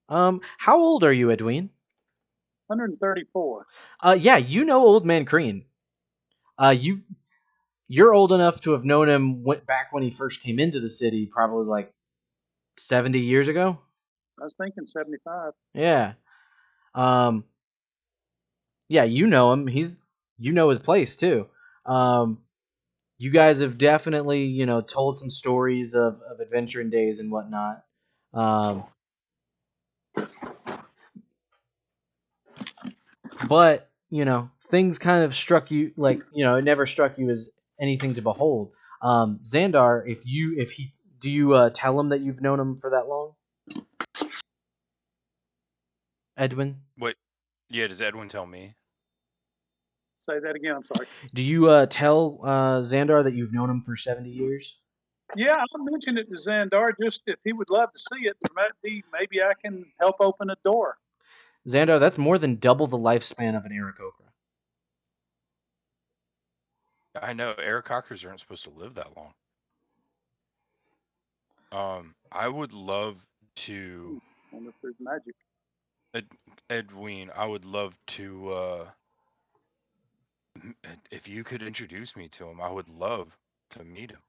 How old are you, Edwin? 134. Yeah, you know Old Man Crean. You're old enough to have known him back when he first came into the city, probably like 70 years ago. I was thinking 75. Yeah. Um. Yeah, you know him. You know his place too. Um. You guys have definitely told some stories of adventuring days and whatnot. Um. But things kind of struck you like it never struck you as anything to behold. Xandar, if he do you tell him that you've known him for that long, Edwin? Wait, yeah, does Edwin tell me? Say that again. I'm sorry. Do you tell Xandar that you've known him for 70 years? Yeah, I mentioned it to Xandar just if he would love to see it. There might be maybe I can help open a door. Xandar, that's more than double the lifespan of an Aarakocra. I know Aarakocras aren't supposed to live that long. I would love to. Wonder if there's magic. Edwin, I would love to. If you could introduce me to him, I would love to meet him.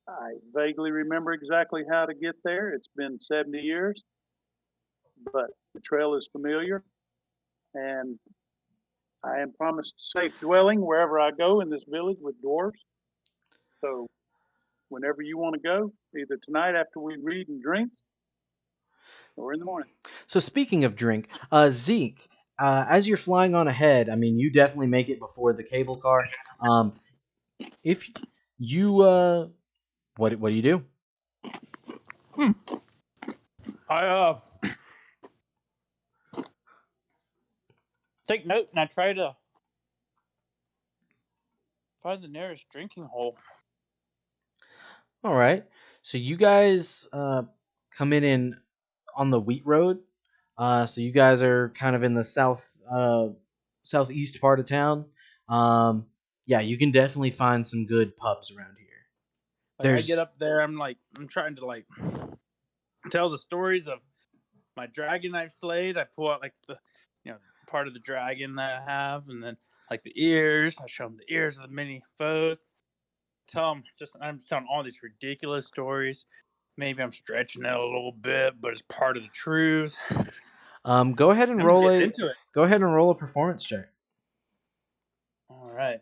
I vaguely remember exactly how to get there. It's been 70 years, but the trail is familiar, and I am promised safe dwelling wherever I go in this village with dwarves. So whenever you want to go, either tonight after we read and drink, or in the morning. So speaking of drink, Zeke, as you're flying on ahead, I mean, you definitely make it before the cable car. If you, what do you do? I take note and I try to find the nearest drinking hole. All right. So you guys come in on the wheat road. So you guys are kind of in the southeast part of town. Um, yeah, you can definitely find some good pubs around here. Like I There's get up there, I'm trying to tell the stories of my dragon I've slayed. I pull out the part of the dragon that I have, and then the ears. I show them the ears of the many foes. I'm just telling all these ridiculous stories. Maybe I'm stretching it a little bit, but it's part of the truth. go ahead and I'm just roll getting a into it. go ahead and roll a performance check. All right.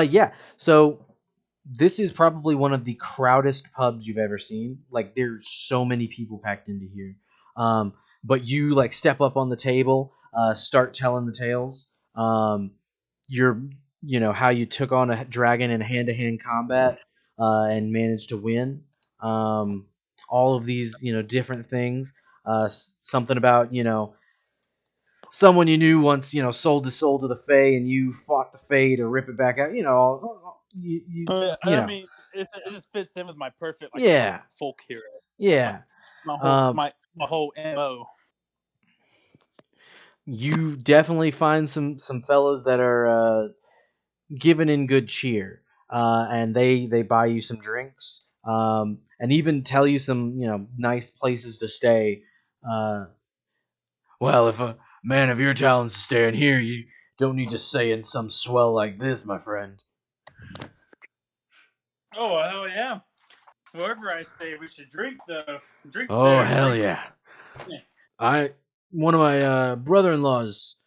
Yeah. So this is probably one of the crowdest pubs you've ever seen. Like there's so many people packed into here. But you step up on the table, start telling the tales. You're how you took on a dragon in hand-to-hand combat and managed to win. All of these different things. Something about someone you knew once sold his soul to the Fae, and you fought the Fae to rip it back out. I mean, it just fits in with my perfect Yeah. folk hero. Yeah. My whole my whole mo. You definitely find some fellows that are given in good cheer, and they buy you some drinks, and even tell you some nice places to stay. Well, if a man of your talents is staying here, you don't need to stay in some swell like this, my friend. Oh hell yeah! Wherever I stay, we should drink though. Drink Oh there. hell Drink. yeah! One of my brother-in-laws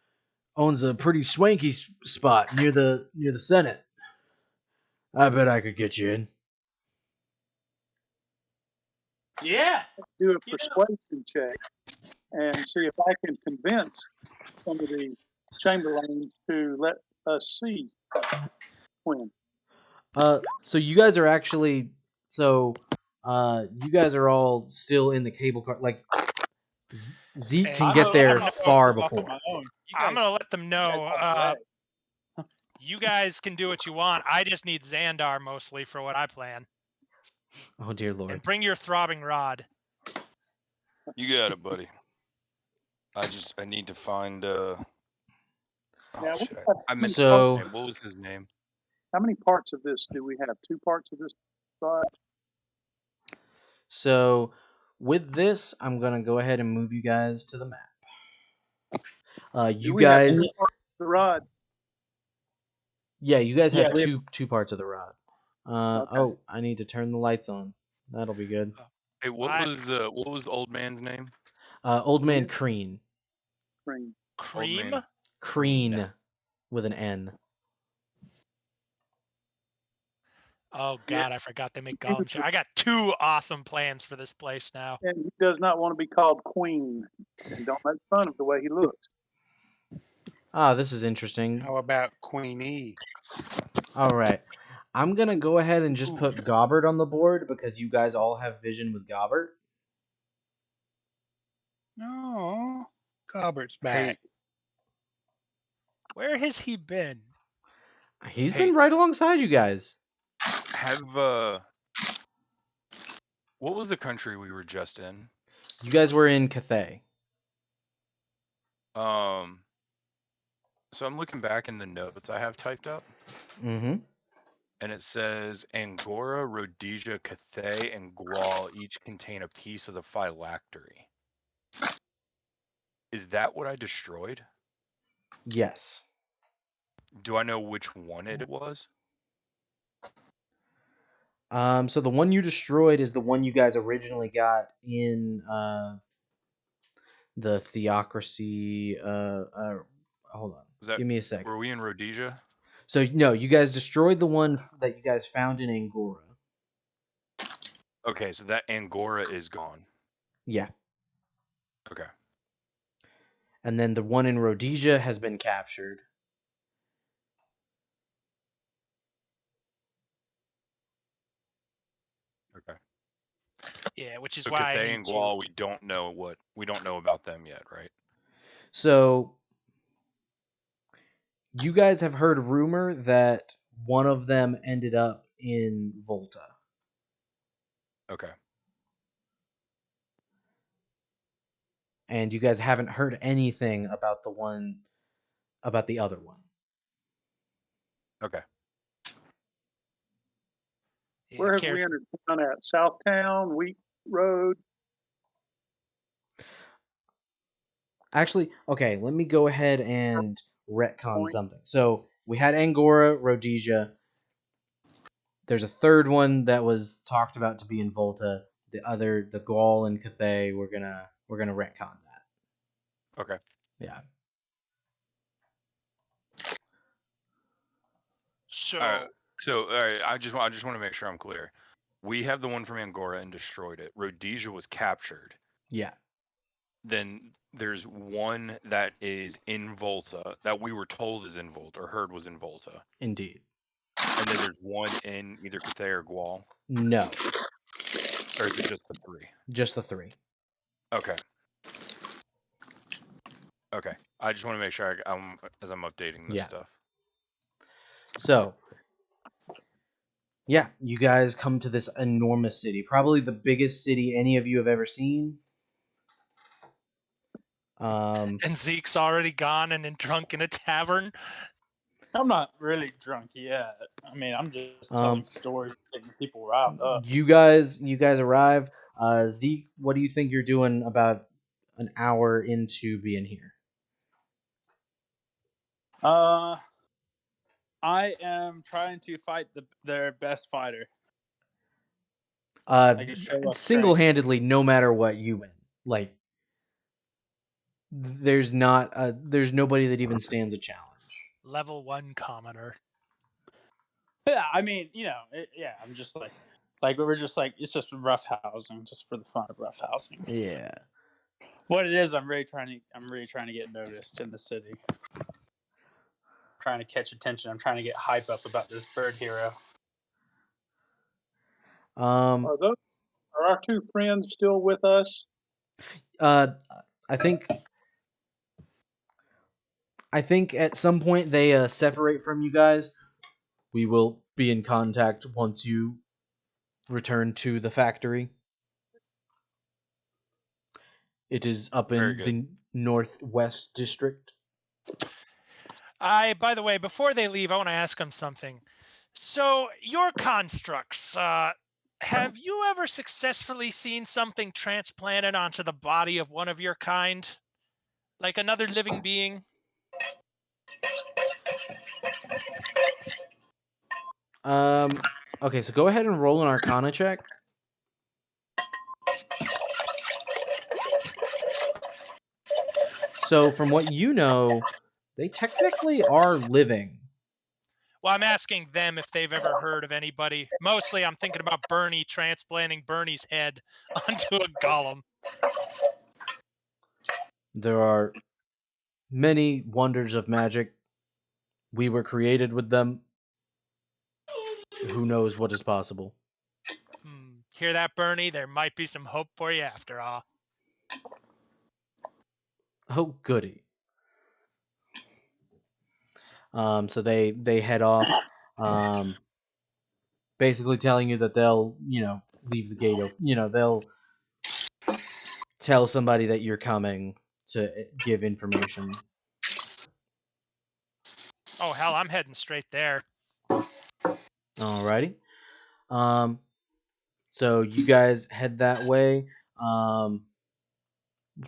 owns a pretty swanky spot near the Senate. I bet I could get you in. Yeah. Do a persuasion check and see if I can convince some of the chamberlains to let us see Quinn. So you guys are actually you guys are all still in the cable car. Like Zeke can Hey, get there I'm far Off on before. my own. I'm gonna let them You know. guys have leg. You guys can do what you want. I just need Xandar mostly for what I plan. Oh dear lord. And bring your throbbing rod. You got it, buddy. I need to find. Oh Now, shit! I meant to So- say, what was his name? how many parts of this do we have? 2 parts of this side? So with this, I'm gonna go ahead and move you guys to the map. Do You we have guys, 2 parts of the rod? yeah, you guys have Yeah, we have- two parts of the rod. Okay. Oh, I need to turn the lights on. That'll be good. Hey, what was the old man's name? Old man Yeah. Crean. Green. Cream? man. Crean with an N. Oh Yeah. god, I forgot they make He was golems here. I got 2 awesome plans for this place now. And he does not want to be called Queen. And don't make fun of the way he looks. Ah, this is interesting. How about Queenie? All right. I'm going to go ahead and just Ooh. put Gobbert on the board because you guys all have vision with Gobbert. Oh, Gobbert's Hey, back. Where has he been? He's Hey. been right alongside you guys. have what was the country we were just in? You guys were in Cathay. So I'm looking back in the notes I have typed up, Mm-hmm. and it says Angora, Rhodesia, Cathay, and Gual each contain a piece of the phylactery. Is that what I destroyed? Yes. Do I know which one it was? So the one you destroyed is the one you guys originally got in the theocracy. Hold on. Was that, Give me a second. were we in Rhodesia? So no, you guys destroyed the one that you guys found in Angora. Okay, so that Angora is gone. Yeah. Okay. And then the one in Rhodesia has been captured. Okay. Yeah, which is So why I Cathay need and to. Gual, we don't know about them yet, right? So you guys have heard rumor that one of them ended up in Volta. Okay. And you guys haven't heard anything about the other one. Okay. Yeah, Where have we entered town at? Southtown, Wheat Road? Actually, okay, let me go ahead and retcon Point. something. So we had Angora, Rhodesia. There's a third one that was talked about to be in Volta. The Gaul and Cathay. We're gonna retcon that. Okay. Yeah. So So all right, I just want to make sure I'm clear. We have the one from Angora and destroyed it. Rhodesia was captured. Yeah. then there's one that is in Volta that we were told is in Volta or heard was in Volta, Indeed. and then there's one in either Cathay or Gual, No, or is it just the 3? just the 3. Okay. Okay. I just want to make sure as I'm updating this Yeah. stuff. So, yeah, you guys come to this enormous city, probably the biggest city any of you have ever seen. And Zeke's already gone and drunk in a tavern. I'm not really drunk yet. I mean, I'm just telling stories, getting people riled up. You guys arrive. Zeke, what do you think you're doing about an hour into being here? I am trying to fight their best fighter. Single-handedly, no matter what, you win. Like, there's nobody that even stands a challenge. Level 1 commoner. Yeah, I mean, I'm just like we're just like it's just roughhousing, just for the fun of roughhousing. Yeah. What it is, I'm really trying to get noticed in the city. I'm trying to catch attention. I'm trying to get hype up about this bird hero. Are our two friends still with us? I think at some point they separate from you guys. We will be in contact once you return to the factory. It is up in the Northwest District. By the way, before they leave, I want to ask them something. So, your constructs, have you ever successfully seen something transplanted onto the body of one of your kind? Like another living being? Okay, so go ahead and roll an Arcana check. So, from what you know, they technically are living. Well, I'm asking them if they've ever heard of anybody. Mostly, I'm thinking about Bernie transplanting Bernie's head onto a golem. There are many wonders of magic. We were created with them. Who knows what is possible? Hear that, Bernie? There might be some hope for you after all. Oh, goody. So they head off, basically telling you that they'll, leave the gate open. They'll tell somebody that you're coming to give information. Oh, hell, I'm heading straight there. Alrighty. So you guys head that way.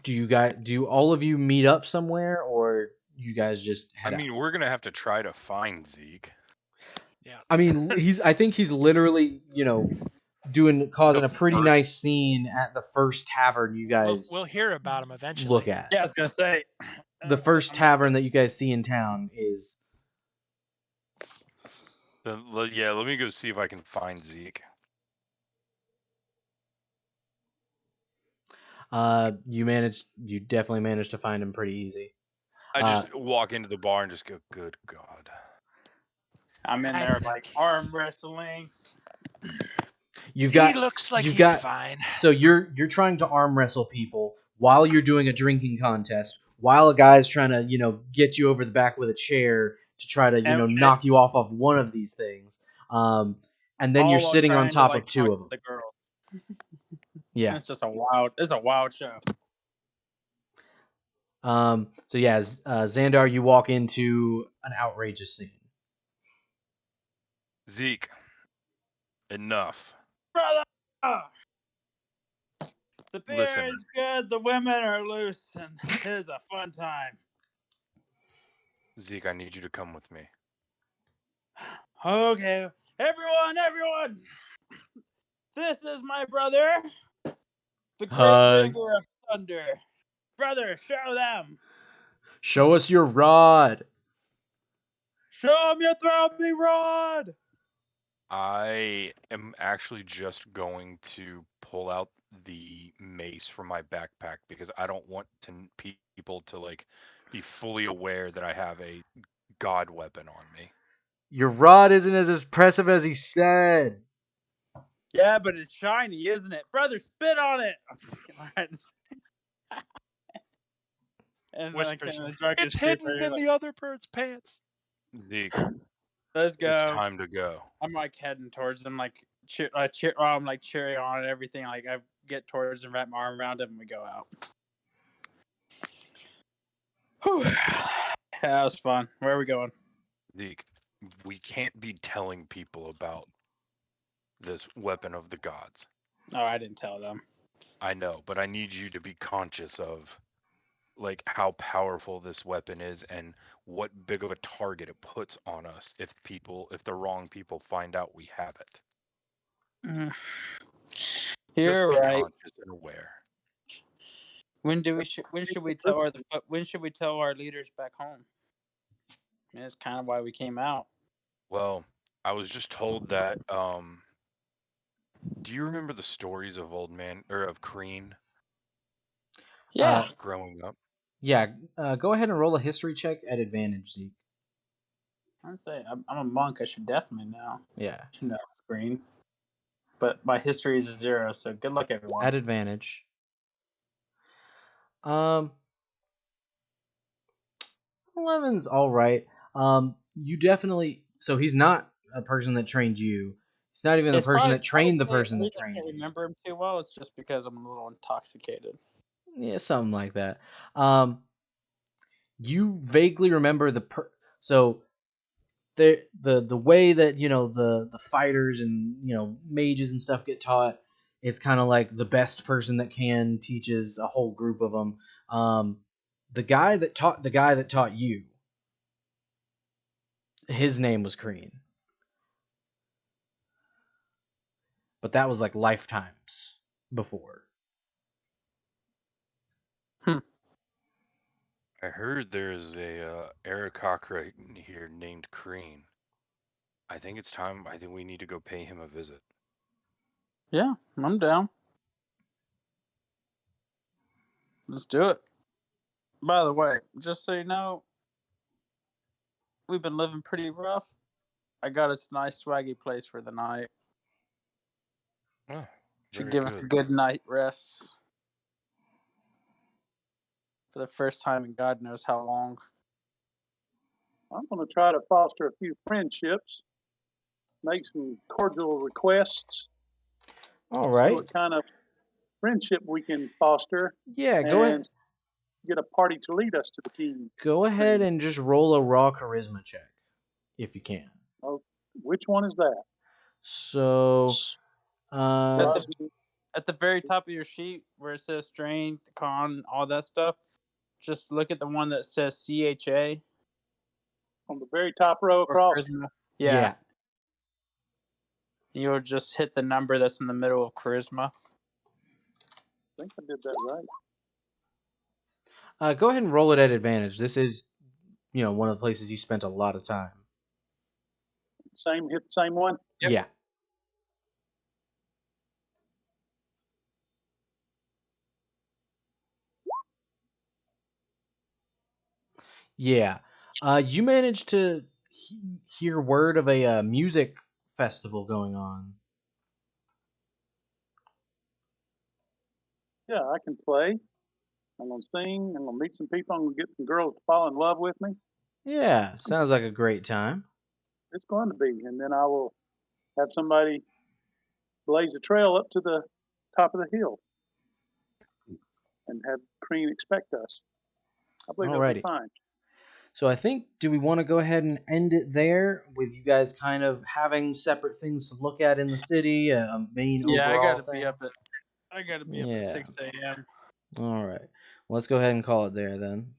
Do all of you meet up somewhere, or you guys just head out? we're gonna have to try to find Zeke. Yeah. I mean, I think he's literally, causing a pretty nice scene at the first tavern you guys We'll hear about him eventually. look at. Yeah, I was gonna say The first tavern that you guys see in town is. Yeah, let me go see if I can find Zeke. You definitely managed to find him pretty easy. I just walk into the bar and just go, good God. I'm in there like arm wrestling. He looks like he's fine. So you're trying to arm wrestle people while you're doing a drinking contest, while a guy's trying to, get you over the back with a chair to try to, knock you off of one of these things. And then you're sitting on top of two of them. The girl. Yeah. It's a wild show. So yeah, Xandar, you walk into an outrageous scene. Zeke, enough. Brother! The beer is good, the women are loose, and it is a fun time. Zeke, I need you to come with me. Okay. Everyone! This is my brother, the great bringer of thunder. Brother, show them. Show us your rod. Show them your throbbing rod. I am actually just going to pull out the mace from my backpack because I don't want people to like be fully aware that I have a god weapon on me. Your rod isn't as impressive as he said. Yeah, but it's shiny, isn't it? Brother, spit on it! And Whispers, kind of drunk it's as stupid. hidden in the other bird's pants. Zeke, Let's go. it's time to go. I'm like heading towards them, like I'm like cheering on and everything. Like I get towards him, wrap my arm around him, and we go out. Whew. Yeah, that was fun. Where are we going? Zeke, we can't be telling people about this weapon of the gods. Oh, I didn't tell them. I know, but I need you to be conscious of like how powerful this weapon is and what big of a target it puts on us if the wrong people find out we have it. You're Just be right. conscious and aware. When should we tell our leaders back home? I mean, that's kind of why we came out. Well, I was just told that do you remember the stories of old man or of Crean Yeah. growing up? Yeah, go ahead and roll a history check at advantage, Zeke. I'd say I'm a monk. I should definitely know. Yeah, Should know green. But my history is a 0, so good luck, everyone. at advantage. 11's all right. You definitely. So he's not a person that trained you. He's not even the person that trained the person that trained I can't you. remember him too well. It's just because I'm a little intoxicated. Yeah, something like that. You vaguely remember so the way that the fighters and mages and stuff get taught. It's kind of like the best person that can teaches a whole group of them. The guy that taught you, his name was Crean, but that was like lifetimes before. I heard there's a Aarakocra here named Crean. I think it's time. I think we need to go pay him a visit. Yeah, I'm down. Let's do it. By the way, just so you know, we've been living pretty rough. I got us a nice swaggy place for the night. Oh, Should give us a good night rest. For the first time in God knows how long. I'm going to try to foster a few friendships, make some cordial requests, All see right. what kind of friendship we can foster, Yeah, go ahead. and get a party to lead us to the king. Go ahead and just roll a raw charisma check if you can. Oh, which one is that? So, At the very top of your sheet where it says strength, con, all that stuff, just look at the one that says CHA. On the very top row Or across? charisma. Yeah. You'll just hit the number that's in the middle of charisma. I think I did that right. Go ahead and roll it at advantage. This is, one of the places you spent a lot of time. Hit the same one? Yep. Yeah. Yeah. You managed to hear word of a music festival going on. Yeah, I can play. I'm going to sing. I'm going to meet some people. I'm going to get some girls to fall in love with me. Yeah, sounds like a great time. It's going to be. And then I will have somebody blaze a trail up to the top of the hill and have Crean expect us. I believe it'll be fine. So I think, do we want to go ahead and end it there with you guys kind of having separate things to look at in the city, a main overall I gotta thing? be up at 6 a.m. All right. Well, let's go ahead and call it there then.